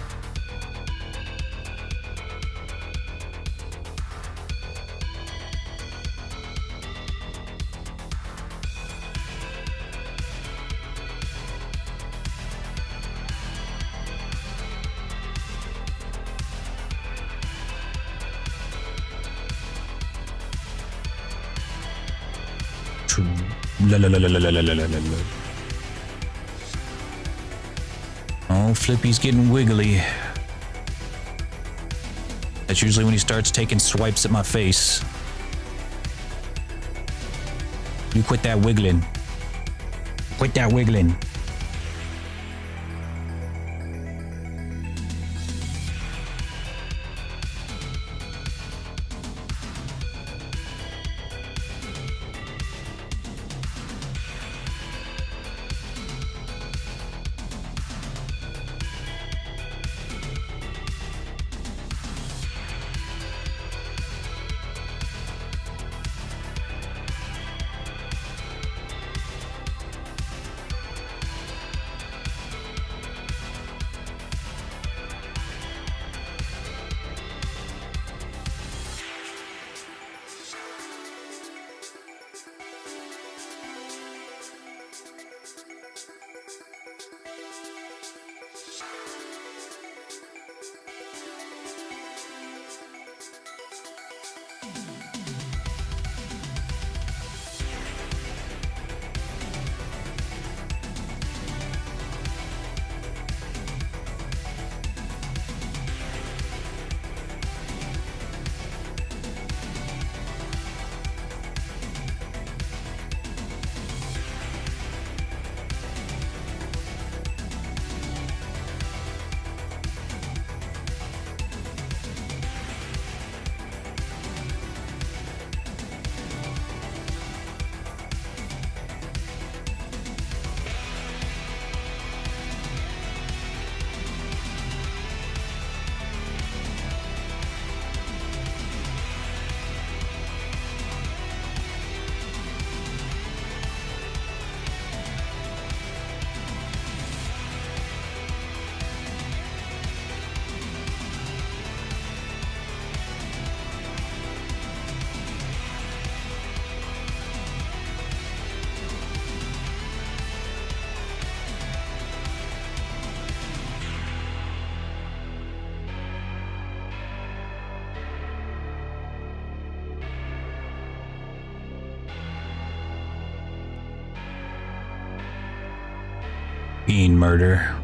[SPEAKER 1] Oh, Flippy's getting wiggly. That's usually when he starts taking swipes at my face. You quit that wiggling. Quit that wiggling. Bean murder.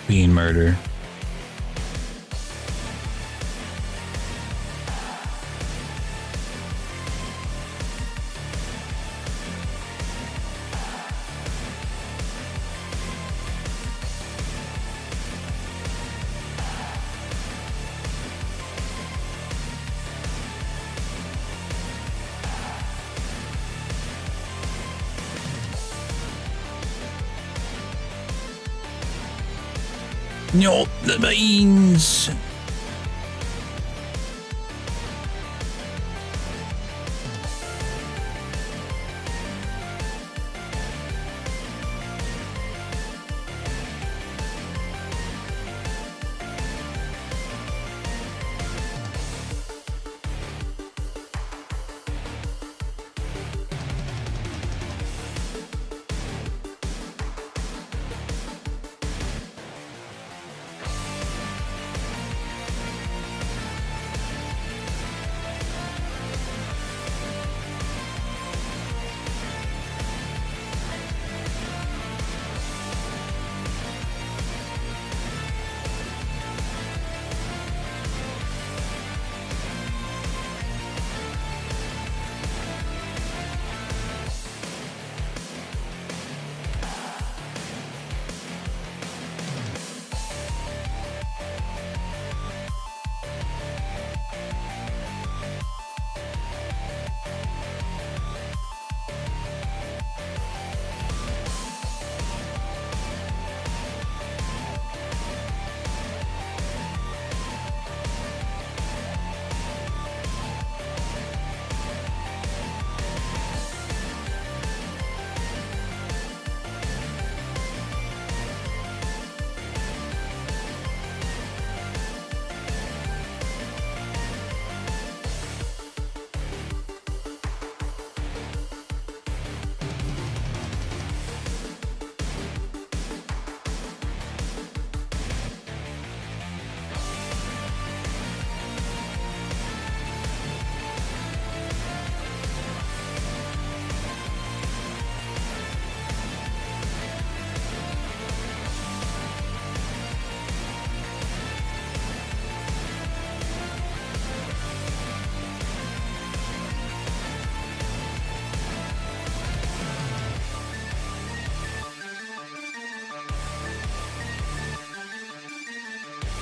[SPEAKER 1] Bean murder. No, the beans.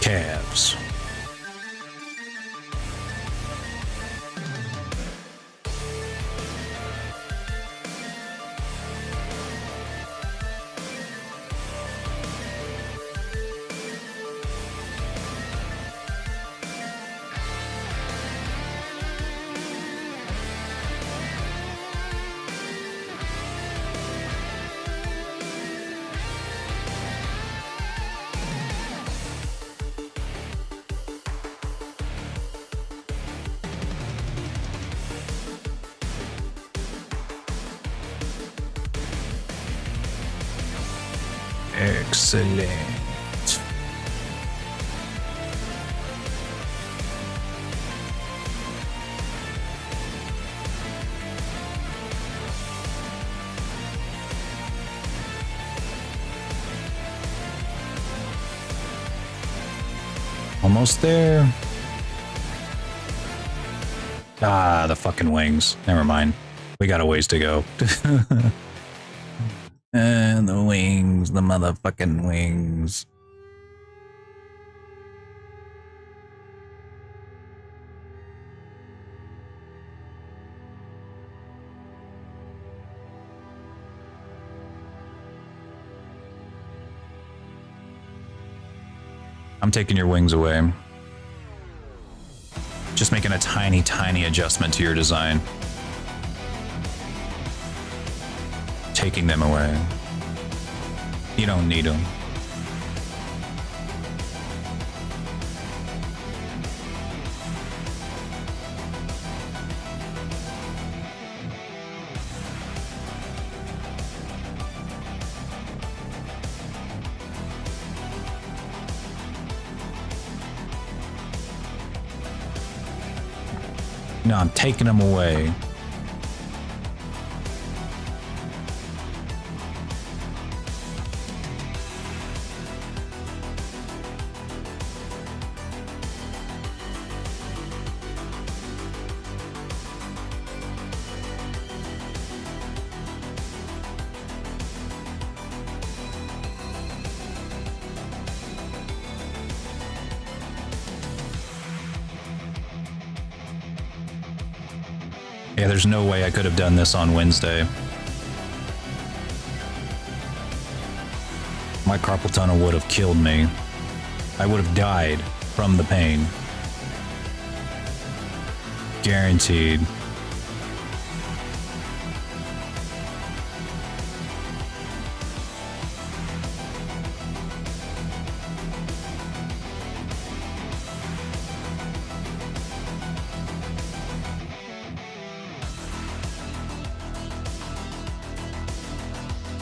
[SPEAKER 1] Calves. Excellent. Almost there. Ah, the fucking wings. Never mind. We got a ways to go. And the wings, the motherfucking wings. I'm taking your wings away. Just making a tiny, tiny adjustment to your design. Taking them away. You don't need them. No, I'm taking them away. Yeah, there's no way I could have done this on Wednesday. My carpal tunnel would have killed me. I would have died from the pain. Guaranteed.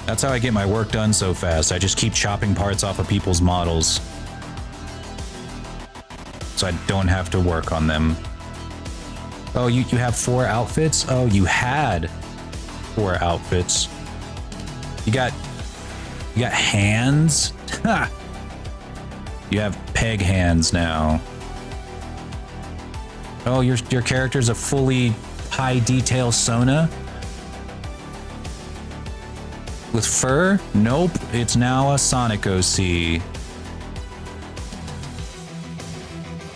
[SPEAKER 1] That's how I get my work done so fast. I just keep chopping parts off of people's models, so I don't have to work on them. Oh, you have 4 outfits? Oh, you had 4 outfits. You got hands? Ha! You have peg hands now. Oh, your character's a fully high detail Sona? With fur? Nope, it's now a Sonic OC.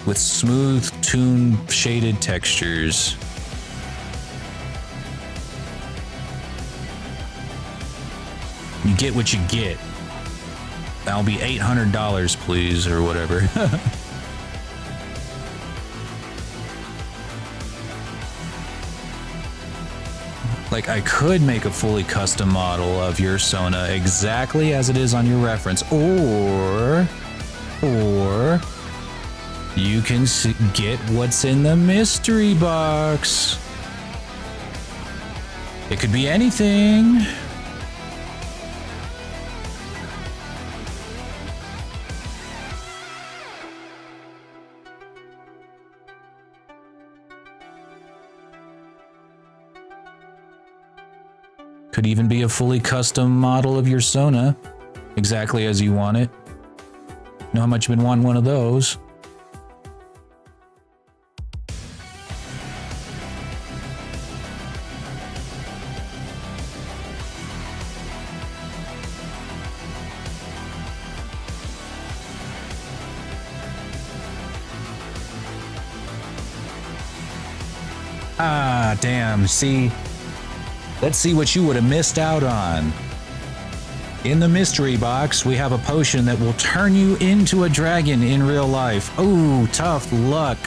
[SPEAKER 1] With smooth, toon shaded textures. You get what you get. That'll be $800, please, or whatever. Like, I could make a fully custom model of your Sona exactly as it is on your reference, or you can get what's in the mystery box. It could be anything. Could even be a fully custom model of your Sona, exactly as you want it. Know how much you've been wanting one of those? Ah, damn, see? Let's see what you would have missed out on. In the mystery box, we have a potion that will turn you into a dragon in real life. Oh, tough luck.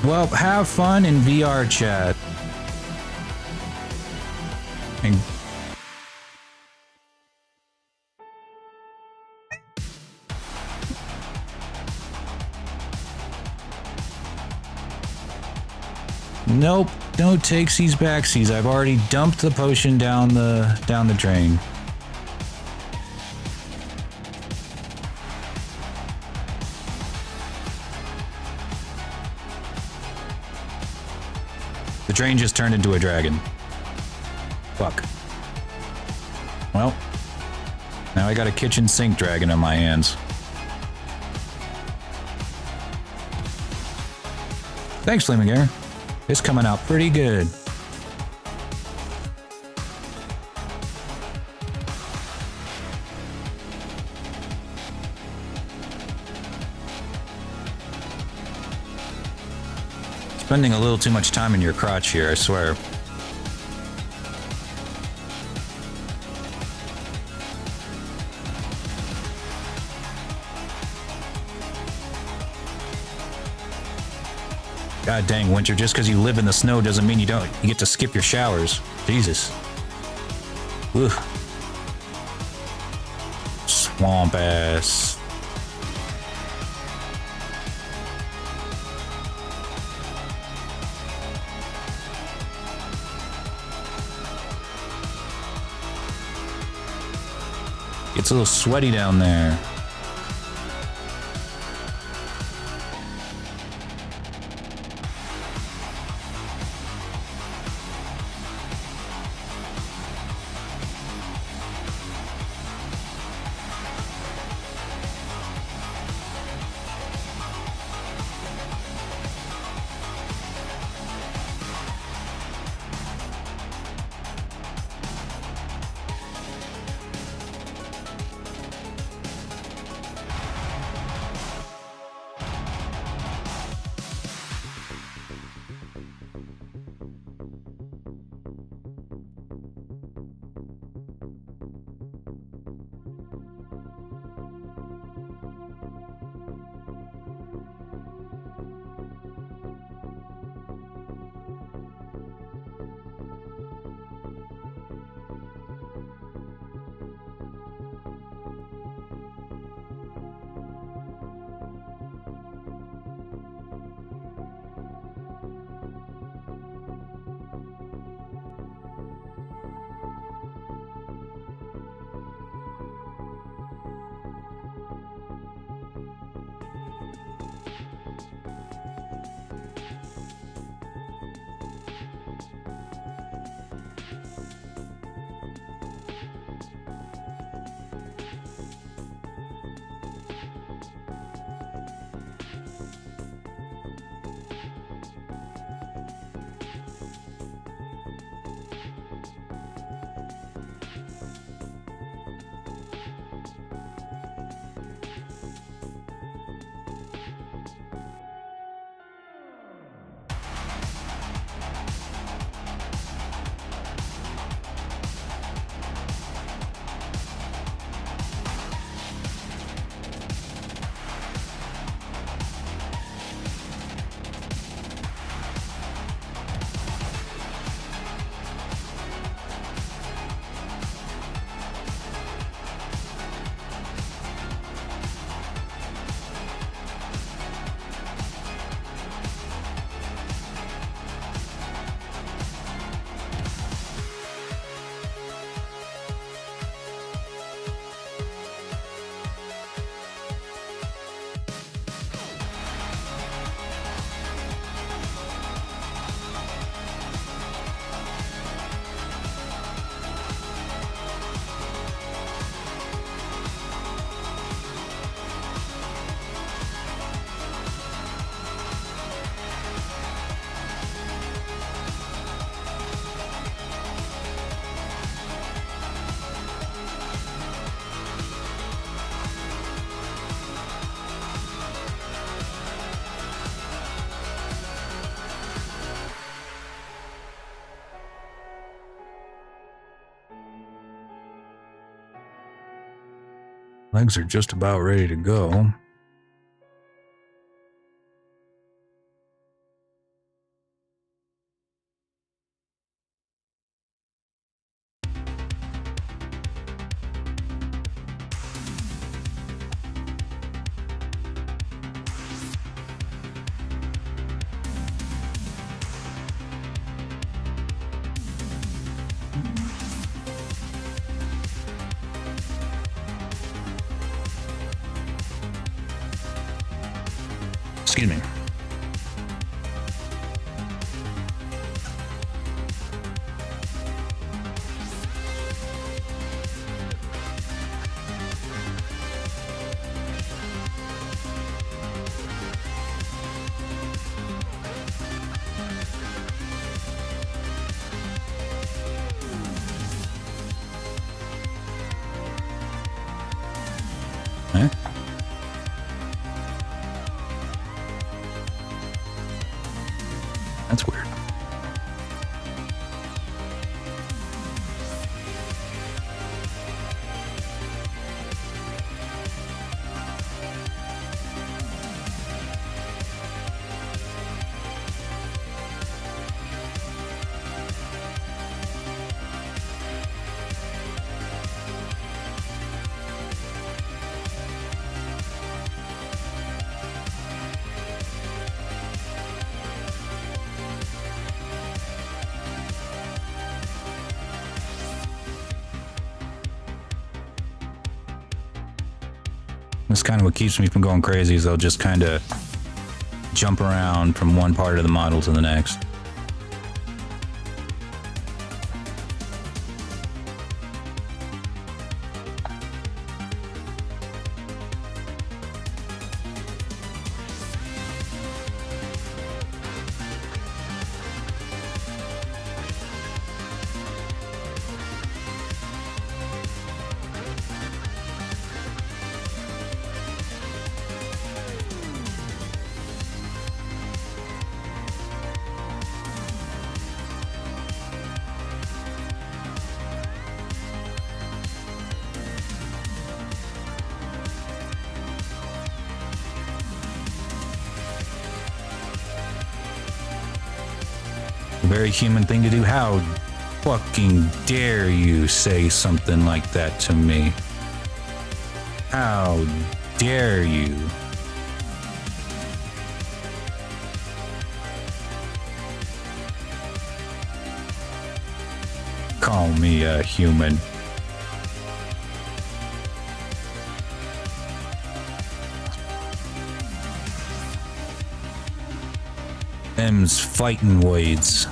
[SPEAKER 1] Well, have fun in VRChat. And nope, no takesies backsies. I've already dumped the potion down the drain. The drain just turned into a dragon. Fuck. Well, now I got a kitchen sink dragon on my hands. Thanks, Flaming Air. It's coming out pretty good. Spending a little too much time in your crotch here, I swear. God dang, Winter, just because you live in the snow doesn't mean you get to skip your showers. Jesus. Ugh. Swamp ass. It's a little sweaty down there. Legs are just about ready to go. Excuse me. Huh? That's weird. That's kind of what keeps me from going crazy, is they'll just kind of jump around from one part of the model to the next. A very human thing to do. How fucking dare you say something like that to me? How dare you? Call me a human. Them's fighting weights.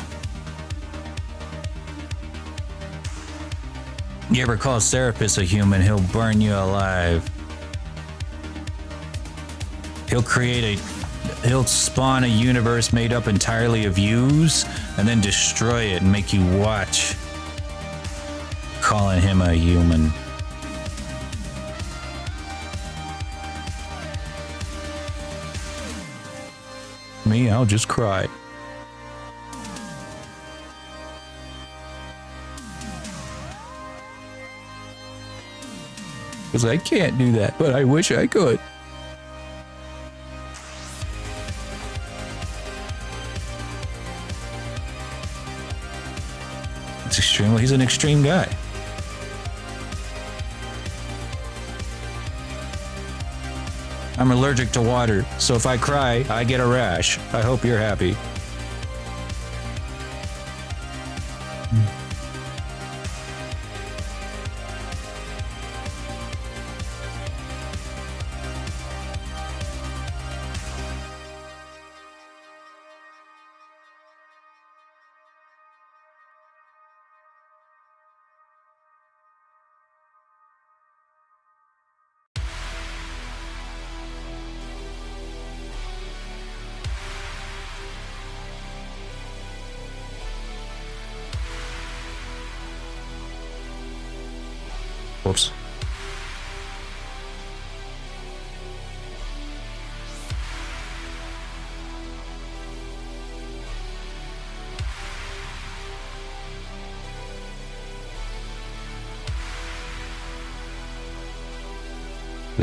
[SPEAKER 1] You ever call Serapis a human, he'll burn you alive. He'll spawn a universe made up entirely of yous and then destroy it and make you watch. Calling him a human. Me, I'll just cry. Because I can't do that, but I wish I could. It's extreme. Well, he's an extreme guy. I'm allergic to water, so if I cry, I get a rash. I hope you're happy. Whoops.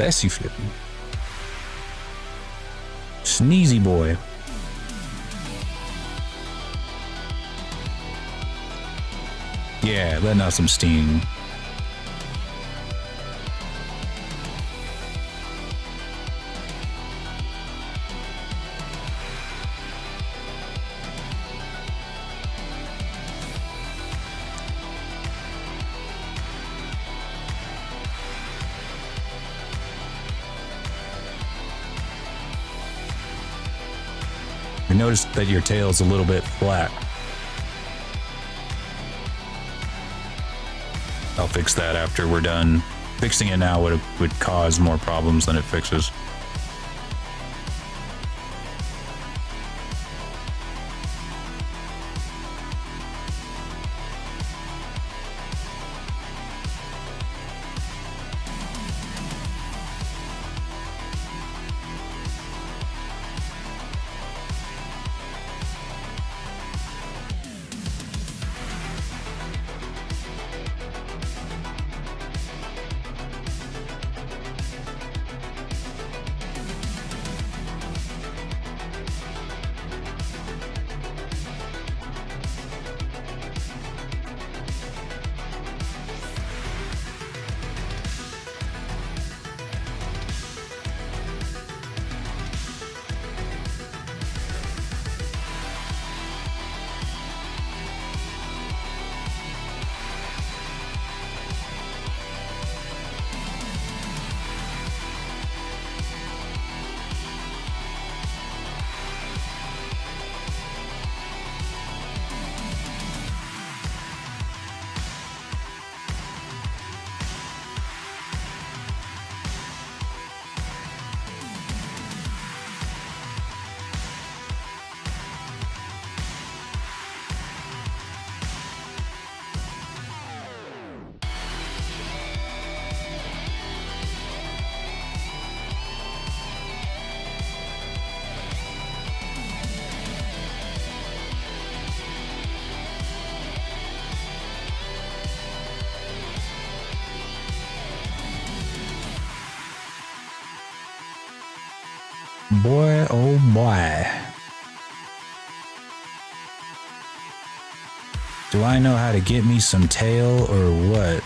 [SPEAKER 1] Bless you, Flippy. Sneezy boy. Yeah, letting out some steam. I noticed that your tail's a little bit flat. I'll fix that after we're done. Fixing it now would cause more problems than it fixes. Boy, oh boy. Do I know how to get me some tail or what?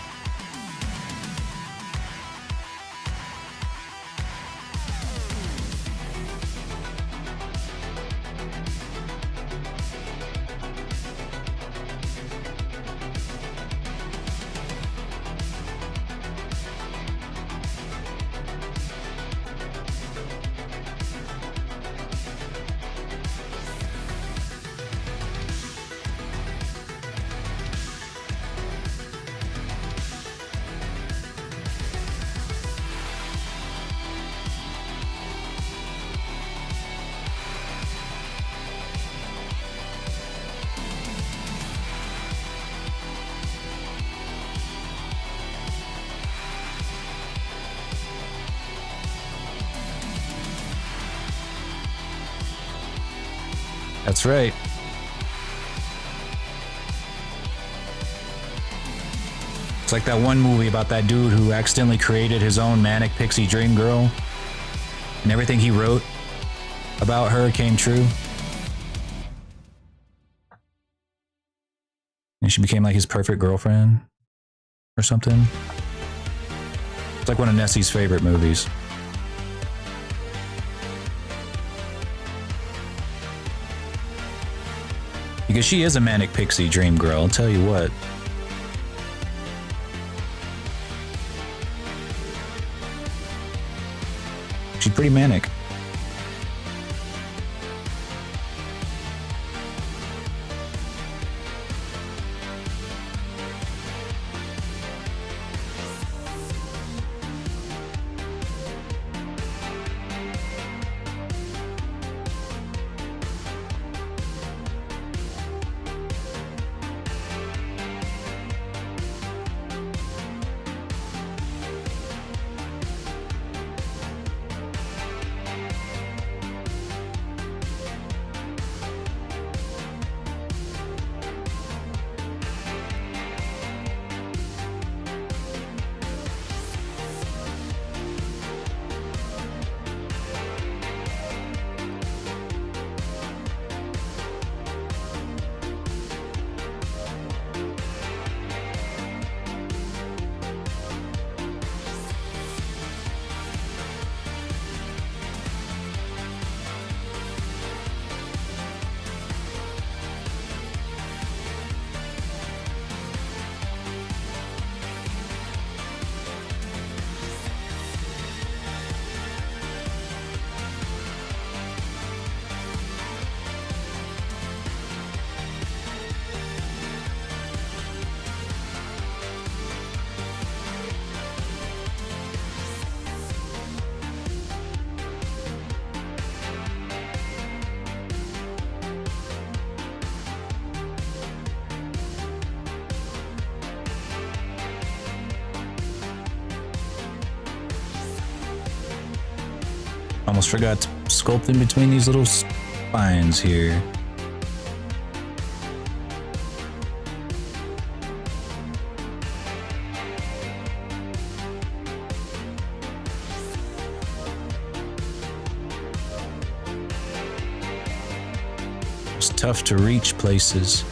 [SPEAKER 1] That's right. It's like that one movie about that dude who accidentally created his own manic pixie dream girl, and everything he wrote about her came true. And she became like his perfect girlfriend or something. It's like one of Nessie's favorite movies. Because she is a manic pixie dream girl, I'll tell you what. She's pretty manic. almost forgot to sculpt in between these little spines here. It's tough to reach places.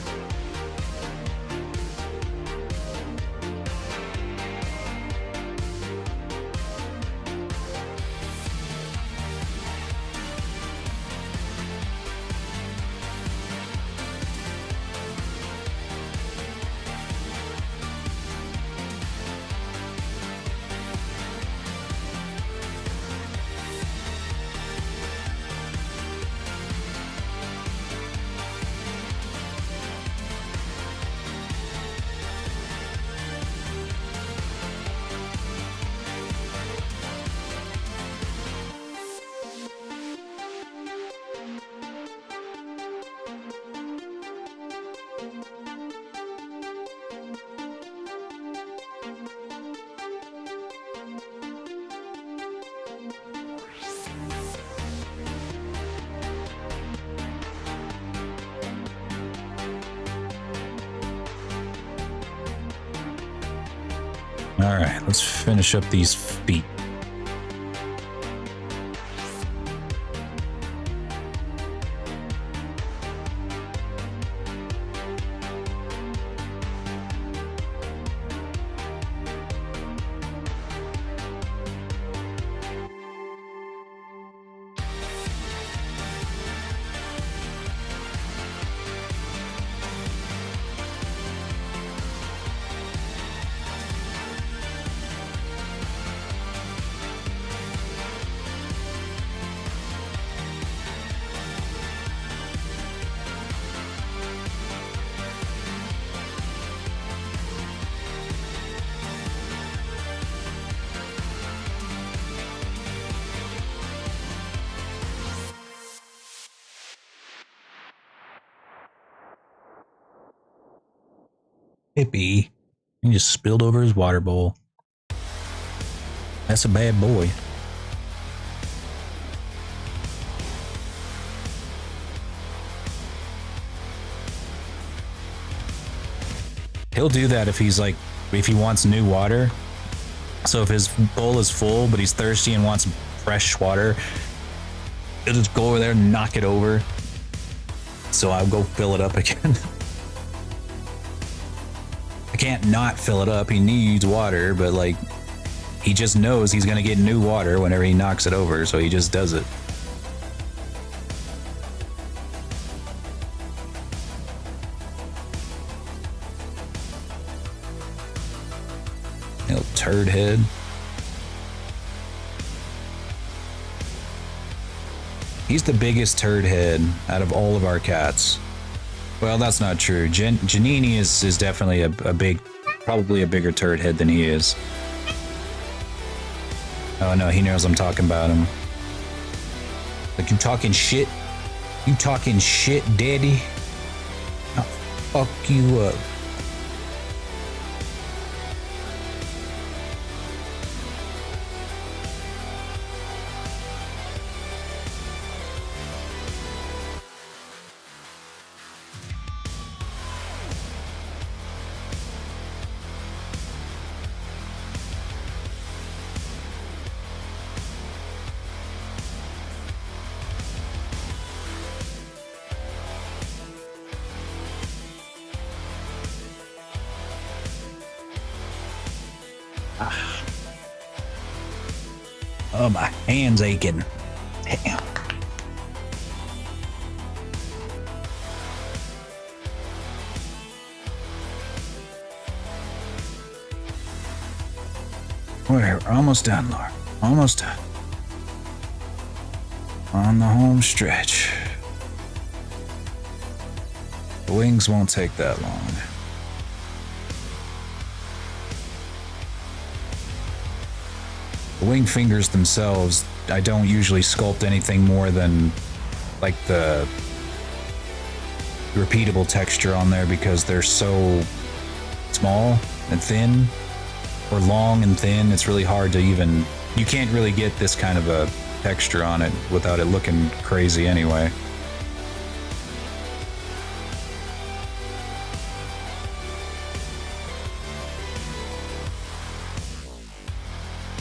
[SPEAKER 1] All right, let's finish up these feet. Hippie. He just spilled over his water bowl. That's a bad boy. He'll do that if he's like, if he wants new water. So if his bowl is full, but he's thirsty and wants fresh water, he'll just go over there and knock it over. So I'll go fill it up again. I can't not fill it up. He needs water, but like, he just knows he's gonna get new water whenever he knocks it over, so he just does it. Little turd head. He's the biggest turd head out of all of our cats. Well, that's not true. Janini is definitely a big, probably a bigger turd head than he is. Oh no, he knows I'm talking about him. Like, you talking shit? You talking shit, daddy? I'll fuck you up. Oh, my hand's aching. Damn. We're almost done, Laura. Almost done. On the home stretch. The wings won't take that long. The wing fingers themselves, I don't usually sculpt anything more than like the repeatable texture on there because they're so small and thin, or long and thin. It's really hard to even, you can't really get this kind of a texture on it without it looking crazy anyway.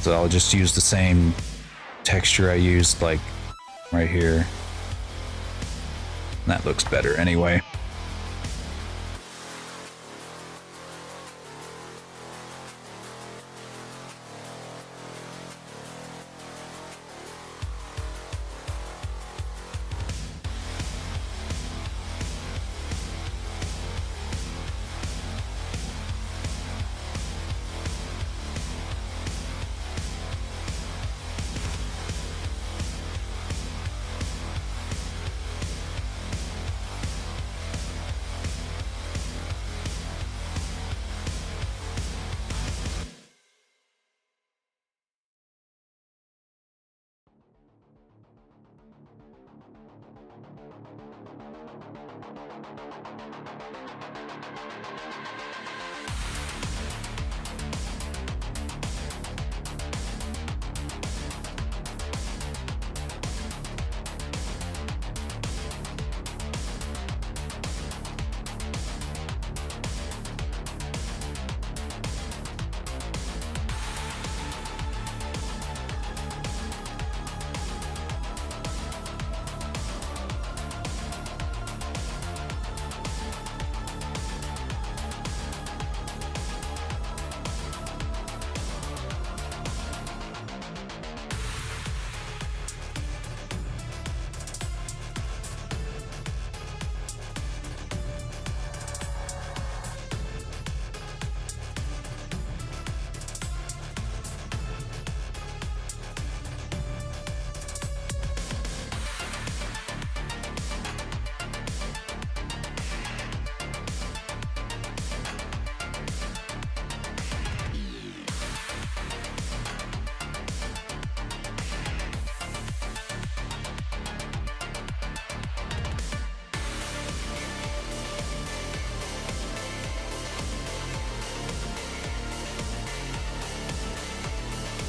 [SPEAKER 1] So I'll just use the same texture I used like right here. That looks better anyway.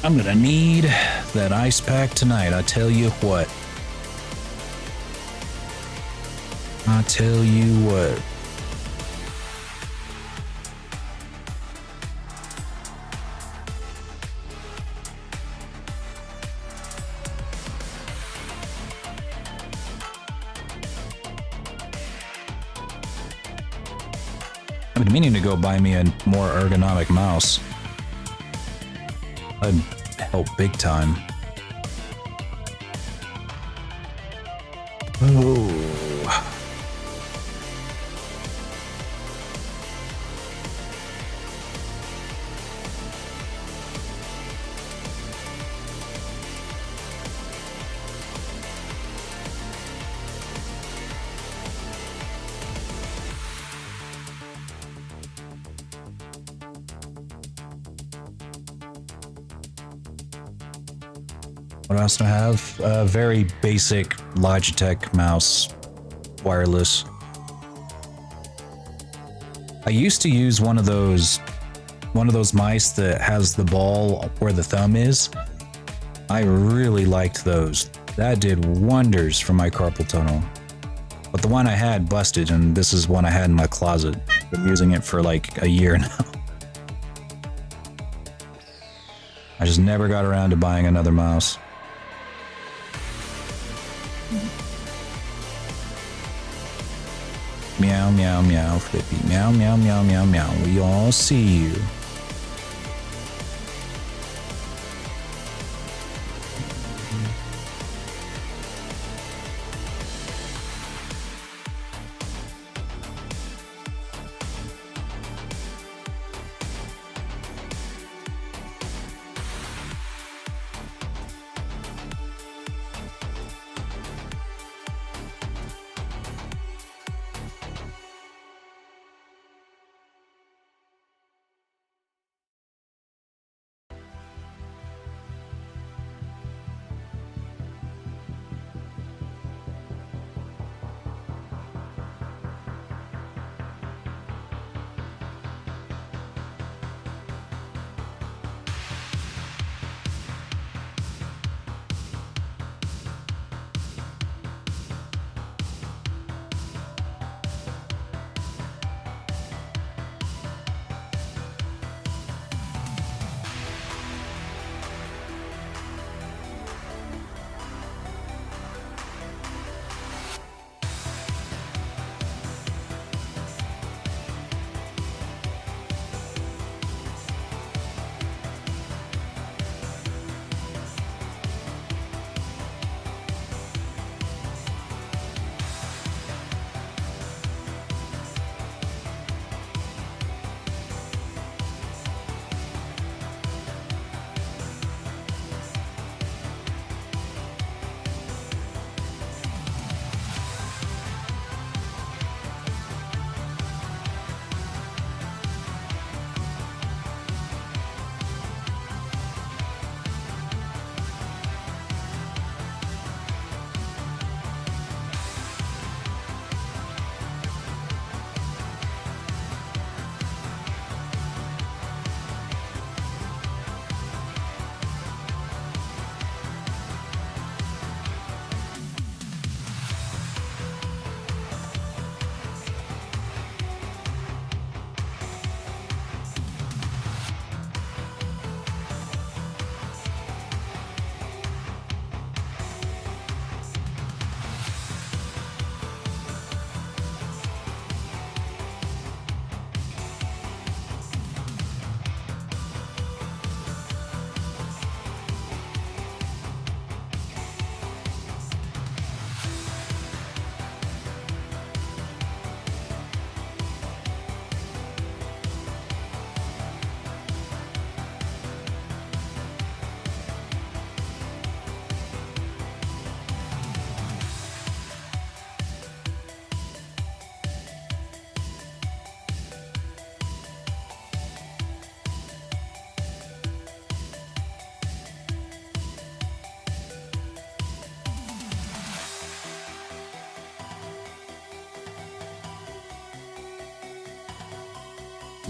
[SPEAKER 1] I'm gonna need that ice pack tonight, I tell you what. I tell you what. I've been meaning to go buy me a more ergonomic mouse. That'd help big time. Oh. What else do I have? A very basic Logitech mouse, wireless. I used to use one of those mice that has the ball where the thumb is. I really liked those. That did wonders for my carpal tunnel. But the one I had busted, and this is one I had in my closet. Been using it for like a year now. I just never got around to buying another mouse. Meow, meow, meow, Flippy. Meow, meow, meow, meow, meow. We all see you.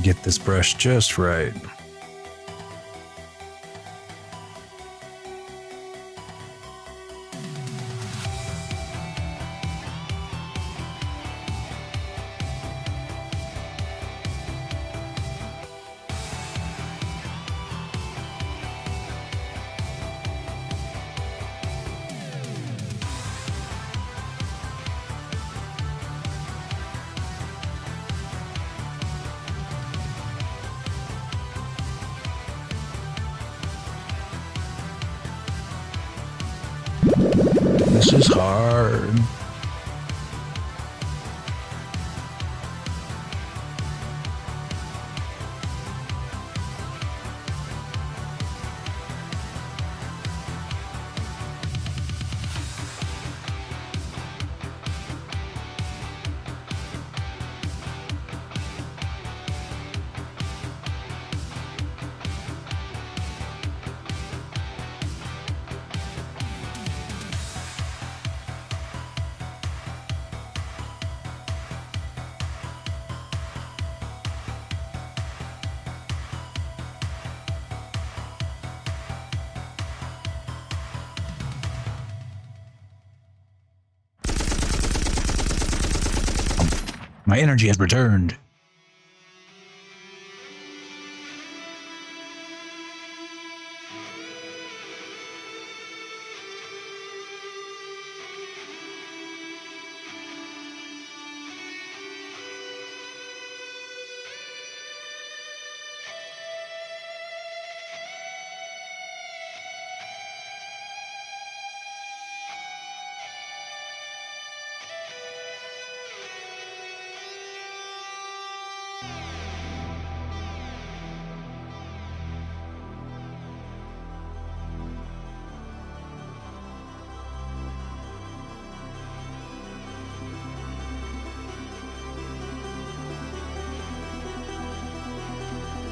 [SPEAKER 1] get this brush just right. This is hard. My energy has returned.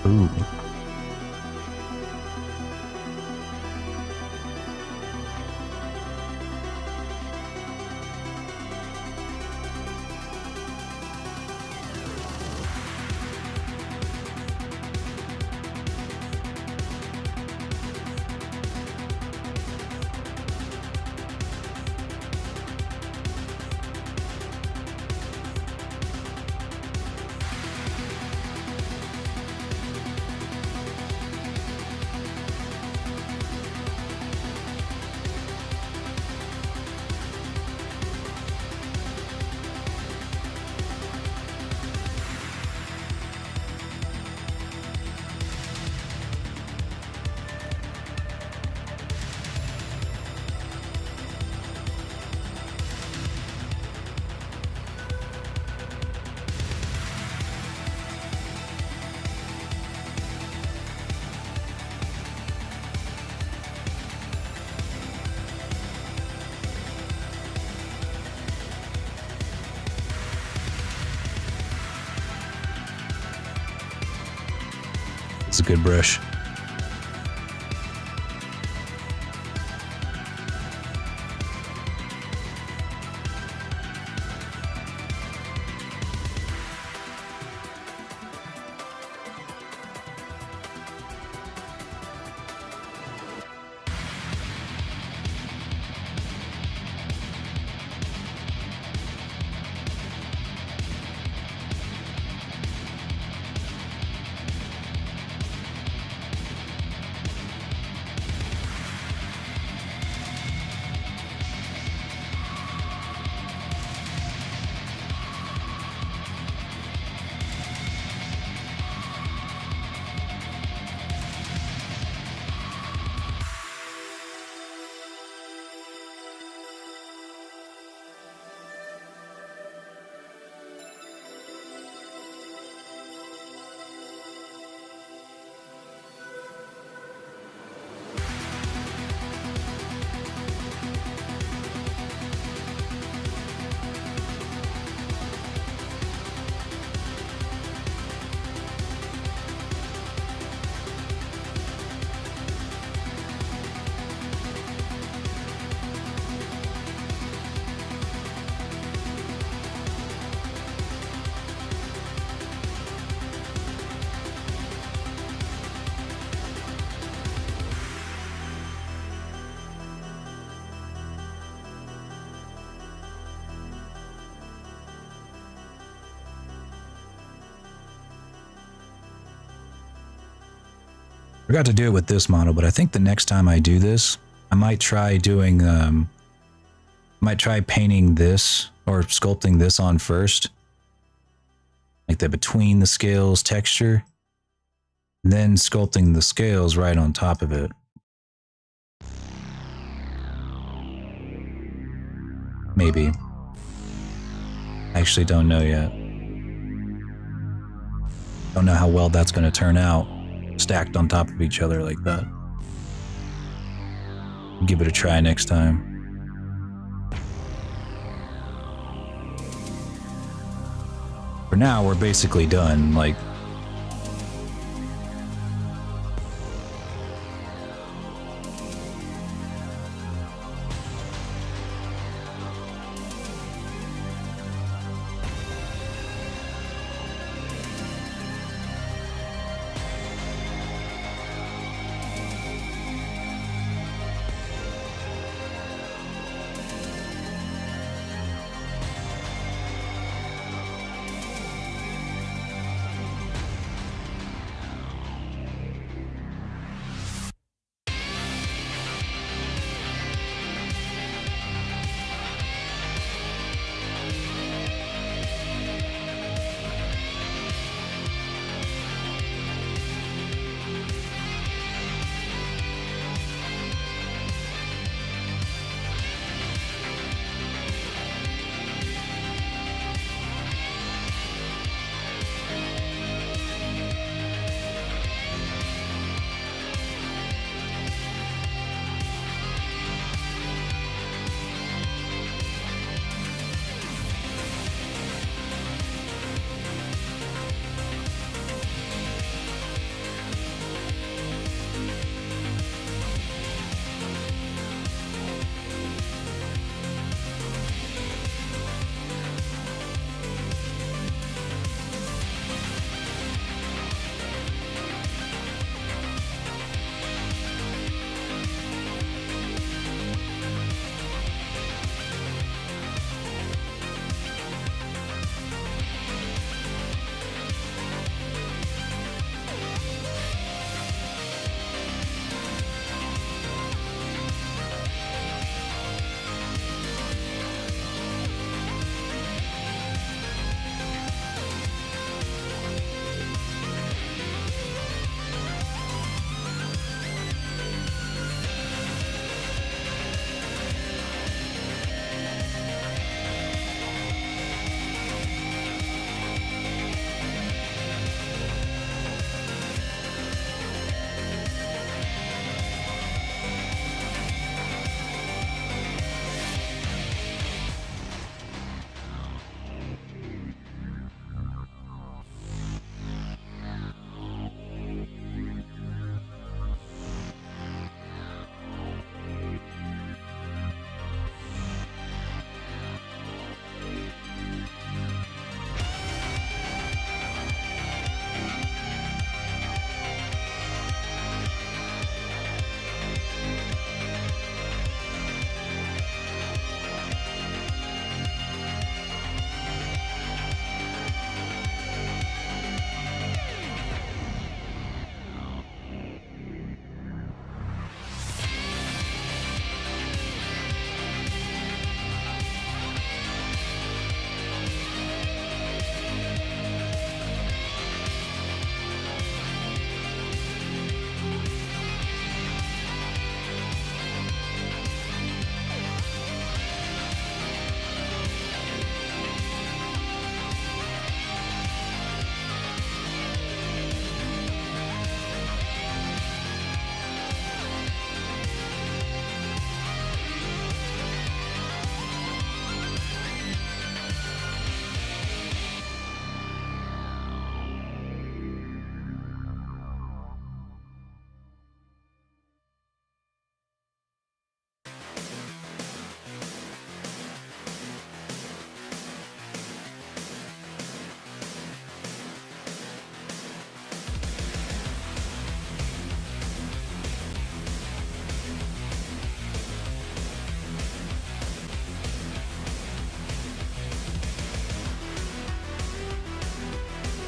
[SPEAKER 1] Ooh. It's a good brush. Forgot to do it with this model, but I think the next time I do this, I might try doing, might try painting this or sculpting this on first. Like the between the scales texture. Then sculpting the scales right on top of it. Maybe. I actually don't know yet. Don't know how well that's going to turn out, stacked on top of each other like that. Give it a try next time. For now, we're basically done. Like,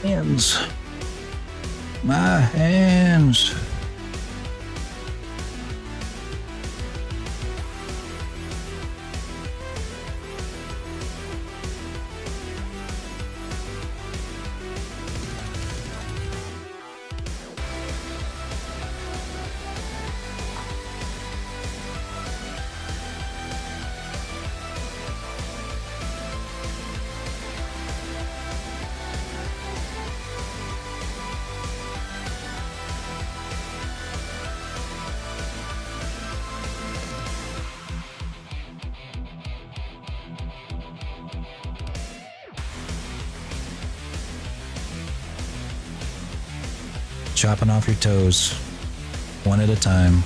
[SPEAKER 1] hands. My hands. chopping off your toes one at a time.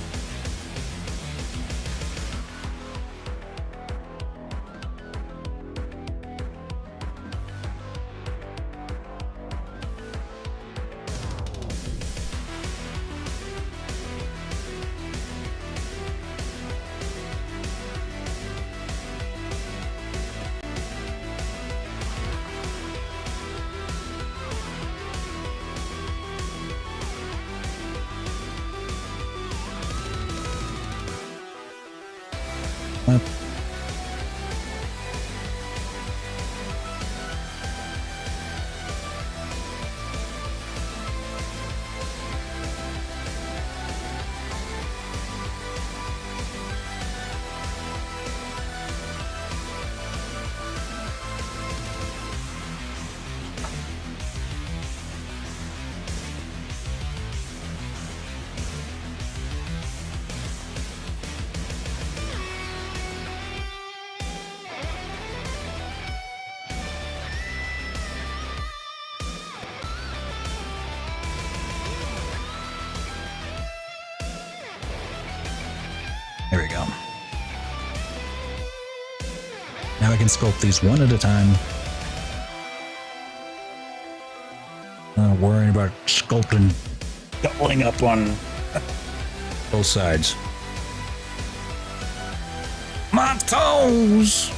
[SPEAKER 1] There we go. Now I can sculpt these one at a time. Not worrying about sculpting, doubling up on both sides. My toes!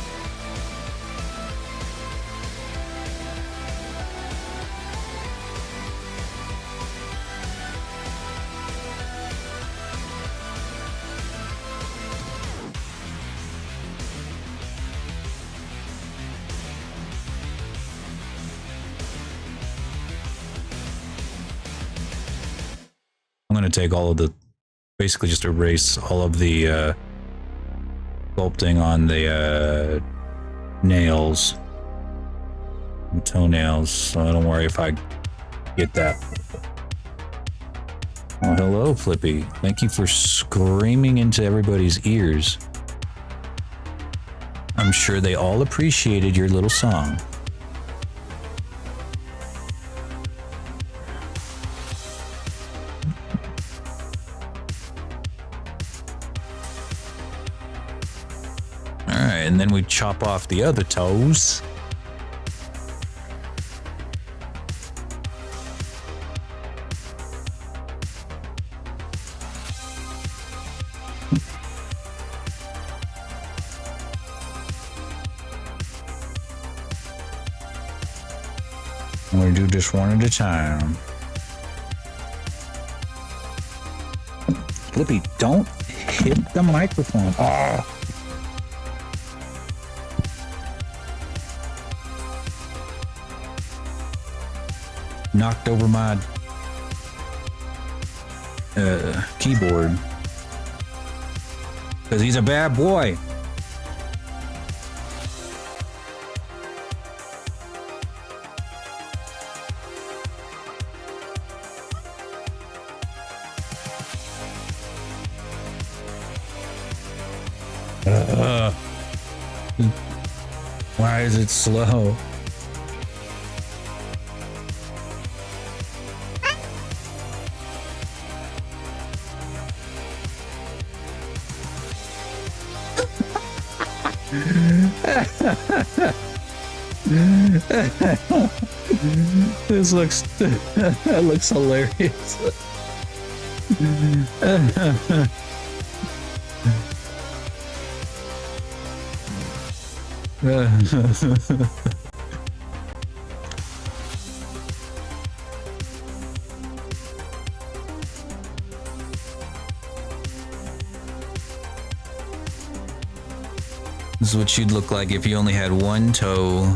[SPEAKER 1] I'm going to take all of the, basically just erase all of the sculpting on the nails and toenails, so don't worry if I get that. Oh, hello, Flippy. Thank you for screaming into everybody's ears. I'm sure they all appreciated your little song. And then we chop off the other toes. I'm going to do this one at a time. Flippy, don't hit the microphone. Oh. Knocked over my keyboard because he's a bad boy. Why is it slow? This looks that looks hilarious. This is what you'd look like if you only had one toe.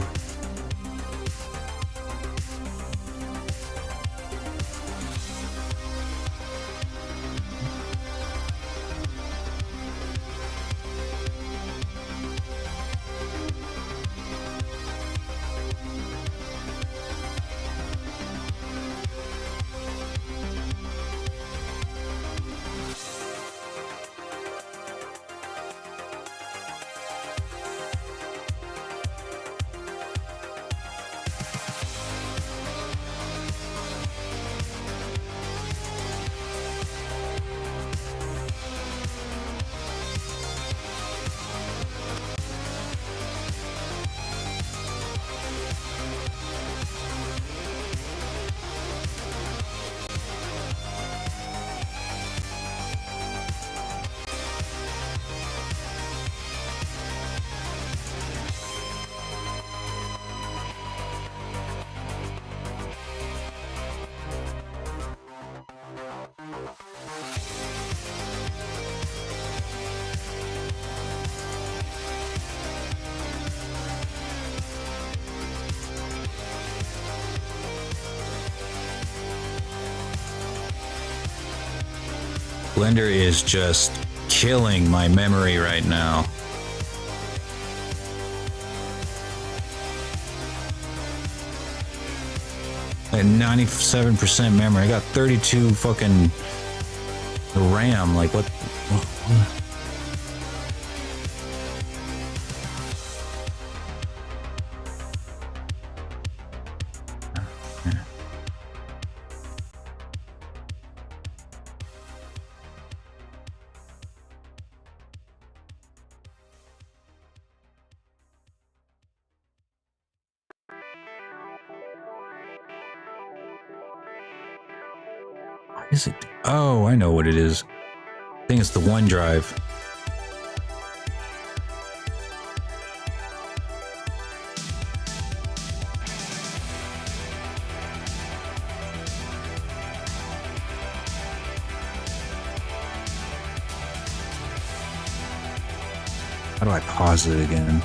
[SPEAKER 1] Blender is just killing my memory right now. At 97% memory. I got 32 fucking RAM. Like what? Is it? Oh, I know what it is. I think it's the OneDrive. How do I pause it again?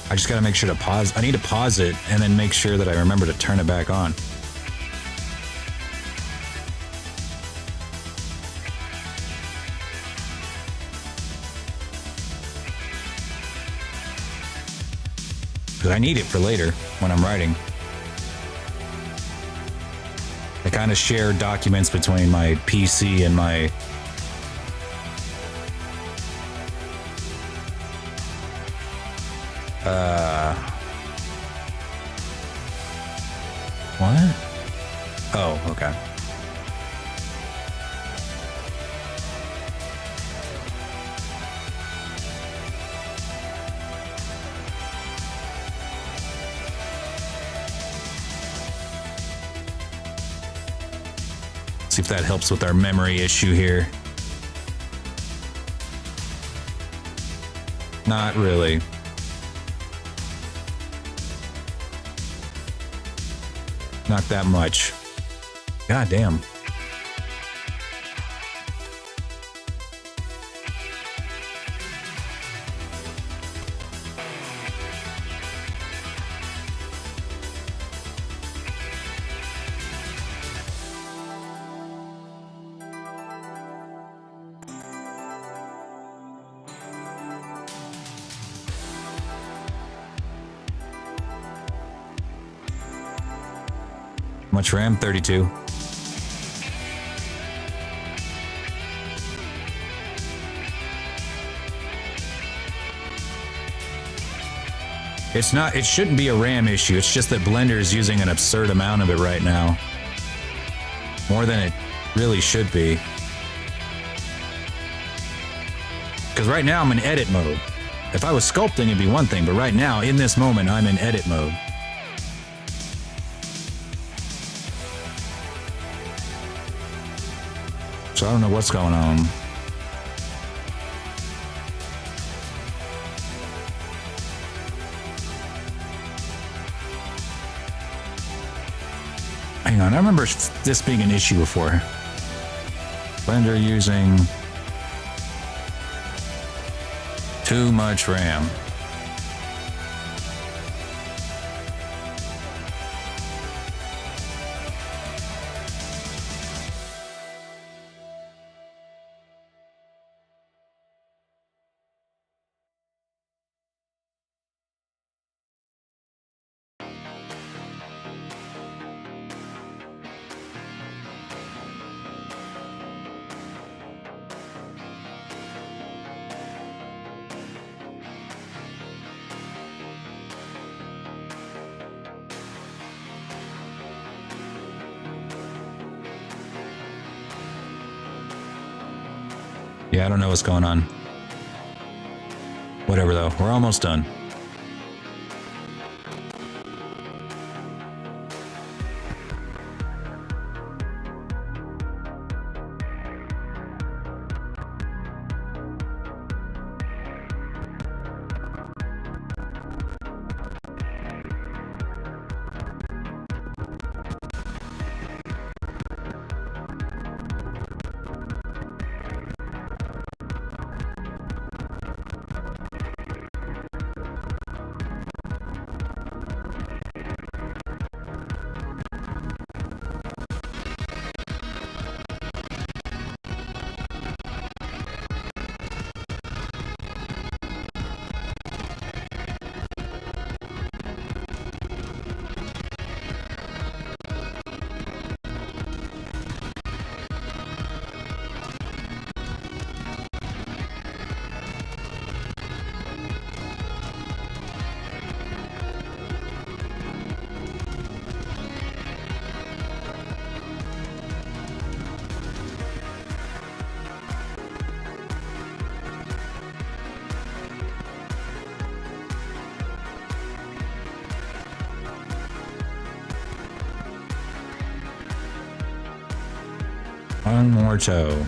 [SPEAKER 1] I just gotta make sure to pause. I need to pause it and then make sure that I remember to turn it back on. Because I need it for later when I'm writing. I kind of share documents between my PC and my what? Oh, okay. See if that helps with our memory issue here. Not really. Not that much. God damn. Much RAM? 32. It's not, it shouldn't be a RAM issue. It's just that Blender is using an absurd amount of it right now. More than it really should be. Because right now I'm in edit mode. If I was sculpting, it'd be one thing, but right now, in this moment, I'm in edit mode. So I don't know what's going on. Hang on, I remember this being an issue before. Blender using too much RAM. Yeah, I don't know what's going on. Whatever though, we're almost done. One more toe.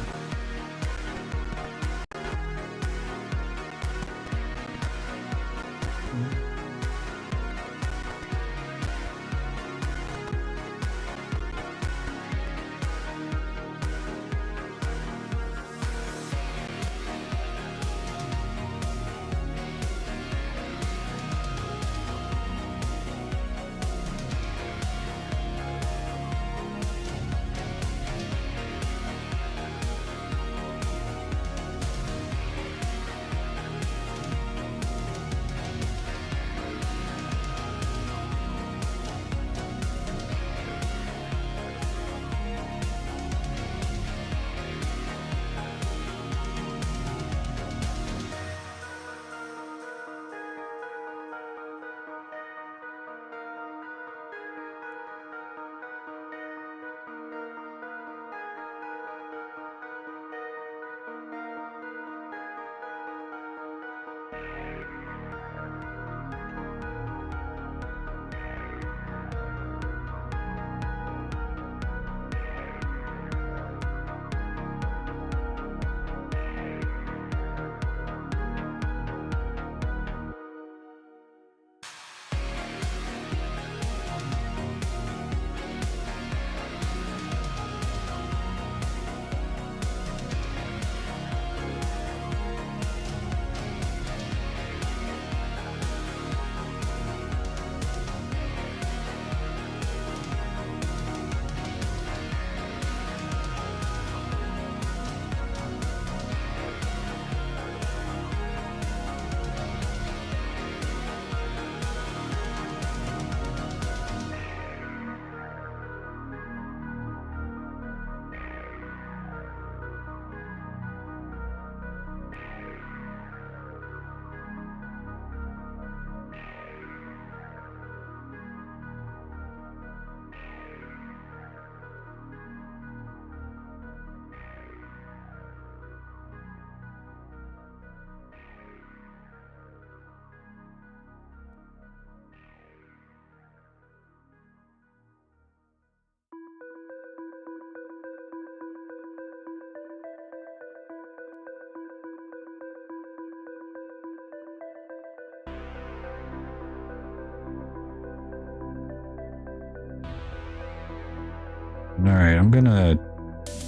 [SPEAKER 1] All right, I'm gonna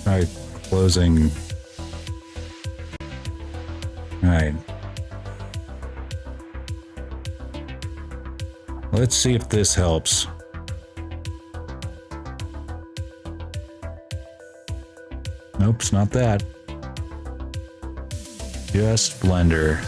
[SPEAKER 1] try closing. All right. Let's see if this helps. Nope, it's not that. Just Blender.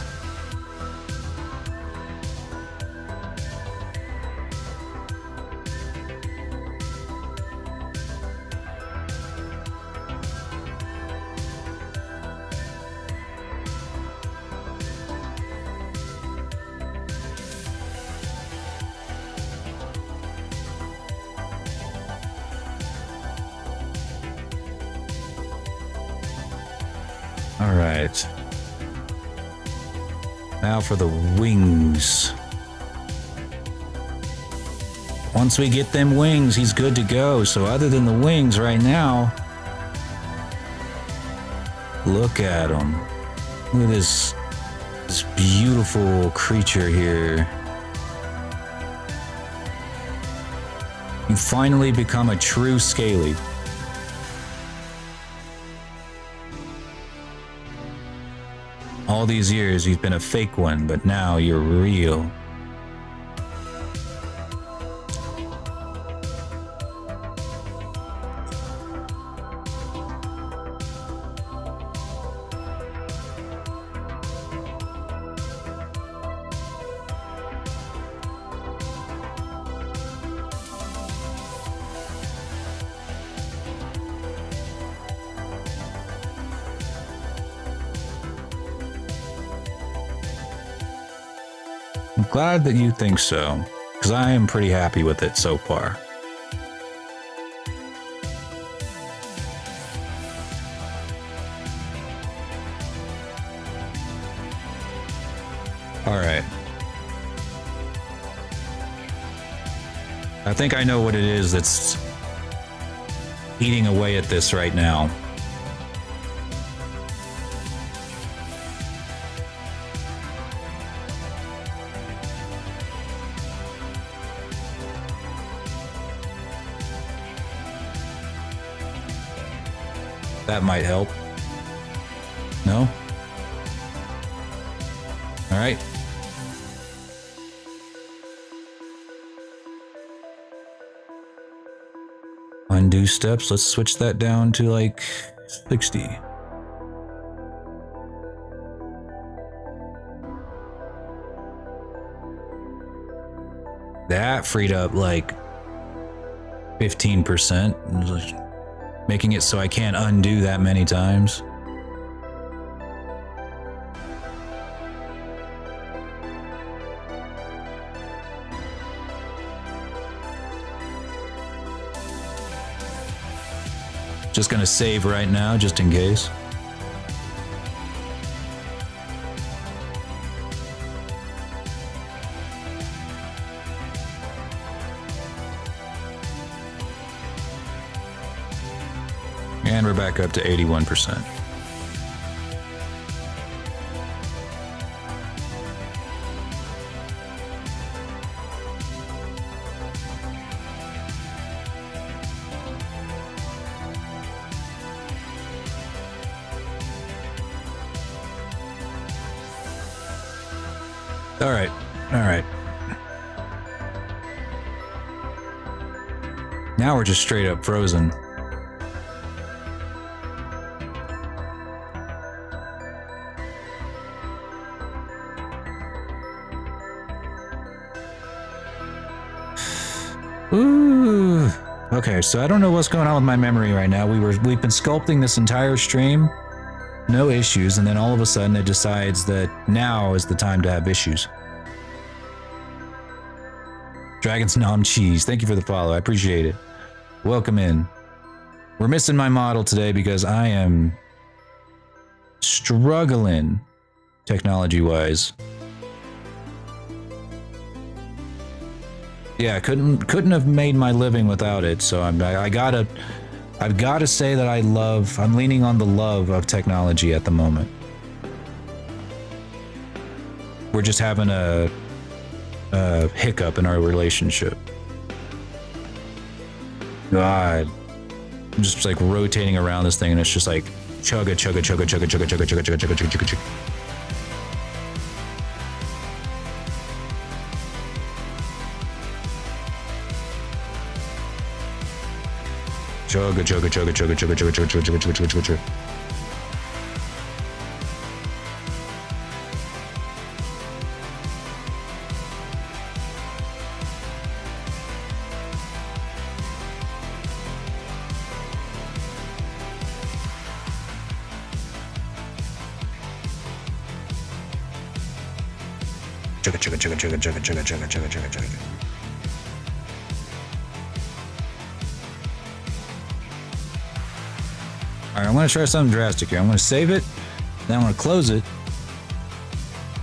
[SPEAKER 1] All right. Now for the wings. Once we get them wings, he's good to go. So other than the wings right now, look at him. Look at this beautiful creature here. You finally become a true scaly. All these years you've been a fake one, but now you're real. I'm glad that you think so, because I am pretty happy with it so far. All right. I think I know what it is that's eating away at this right now. That might help. No? All right. Undo steps. Let's switch that down to like 60. That freed up like 15%, making it so I can't undo that many times. Just gonna save right now, just in case. And we're back up to 81%. All right. Now we're just straight up frozen. Ooh. Okay, so I don't know what's going on with my memory right now. We've been sculpting this entire stream, no issues, and then all of a sudden it decides that now is the time to have issues. Dragon's Nom Cheese, thank you for the follow. I appreciate it. Welcome in. We're missing my model today because I am struggling technology-wise. Yeah, couldn't have made my living without it. So I've gotta say that I'm leaning on the love of technology at the moment. We're just having a hiccup in our relationship. God, I'm just like rotating around this thing, and it's just like chugga chugga chugga chugga chugga chugga chugga chugga chugga chugga chugga. Chugga chugga chugga chugga chugga chugga chugga chugga chugga chugga chugga chugga. Chugga chugga chugga chugga chugga chugga chugga chugga chugga chugga. Alright, I'm gonna try something drastic here. I'm gonna save it, then I'm gonna close it,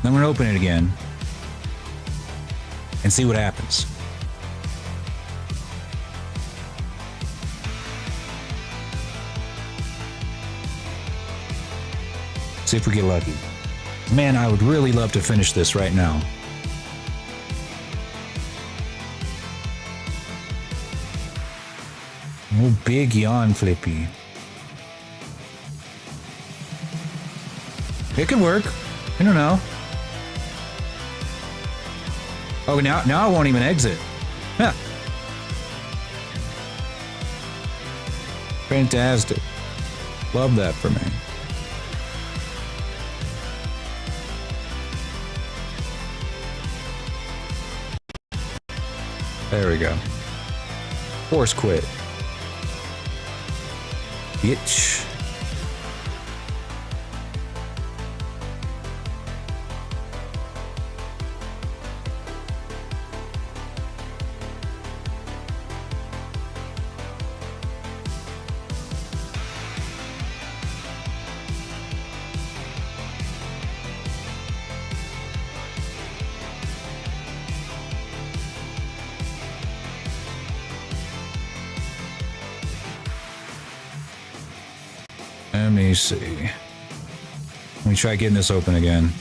[SPEAKER 1] then I'm gonna open it again, and see what happens. See if we get lucky. Man, I would really love to finish this right now. Oh, big yawn, Flippy. It can work. I don't know. Oh, now I won't even exit. Huh. Fantastic. Love that for me. There we go. Force quit. Bitch. Let me see. Let me try getting this open again.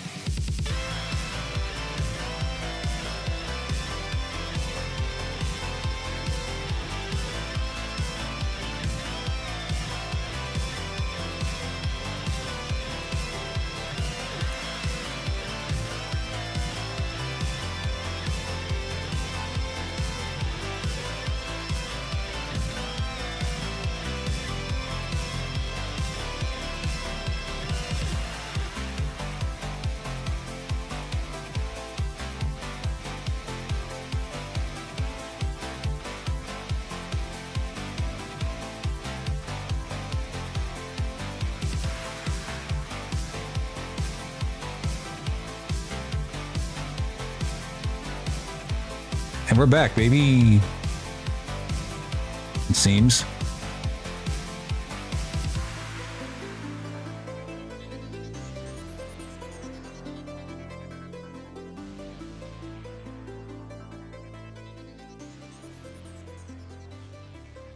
[SPEAKER 1] And we're back, baby. It seems.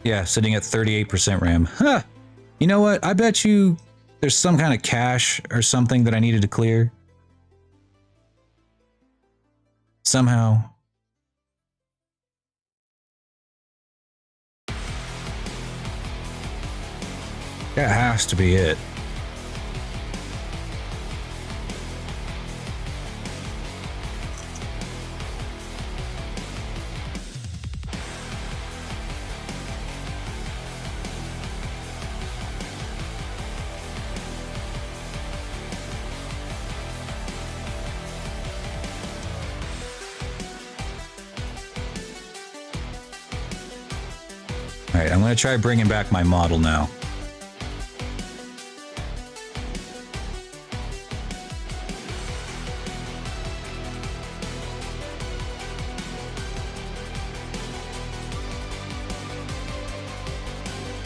[SPEAKER 1] Yeah, sitting at 38% RAM. Huh. You know what? I bet you there's some kind of cache or something that I needed to clear. Somehow. That has to be it. All right, I'm going to try bringing back my model now.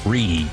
[SPEAKER 1] Re.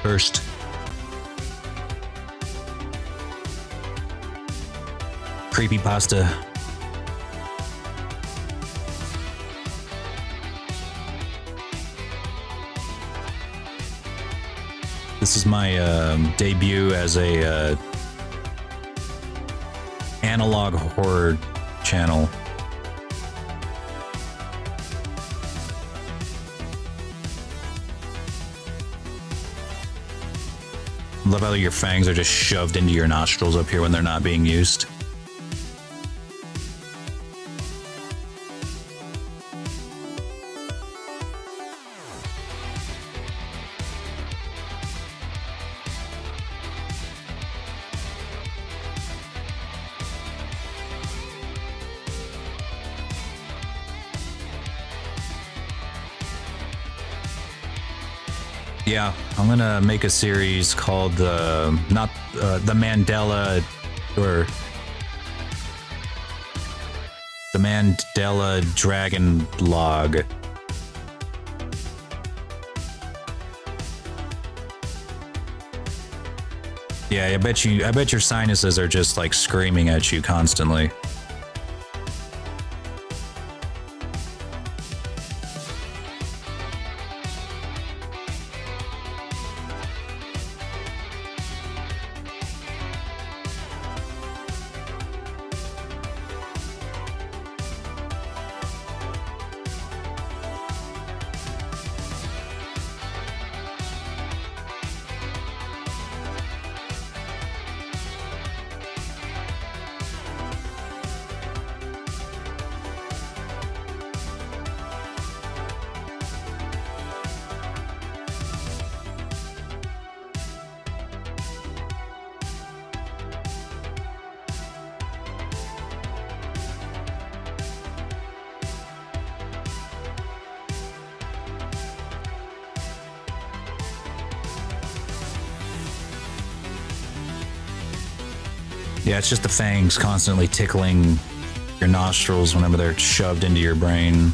[SPEAKER 1] First. Creepypasta. This is my debut as a analog horror channel. love how your fangs are just shoved into your nostrils up here when they're not being used. Yeah, I'm gonna make a series called not the Mandela or the Mandela Dragon Log. Yeah, I bet your sinuses are just like screaming at you constantly. Yeah, it's just the fangs constantly tickling your nostrils whenever they're shoved into your brain.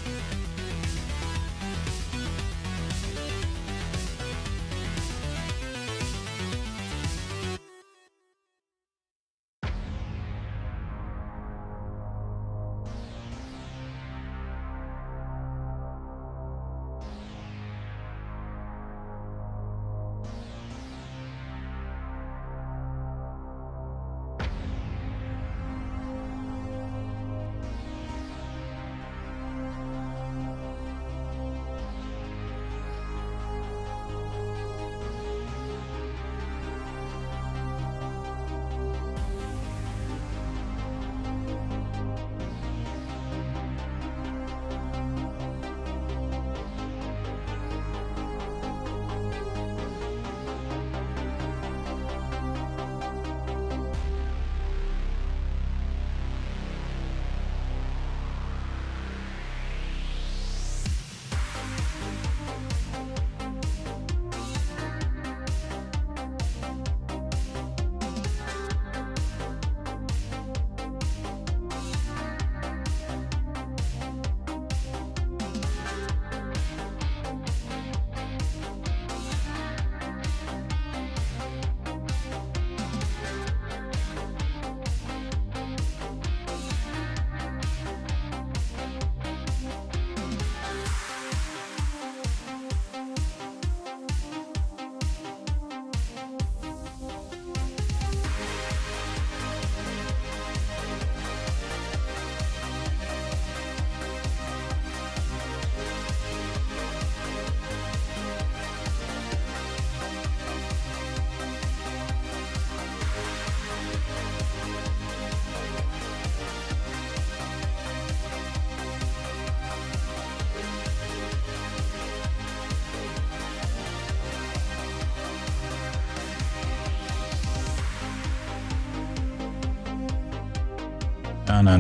[SPEAKER 1] No.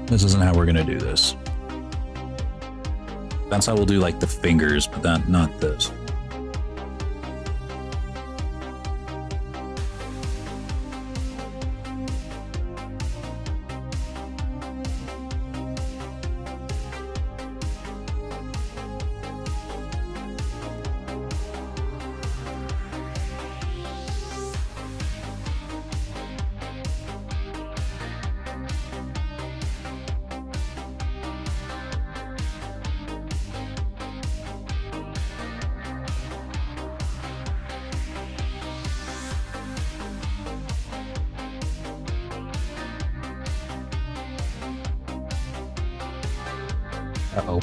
[SPEAKER 1] This isn't how we're gonna do this. That's how we'll do like the fingers, but not this. Uh-oh.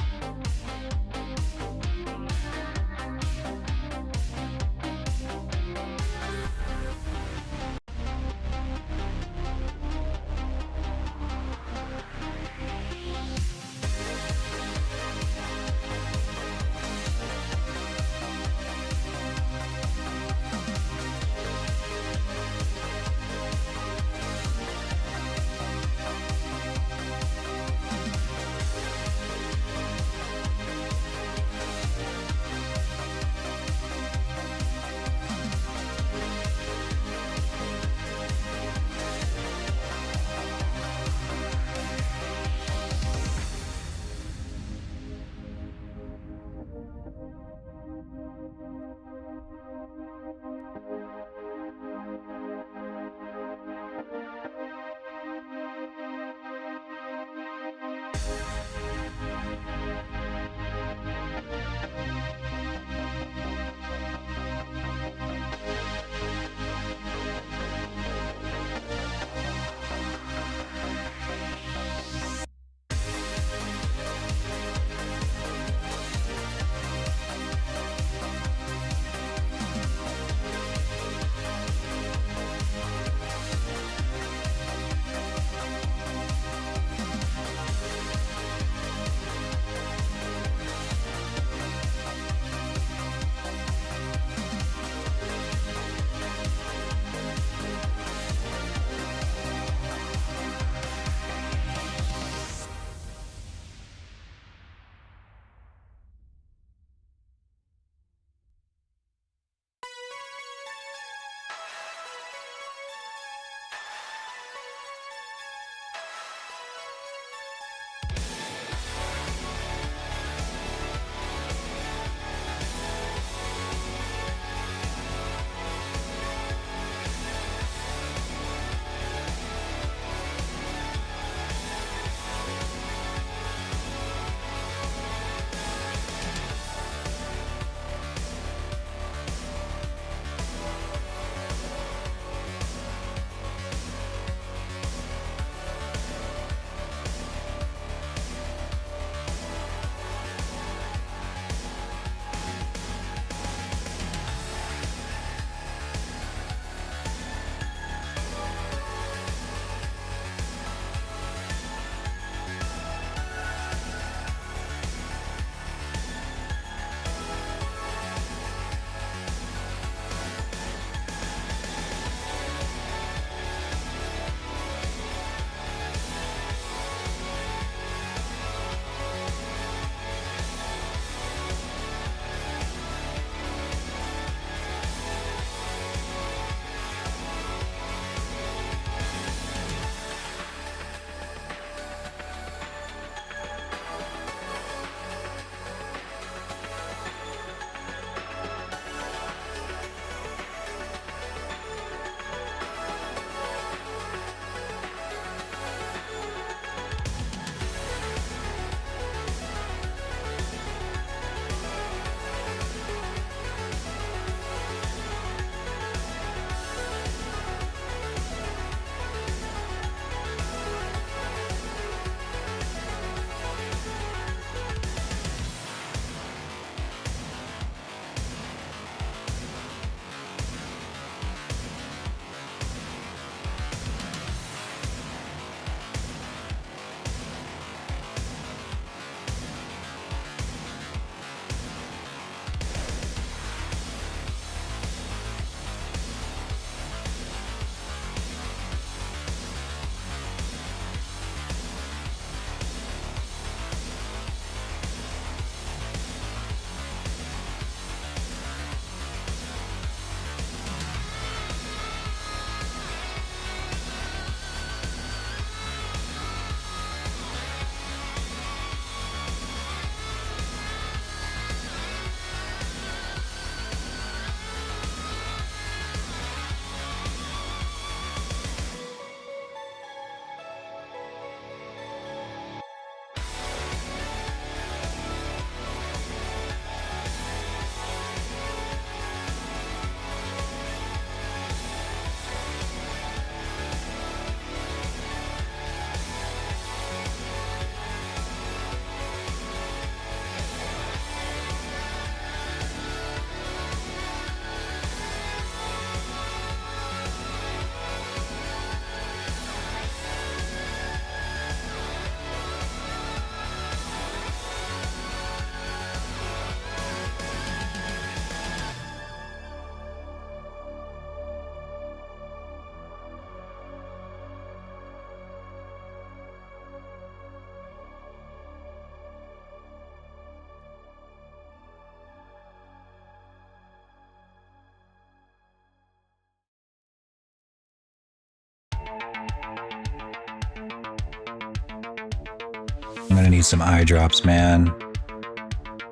[SPEAKER 1] I'm gonna need some eye drops, man.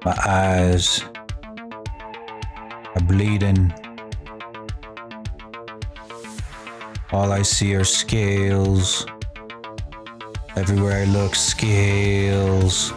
[SPEAKER 1] My eyes I'm bleeding. All I see are scales. Everywhere I look, scales.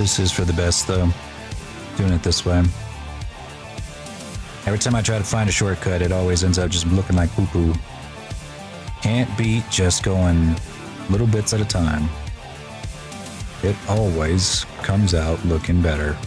[SPEAKER 1] This is for the best, though. Doing it this way. Every time I try to find a shortcut, it always ends up just looking like poo-poo. Can't beat just going little bits at a time. It always comes out looking better.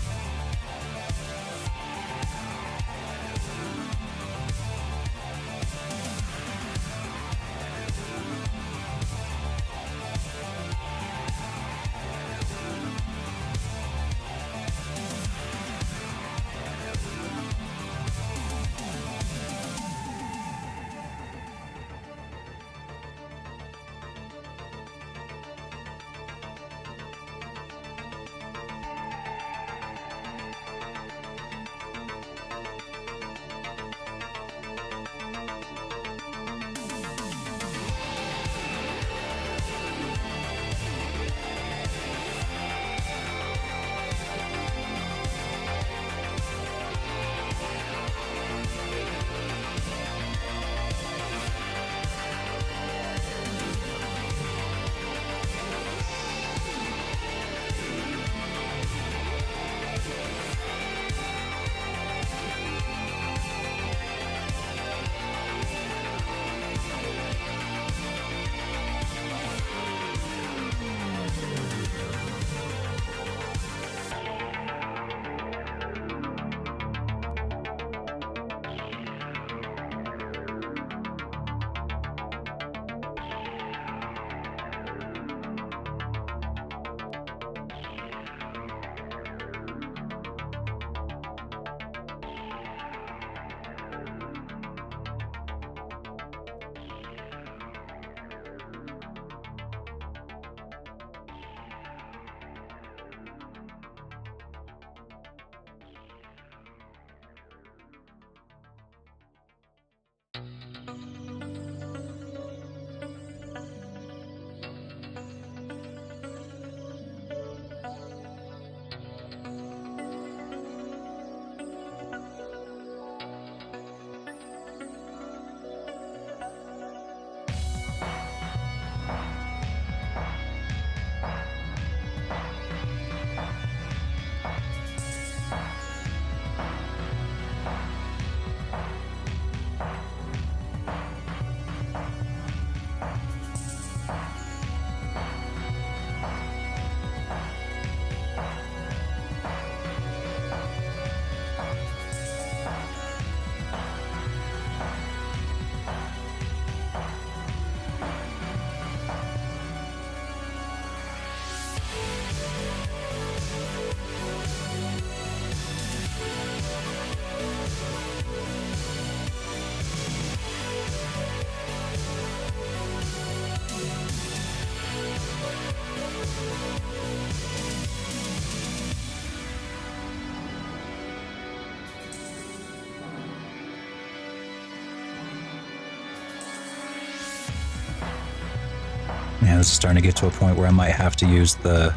[SPEAKER 1] this is starting to get to a point where I might have to use the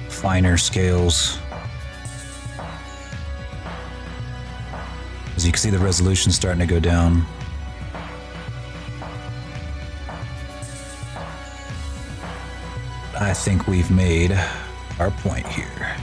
[SPEAKER 1] finer scales. As you can see, the resolution's starting to go down. I think we've made our point here.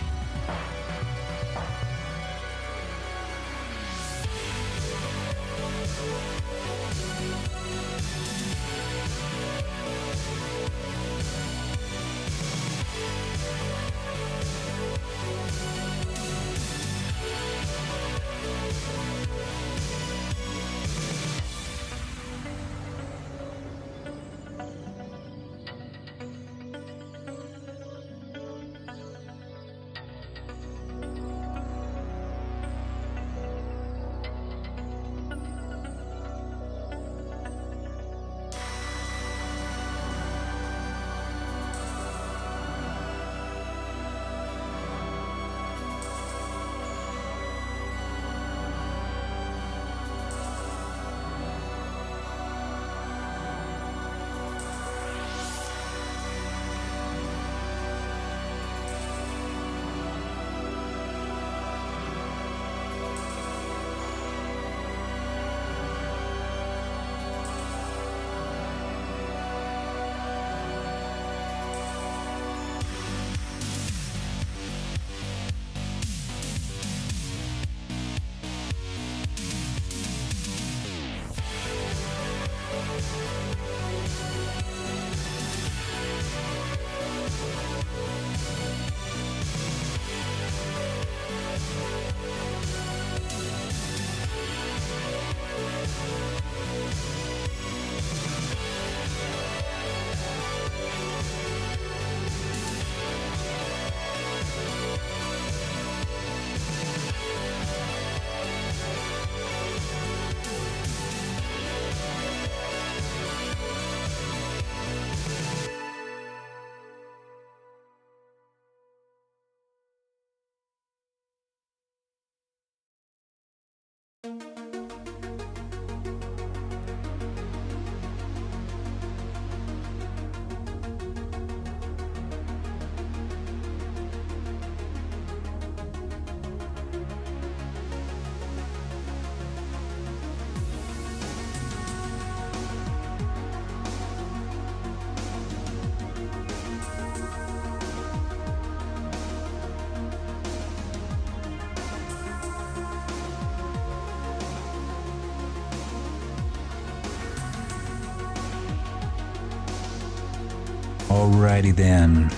[SPEAKER 1] Alrighty then.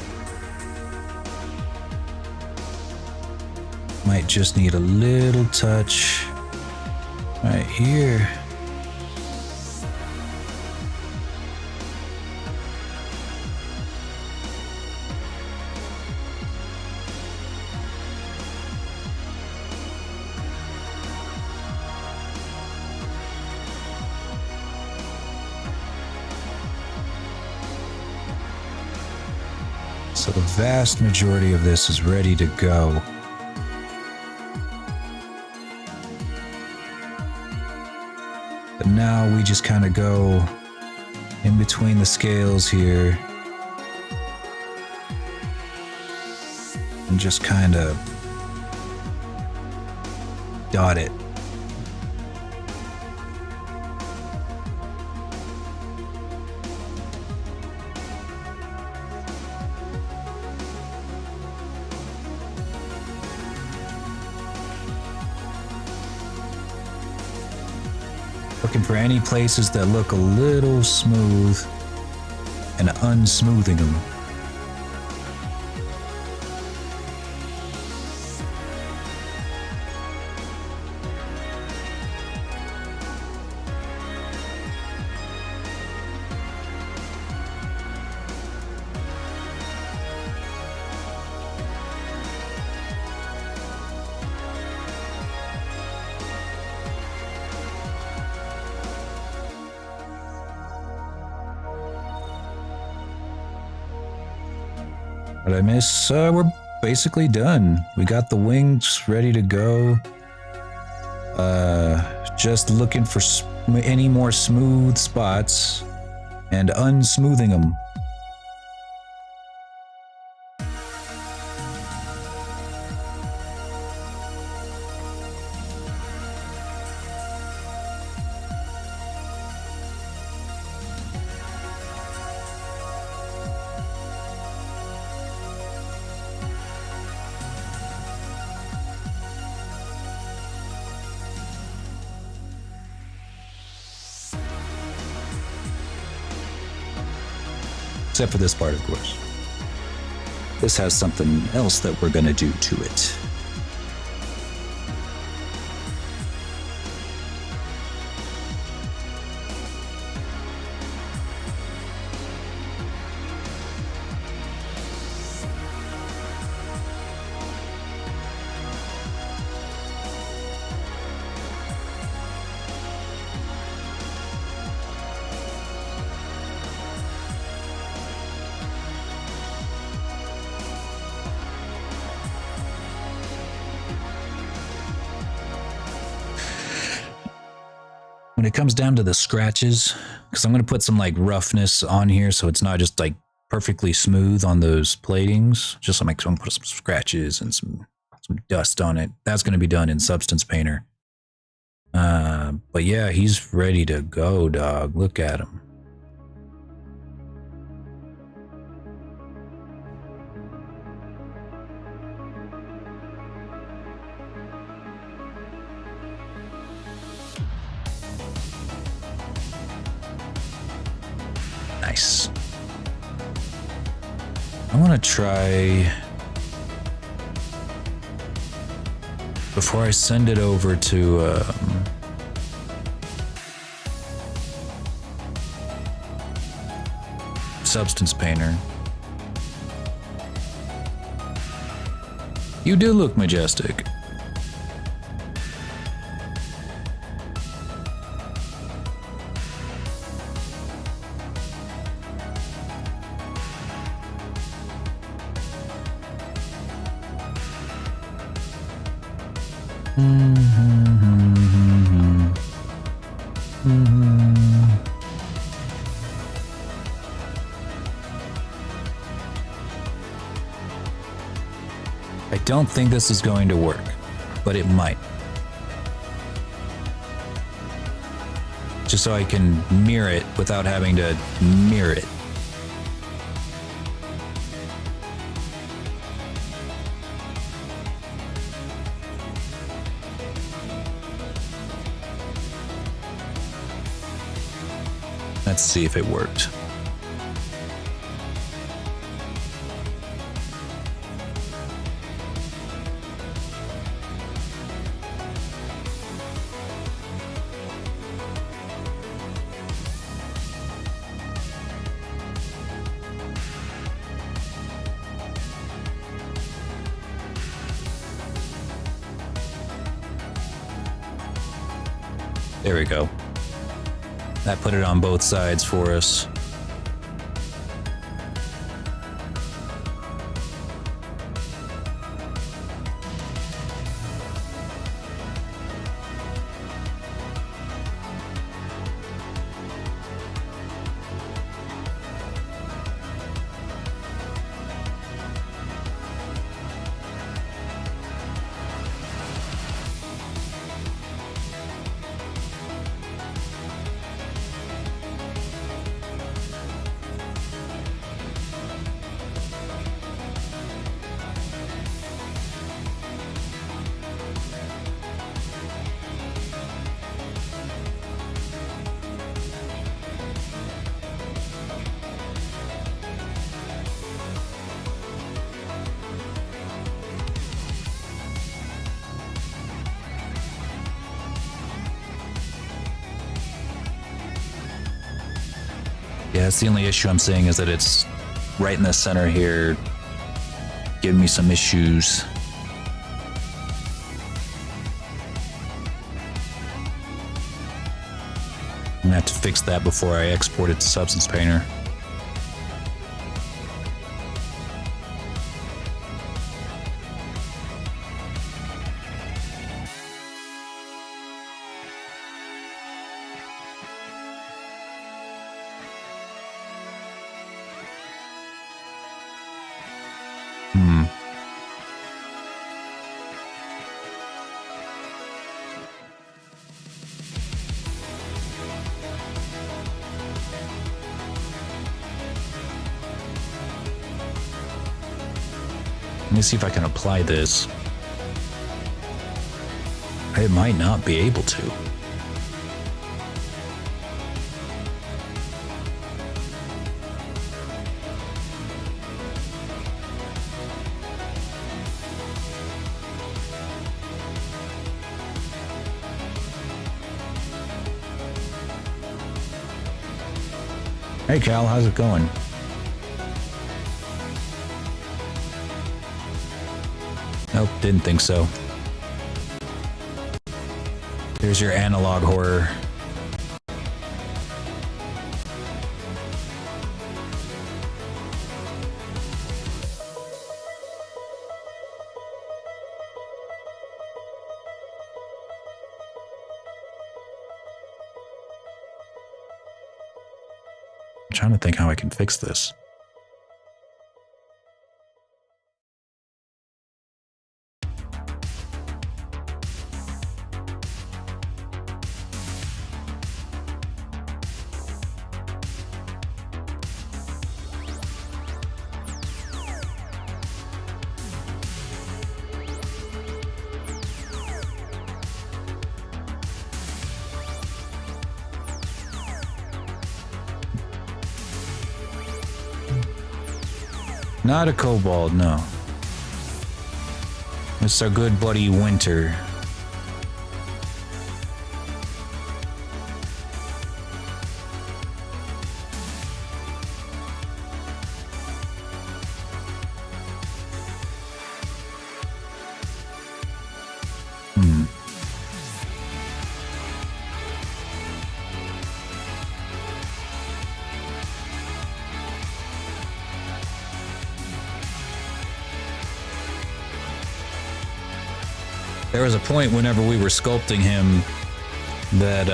[SPEAKER 1] Might just need a little touch right here. So the vast majority of this is ready to go. But now we just kind of go in between the scales here and just kind of dot it. Looking for any places that look a little smooth and unsmoothing them. What I miss? We're basically done. We got the wings ready to go. Just looking for any more smooth spots and unsmoothing them. Except for this part, of course. This has something else that we're going to do to it. When it comes down to the scratches, because I'm going to put some like roughness on here so it's not just like perfectly smooth on those platings, just so I'm going to put some scratches and some dust on it. That's going to be done in Substance Painter. But yeah, he's ready to go, dog. Look at him. Nice. I want to try, before I send it over to Substance Painter. You do look majestic. I don't think this is going to work, but it might. Just so I can mirror it without having to mirror it. Let's see if it worked. There we go. That put it on both sides for us. Yeah, that's the only issue I'm seeing, is that it's right in the center here, giving me some issues. I'm gonna have to fix that before I export it to Substance Painter. Let me see if I can apply this. I might not be able to. Hey Cal, how's it going? Nope, didn't think so. Here's your analog horror. I'm trying to think how I can fix this. Not a kobold, no. It's our good buddy Winter. There was a point whenever we were sculpting him that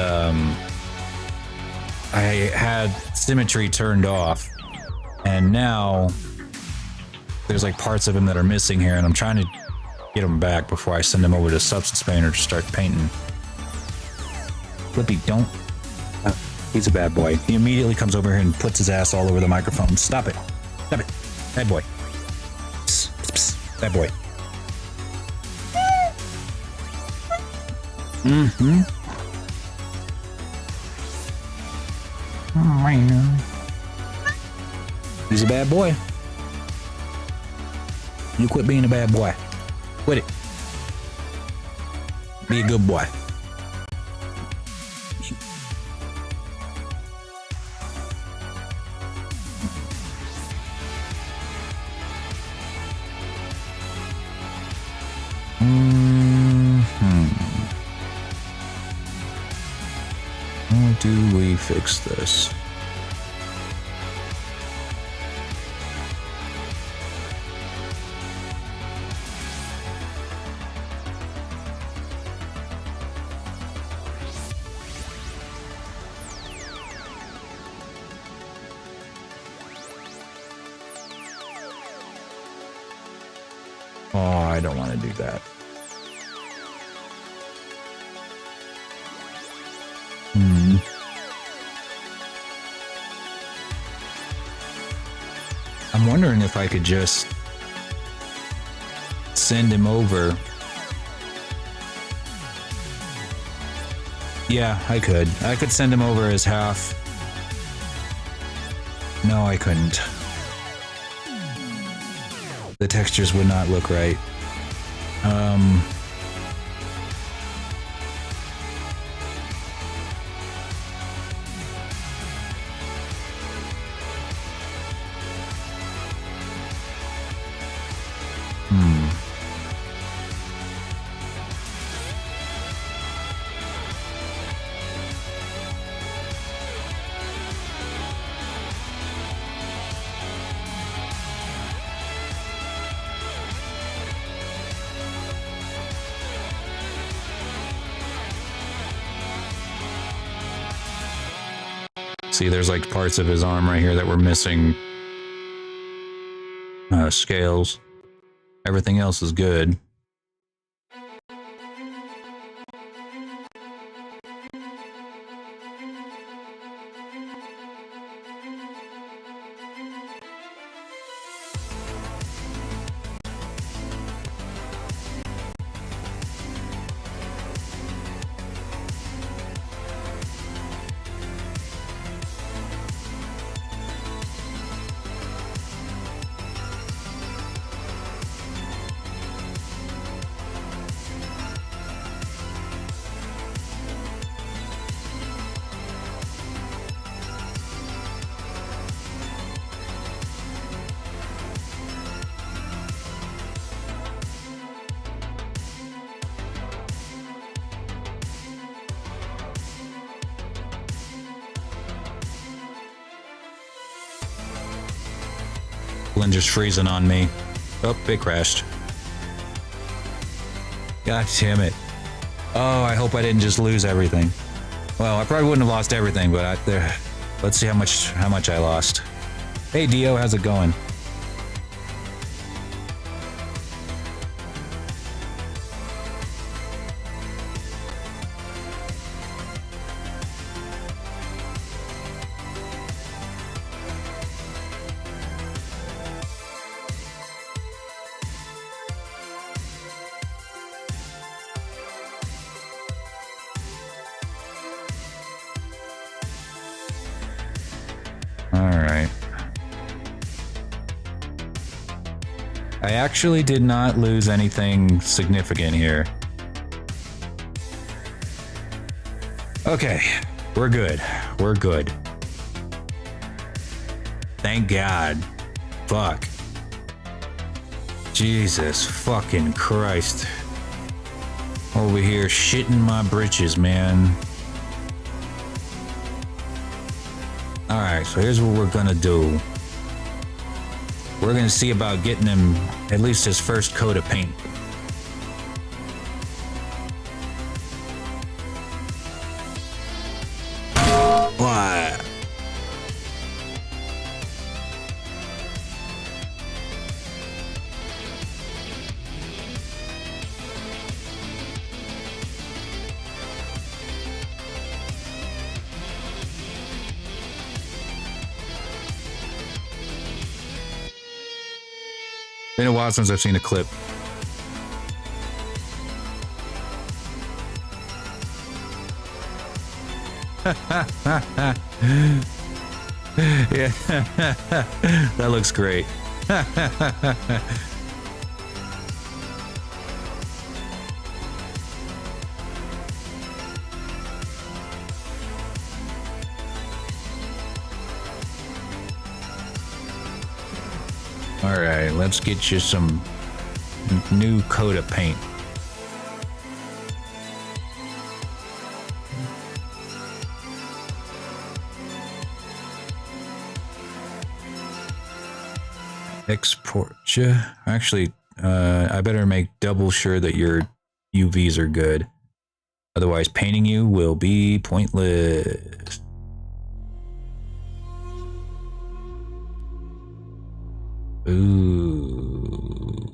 [SPEAKER 1] I had symmetry turned off, and now there's like parts of him that are missing here, and I'm trying to get him back before I send him over to Substance Painter to start painting. Flippy, don't. He's a bad boy. He immediately comes over here and puts his ass all over the microphone. Stop it. Stop it. Bad boy. Psst, psst, psst. Bad boy. Mm-hmm. Oh, man. He's a bad boy. You quit being a bad boy. Quit it. Be a good boy. How do we fix this? Oh, I don't want to do that. I'm wondering if I could just send him over. Yeah, I could. I could send him over as half. No, I couldn't. The textures would not look right. See, there's like parts of his arm right here that were missing scales. Everything else is good. Blender's freezing on me. Oh, it crashed. God damn it. Oh, I hope I didn't just lose everything. Well, I probably wouldn't have lost everything, but let's see how much I lost. Hey Dio, how's it going? Alright. I actually did not lose anything significant here. Okay, we're good. We're good. Thank God. Fuck. Jesus fucking Christ. Over here shitting my britches, man. Alright, so here's what we're gonna do. We're gonna see about getting him at least his first coat of paint. What? Been a while since I've seen a clip. Yeah, that looks great. All right, let's get you some new coat of paint. Export you. Actually, I better make double sure that your UVs are good. Otherwise, painting you will be pointless. Ooh.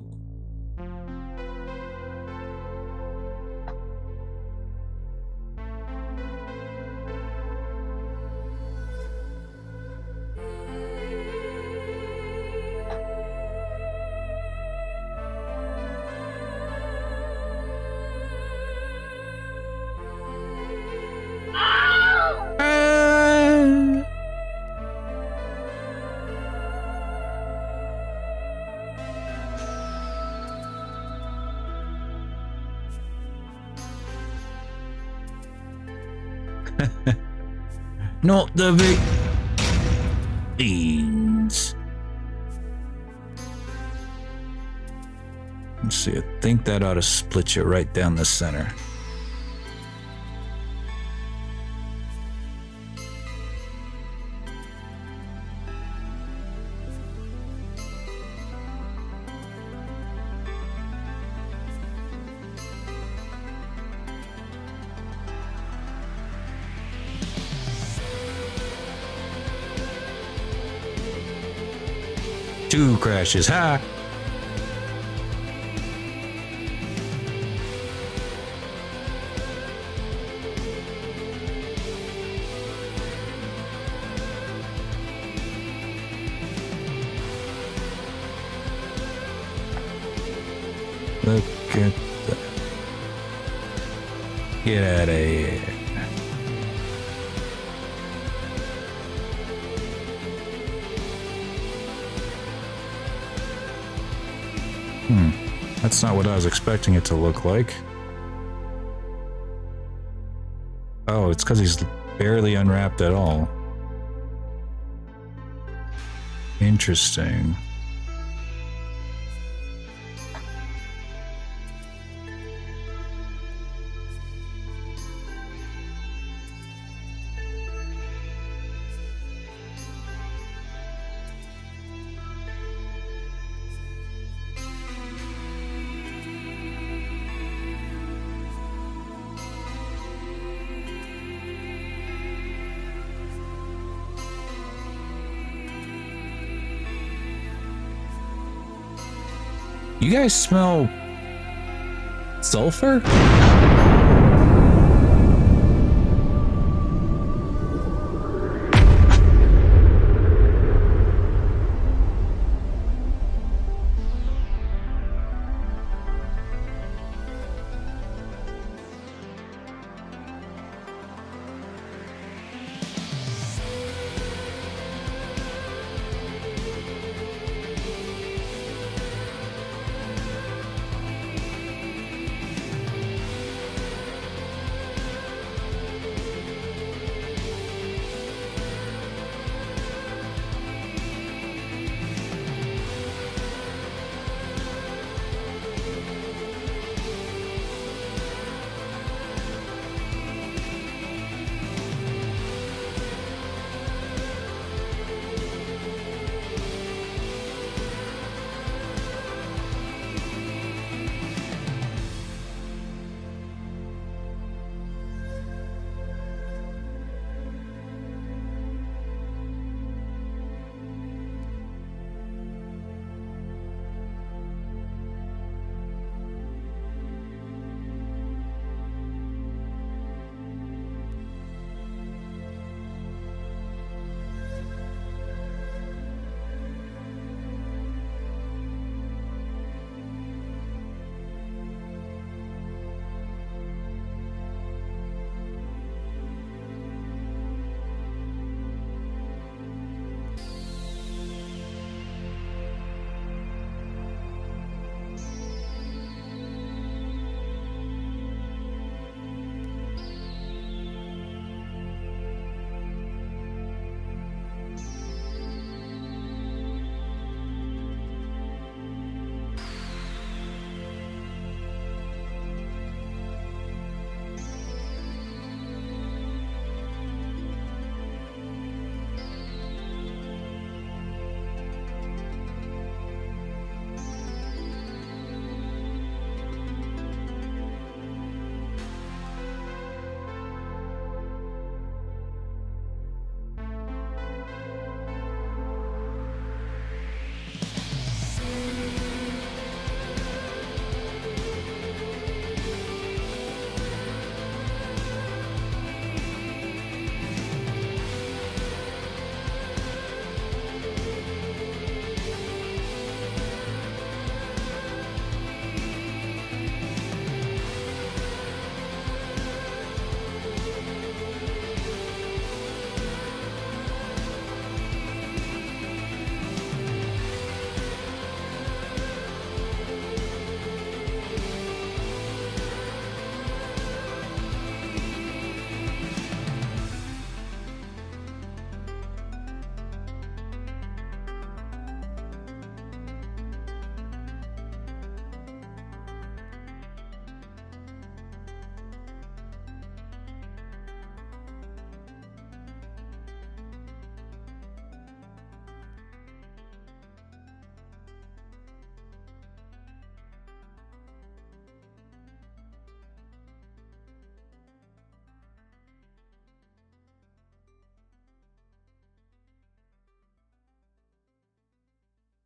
[SPEAKER 1] Not the beans. Let's see, I think that ought to split you right down the center. Two crashes, ha! Look at that. Get out of here. That's not what I was expecting it to look like. Oh, it's because he's barely unwrapped at all. Interesting. You guys smell sulfur?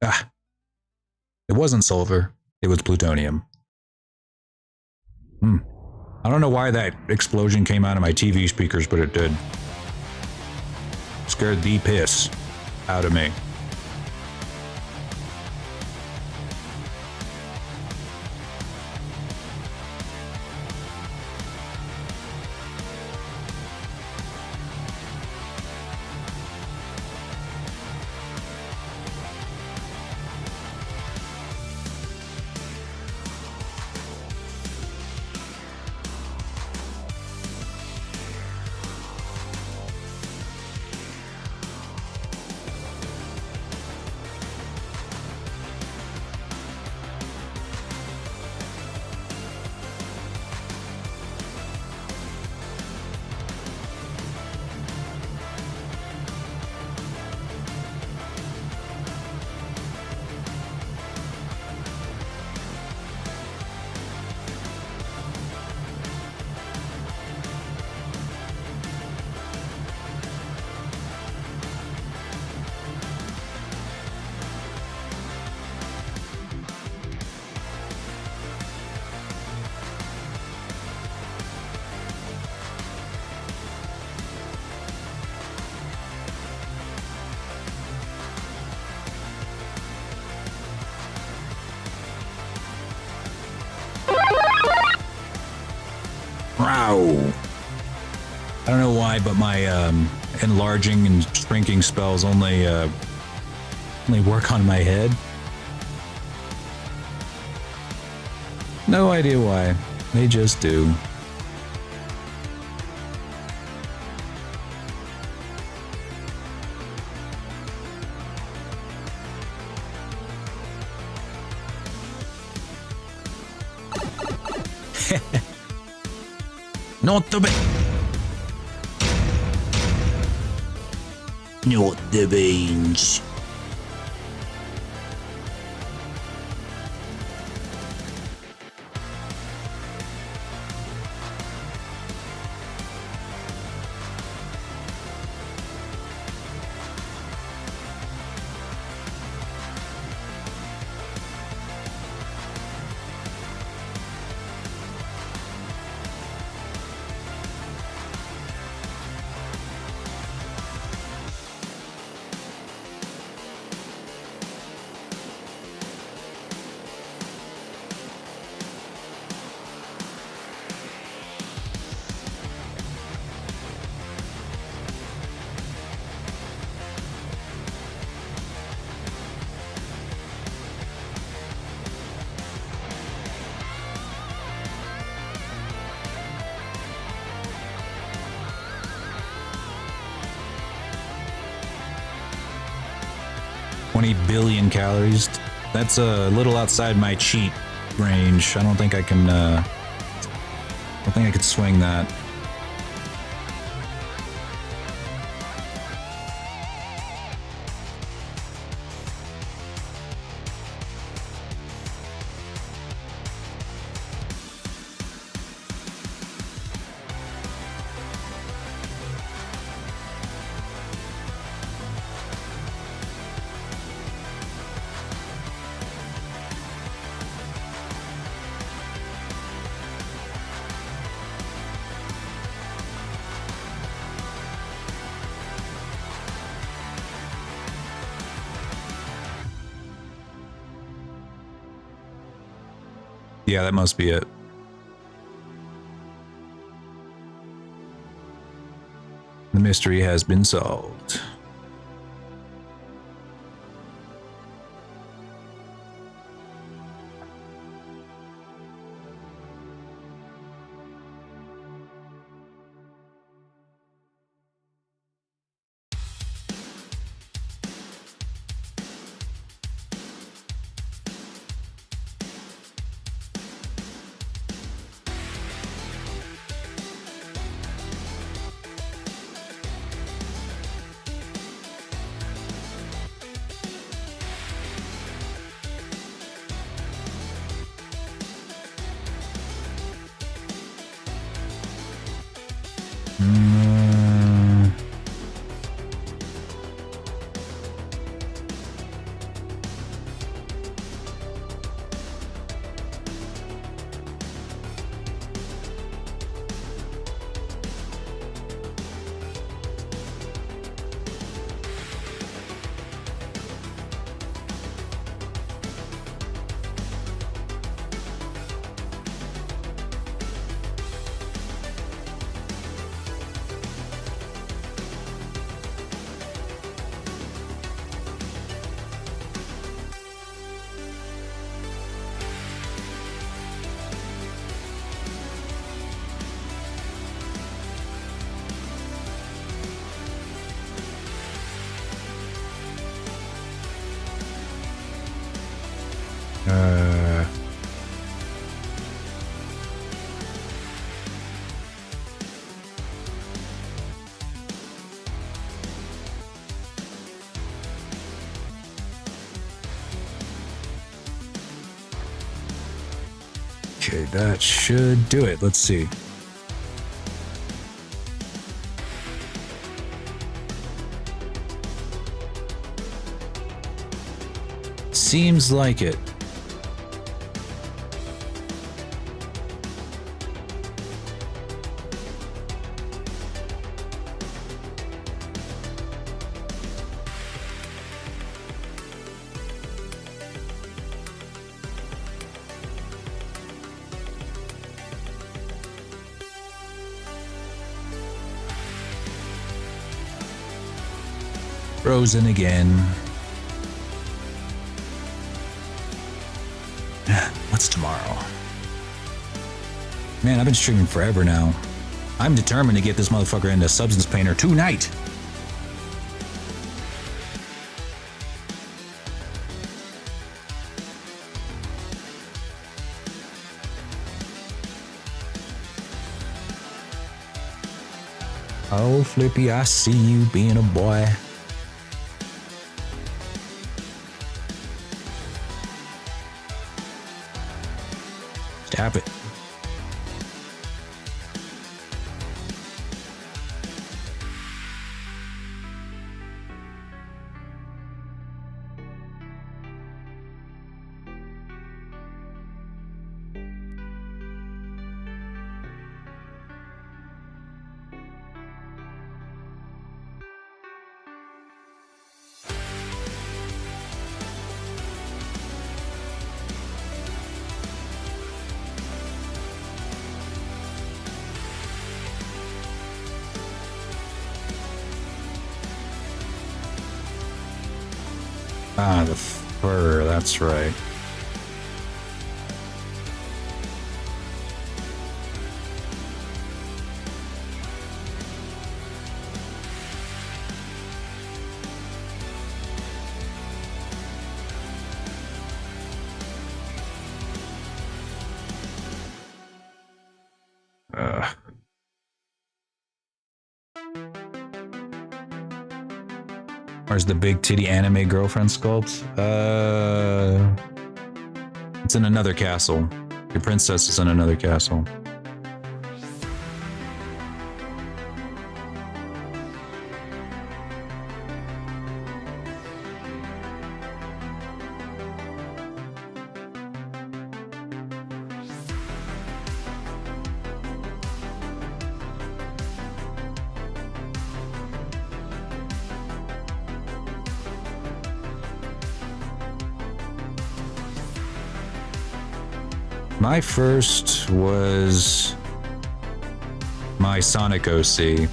[SPEAKER 1] Ah, it wasn't sulfur. It was plutonium. I don't know why that explosion came out of my TV speakers, but it did. Scared the piss out of me. Ow. I don't know why, but my enlarging and shrinking spells only work on my head. No idea why. They just do. Not the Not the beans. $20 billion calories. That's a little outside my cheat range. I don't think I can. I don't think I could swing that. Yeah, that must be it. The mystery has been solved. Okay, that should do it. Let's see. Seems like it. Frozen again. What's tomorrow? Man, I've been streaming forever now. I'm determined to get this motherfucker into Substance Painter tonight. Oh, Flippy, I see you being a boy. Tap it. Ah, the fur, that's right. Where's the big titty anime girlfriend sculpt? It's in another castle. Your princess is in another castle. My first was my Sonic OC.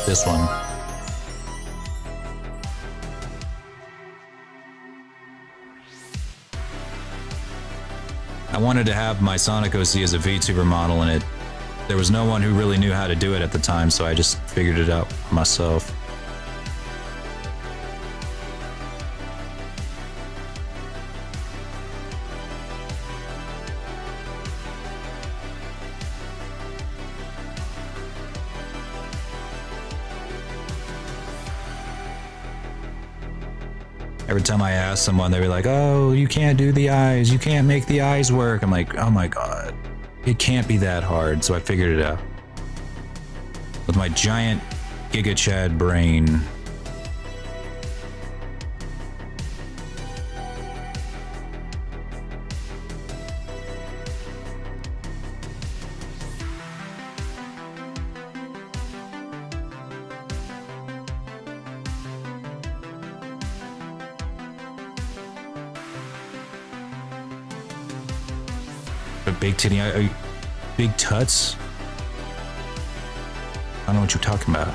[SPEAKER 1] This one. I wanted to have my Sonic OC as a VTuber model, and there was no one who really knew how to do it at the time, so I just figured it out myself. Every time I ask someone, they were like, oh, you can't do the eyes. You can't make the eyes work. I'm like, oh my God, it can't be that hard. So I figured it out. With my giant Giga Chad brain. Big titty, big tuts? I don't know what you're talking about.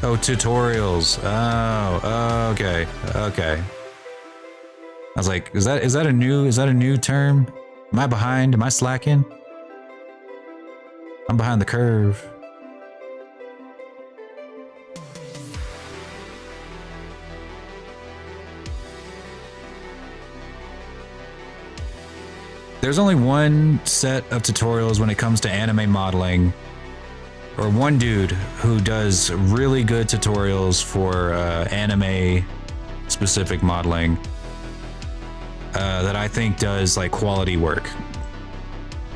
[SPEAKER 1] Oh, tutorials. Oh, okay, okay. I was like, is that a new term? Am I behind? Am I slacking? I'm behind the curve. There's only one set of tutorials when it comes to anime modeling, or one dude who does really good tutorials for anime specific modeling. That I think does like quality work.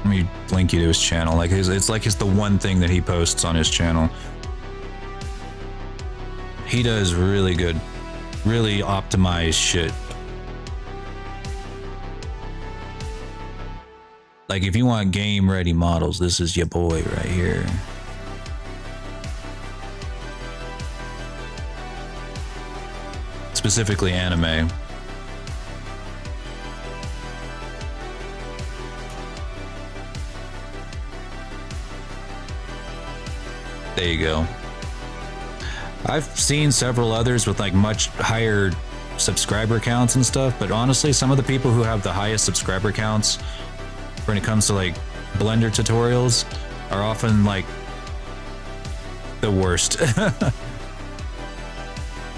[SPEAKER 1] Let me link you to his channel. Like it's like the one thing that he posts on his channel. He does really good, really optimized shit. Like if you want game ready models, this is your boy right here. Specifically anime. There you go. I've seen several others with like much higher subscriber counts and stuff, but honestly, some of the people who have the highest subscriber counts when it comes to like Blender tutorials are often like the worst.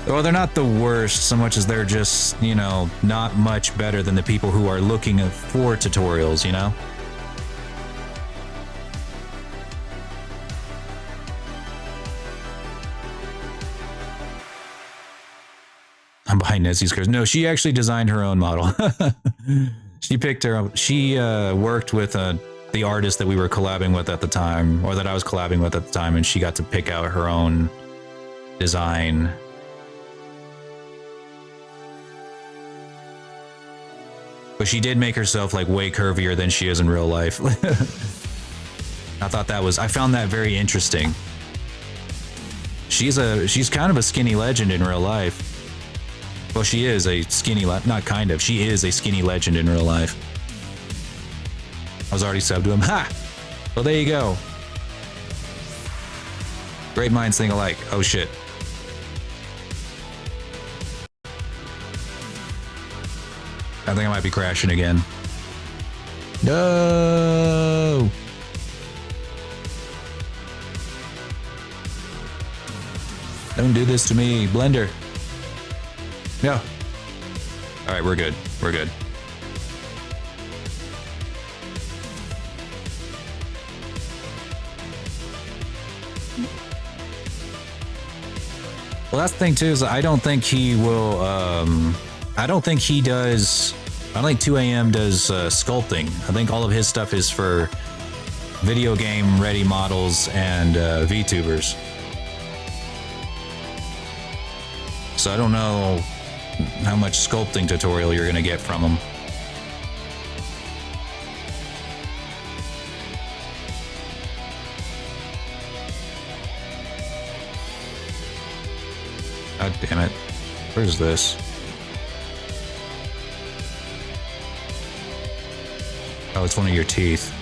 [SPEAKER 1] Well, they're not the worst so much as they're just, you know, not much better than the people who are looking for tutorials, you know? I'm behind Nezzy's curves. No, she actually designed her own model. She picked her. She worked with the artist that we were collabing with at the time, or that I was collabing with at the time, and she got to pick out her own design. But she did make herself like way curvier than she is in real life. I thought that was, I found that very interesting. She's kind of a skinny legend in real life. Well, she is a skinny, not kind of, she is a skinny legend in real life. I was already subbed to him. Ha! Well, there you go. Great minds think alike. Oh shit. I think I might be crashing again. No! Don't do this to me, Blender. No. All right, we're good. We're good. Well, that's the thing too, is I don't think he will, I don't think he does, I don't think 2AM does sculpting. I think all of his stuff is for video game ready models and VTubers. So I don't know how much sculpting tutorial you're gonna get from him. God damn it. Where's this? Oh, it's one of your teeth.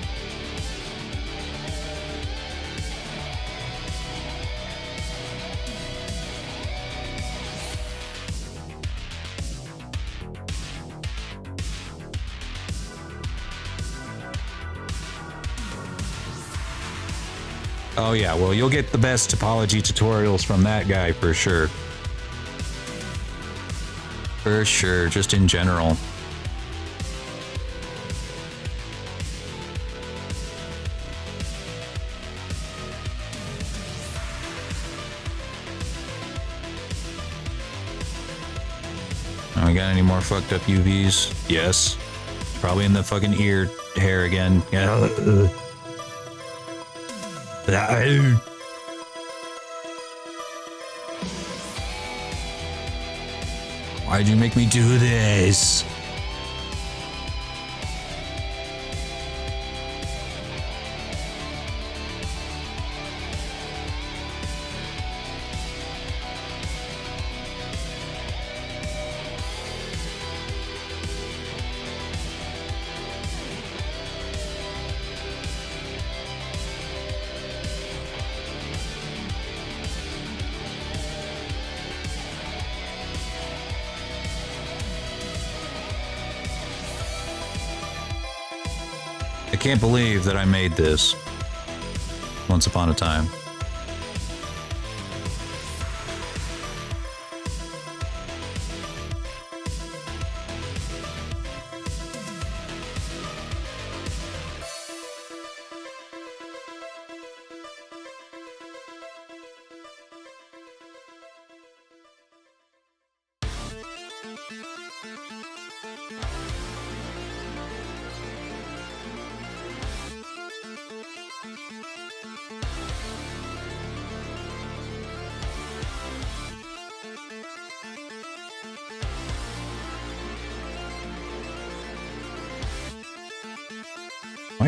[SPEAKER 1] Oh yeah, well, you'll get the best topology tutorials from that guy for sure. For sure, just in general. Oh, we got any more fucked up UVs? Yes. Probably in the fucking ear hair again. Yeah. Why'd you make me do this? I can't believe that I made this once upon a time.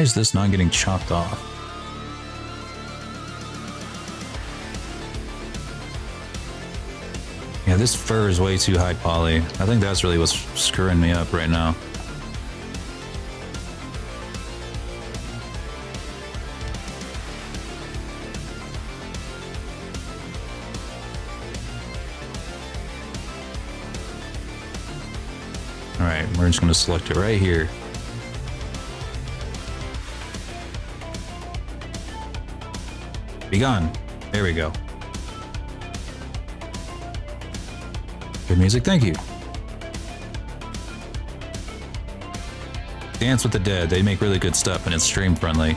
[SPEAKER 1] is this not getting chopped off? Yeah, this fur is way too high poly. I think that's really what's screwing me up right now. Alright, we're just going to select it right here. Be gone. There we go. Good music, thank you. Dance with the Dead, they make really good stuff and it's stream friendly.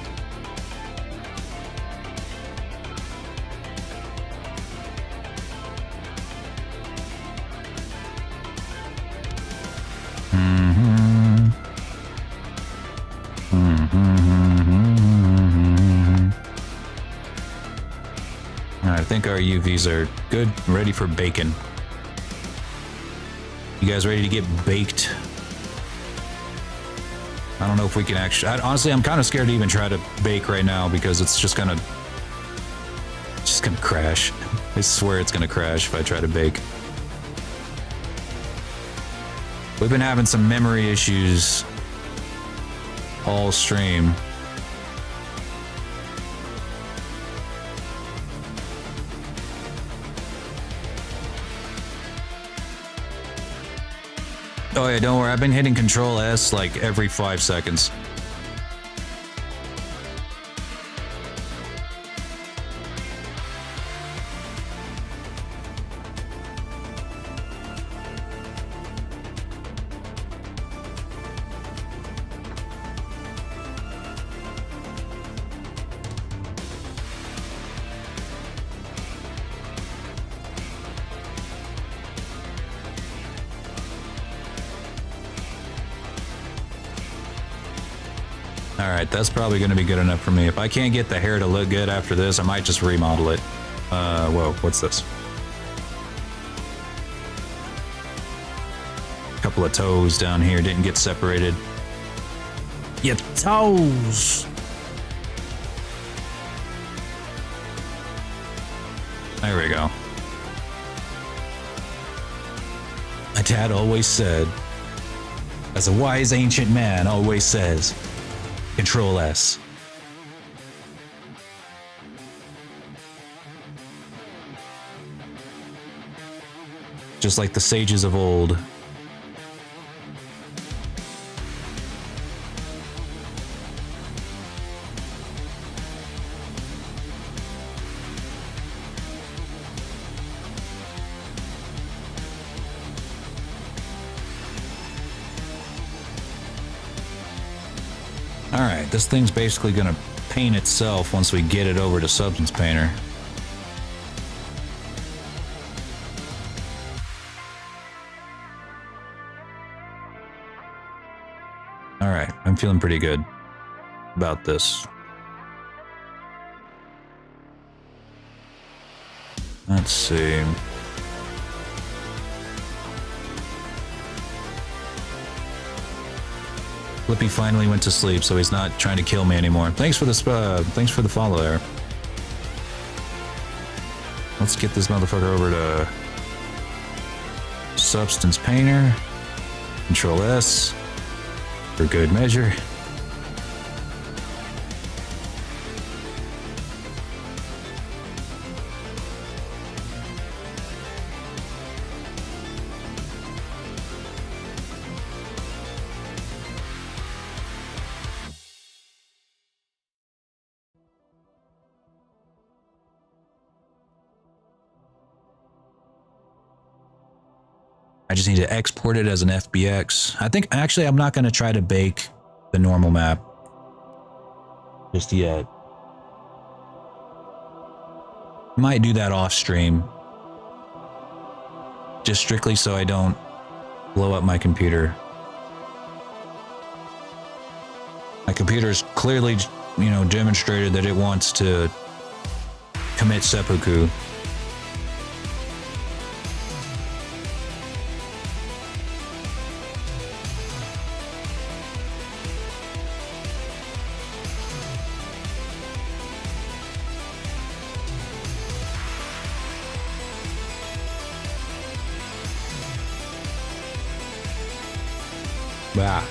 [SPEAKER 1] I think our UVs are good, ready for bacon. You guys ready to get baked? I don't know if we can actually... honestly, I'm kind of scared to even try to bake right now because it's just gonna crash. I swear it's gonna crash if I try to bake. We've been having some memory issues all stream. Oh yeah, don't worry, I've been hitting Control S like every 5 seconds. Alright, that's probably going to be good enough for me. If I can't get the hair to look good after this, I might just remodel it. Whoa, what's this? A couple of toes down here didn't get separated. Your toes! There we go. My dad always said, as a wise ancient man always says, Control S. Just like the sages of old. Alright, this thing's basically gonna paint itself once we get it over to Substance Painter. Alright, I'm feeling pretty good about this. Let's see. Flippy finally went to sleep, so he's not trying to kill me anymore. Thanks for the follow there. Let's get this motherfucker over to Substance Painter. Control S for good measure. I just need to export it as an FBX. I think, actually, I'm not going to try to bake the normal map just yet. Might do that off stream. Just strictly so I don't blow up my computer. My computer's clearly, you know, demonstrated that it wants to commit seppuku. Bah.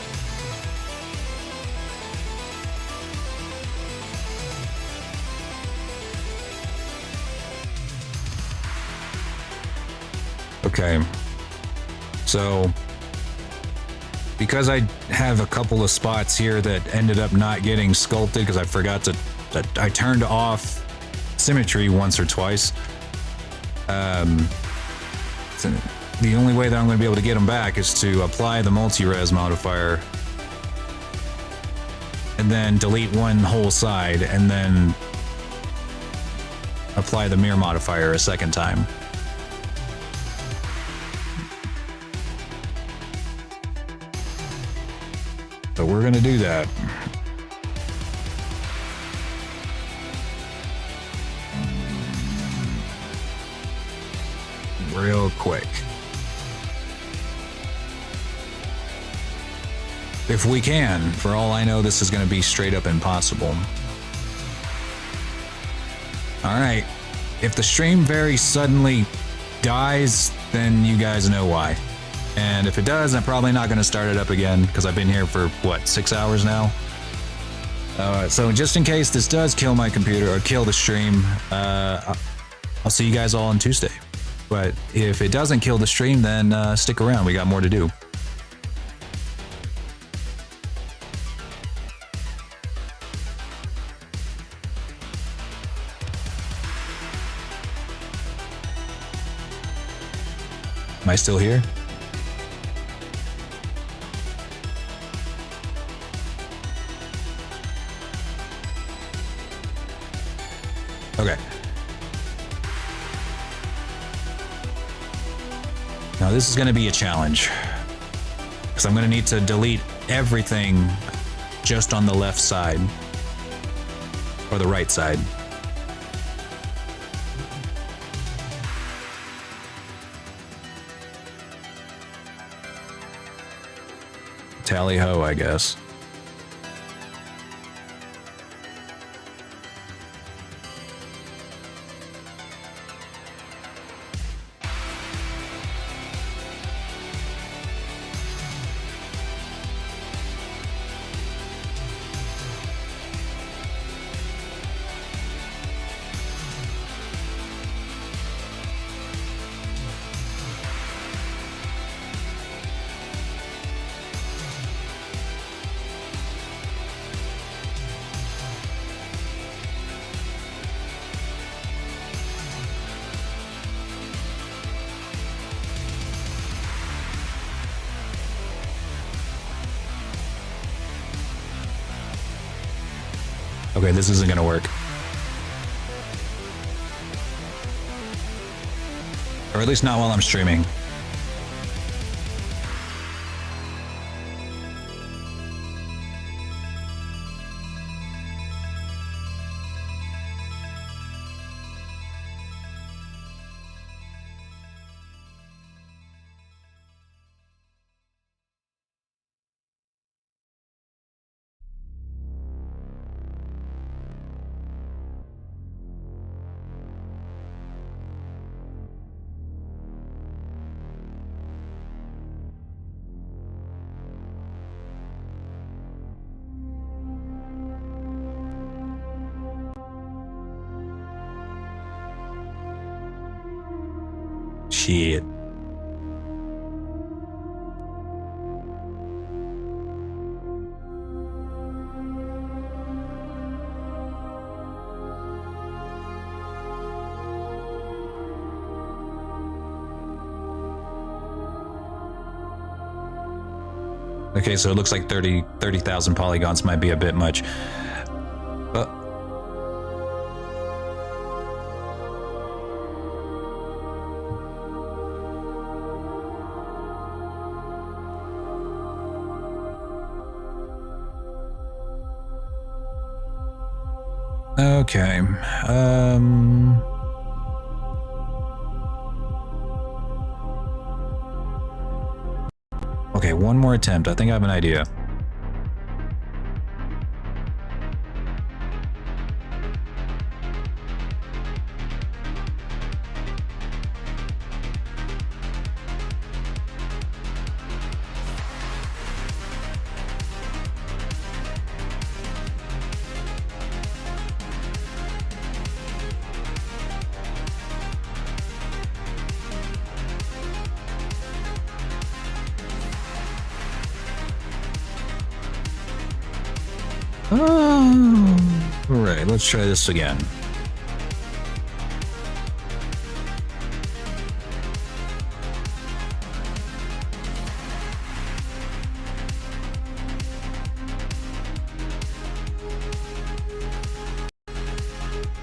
[SPEAKER 1] Okay. So, because I have a couple of spots here that ended up not getting sculpted because I forgot to, I turned off symmetry once or twice. So the only way that I'm going to be able to get them back is to apply the multi-res modifier and then delete one whole side and then apply the mirror modifier a second time. So we're going to do that. Real quick. If we can. For all I know, this is going to be straight up impossible. Alright. If the stream very suddenly dies, then you guys know why. And if it does, I'm probably not going to start it up again because I've been here for, what, 6 hours now? So just in case this does kill my computer or kill the stream, I'll see you guys all on Tuesday. But if it doesn't kill the stream, then stick around. We got more to do. Am I still here? Okay. Now this is going to be a challenge because I'm going to need to delete everything just on the left side or the right side. Tally ho, I guess. Okay, this isn't gonna work. Or at least not while I'm streaming. Shit. Okay, so it looks like 30,000 polygons might be a bit much. Okay. Okay, one more attempt. I think I have an idea. Oh, all right, let's try this again.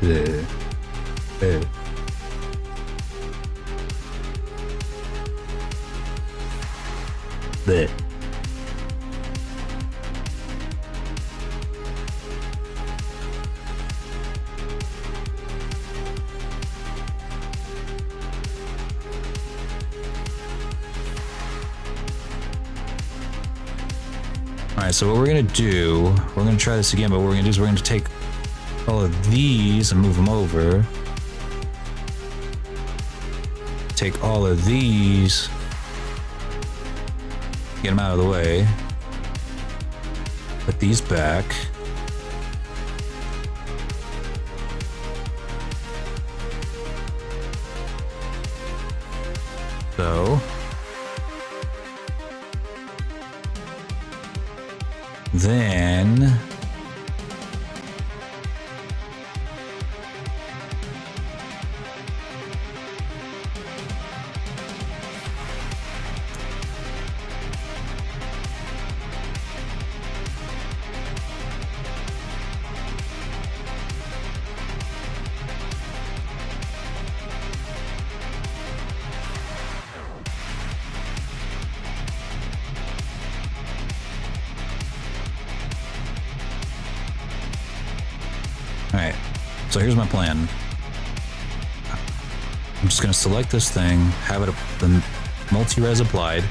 [SPEAKER 1] Bleh. Bleh. Bleh. All right, so what we're gonna do, we're gonna try this again, but what we're gonna do is we're gonna take all of these and move them over. Take all of these, get them out of the way. Put these back. So. Then. Alright, so here's my plan. I'm just going to select this thing, have it the multi-res applied.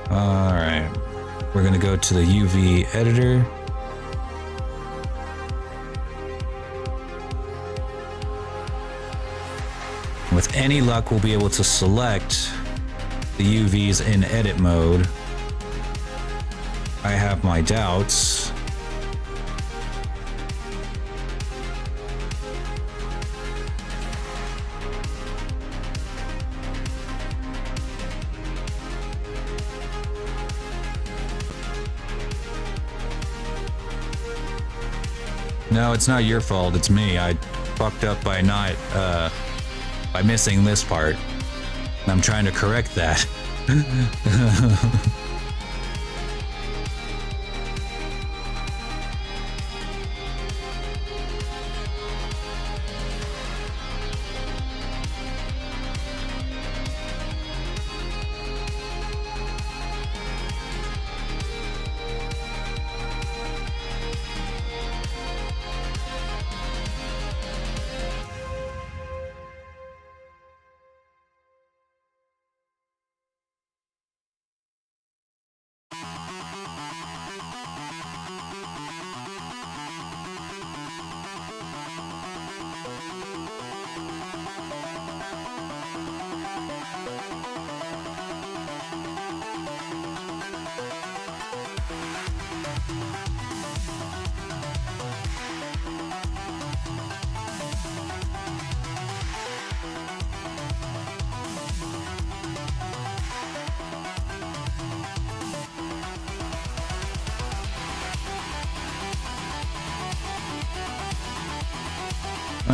[SPEAKER 1] Alright, we're going to go to the UV editor. With any luck, we'll be able to select the UVs in edit mode. I have my doubts. No, it's not your fault, it's me. I fucked up by by missing this part. I'm trying to correct that.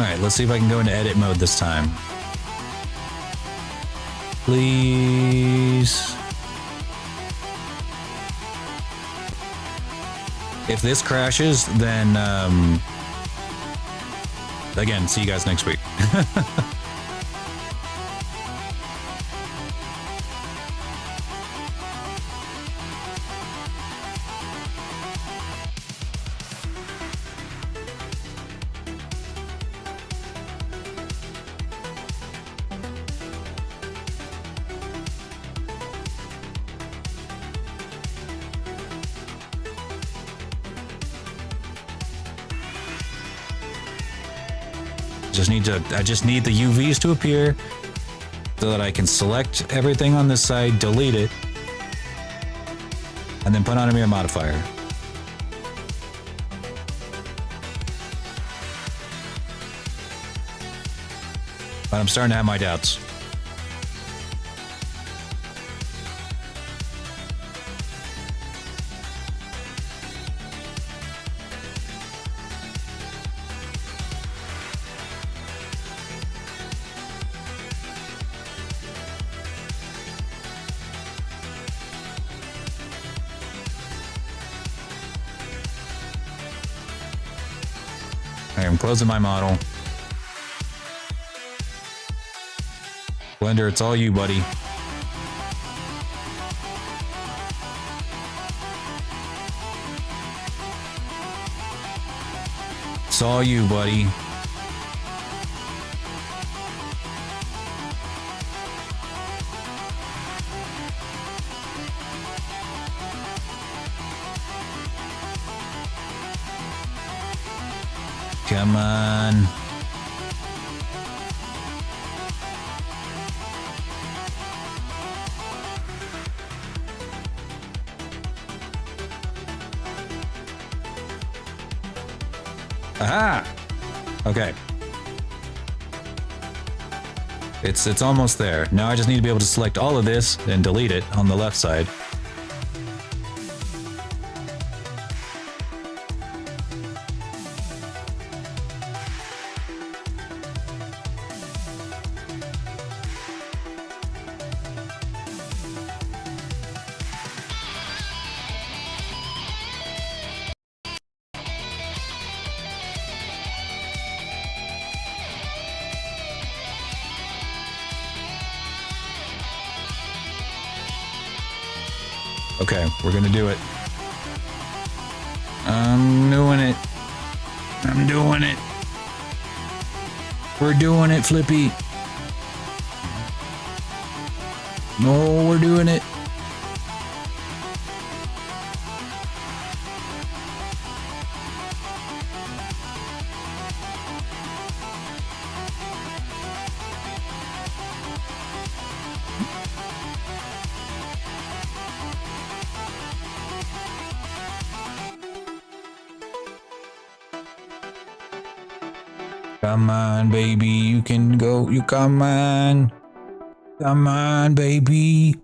[SPEAKER 1] right, let's see if I can go into edit mode this time. Please. If this crashes, then, again, see you guys next week. I just need the UVs to appear so that I can select everything on this side, delete it, and then put on a mirror modifier. But I'm starting to have my doubts. I'm closing my model. Blender, it's all you, buddy. It's all you, buddy. Come on. Aha! Okay. It's almost there. Now I just need to be able to select all of this and delete it on the left side. Okay, we're gonna do it. I'm doing it. I'm doing it. We're doing it, Flippy. No, we're doing it. Come on, baby, you can go. You come on. Come on, baby.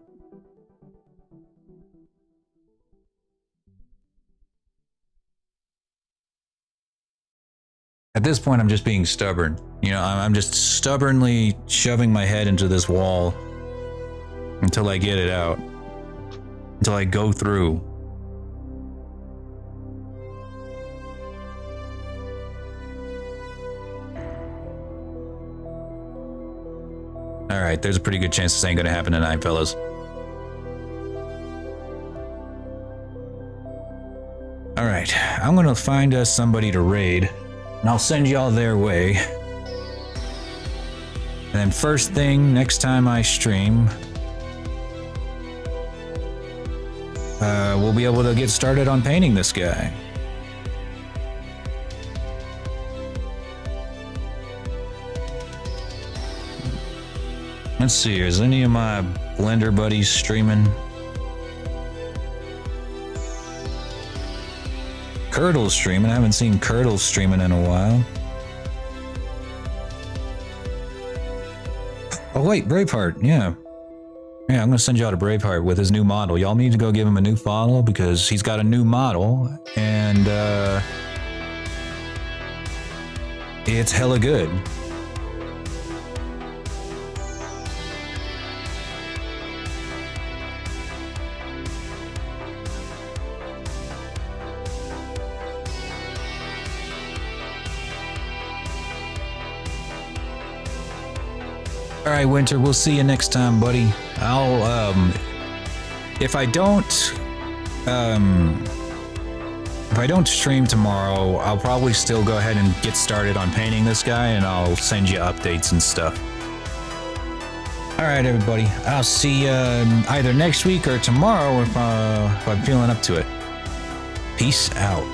[SPEAKER 1] At this point, I'm just being stubborn. You know, I'm just stubbornly shoving my head into this wall until I get it out. Until I go through. Alright, there's a pretty good chance this ain't gonna happen tonight, fellas. Alright, I'm gonna find us somebody to raid, and I'll send y'all their way. And then first thing, next time I stream, we'll be able to get started on painting this guy. Let's see, is any of my Blender buddies streaming? Curdle's streaming. I haven't seen Curdle streaming in a while. Oh wait, Braveheart, yeah. Yeah, I'm gonna send y'all to Braveheart with his new model. Y'all need to go give him a new follow because he's got a new model, and It's hella good. All right, Winter, we'll see you next time, buddy. I'll, if I don't stream tomorrow, I'll probably still go ahead and get started on painting this guy, and I'll send you updates and stuff. All right, everybody. I'll see you either next week or tomorrow if I'm feeling up to it. Peace out.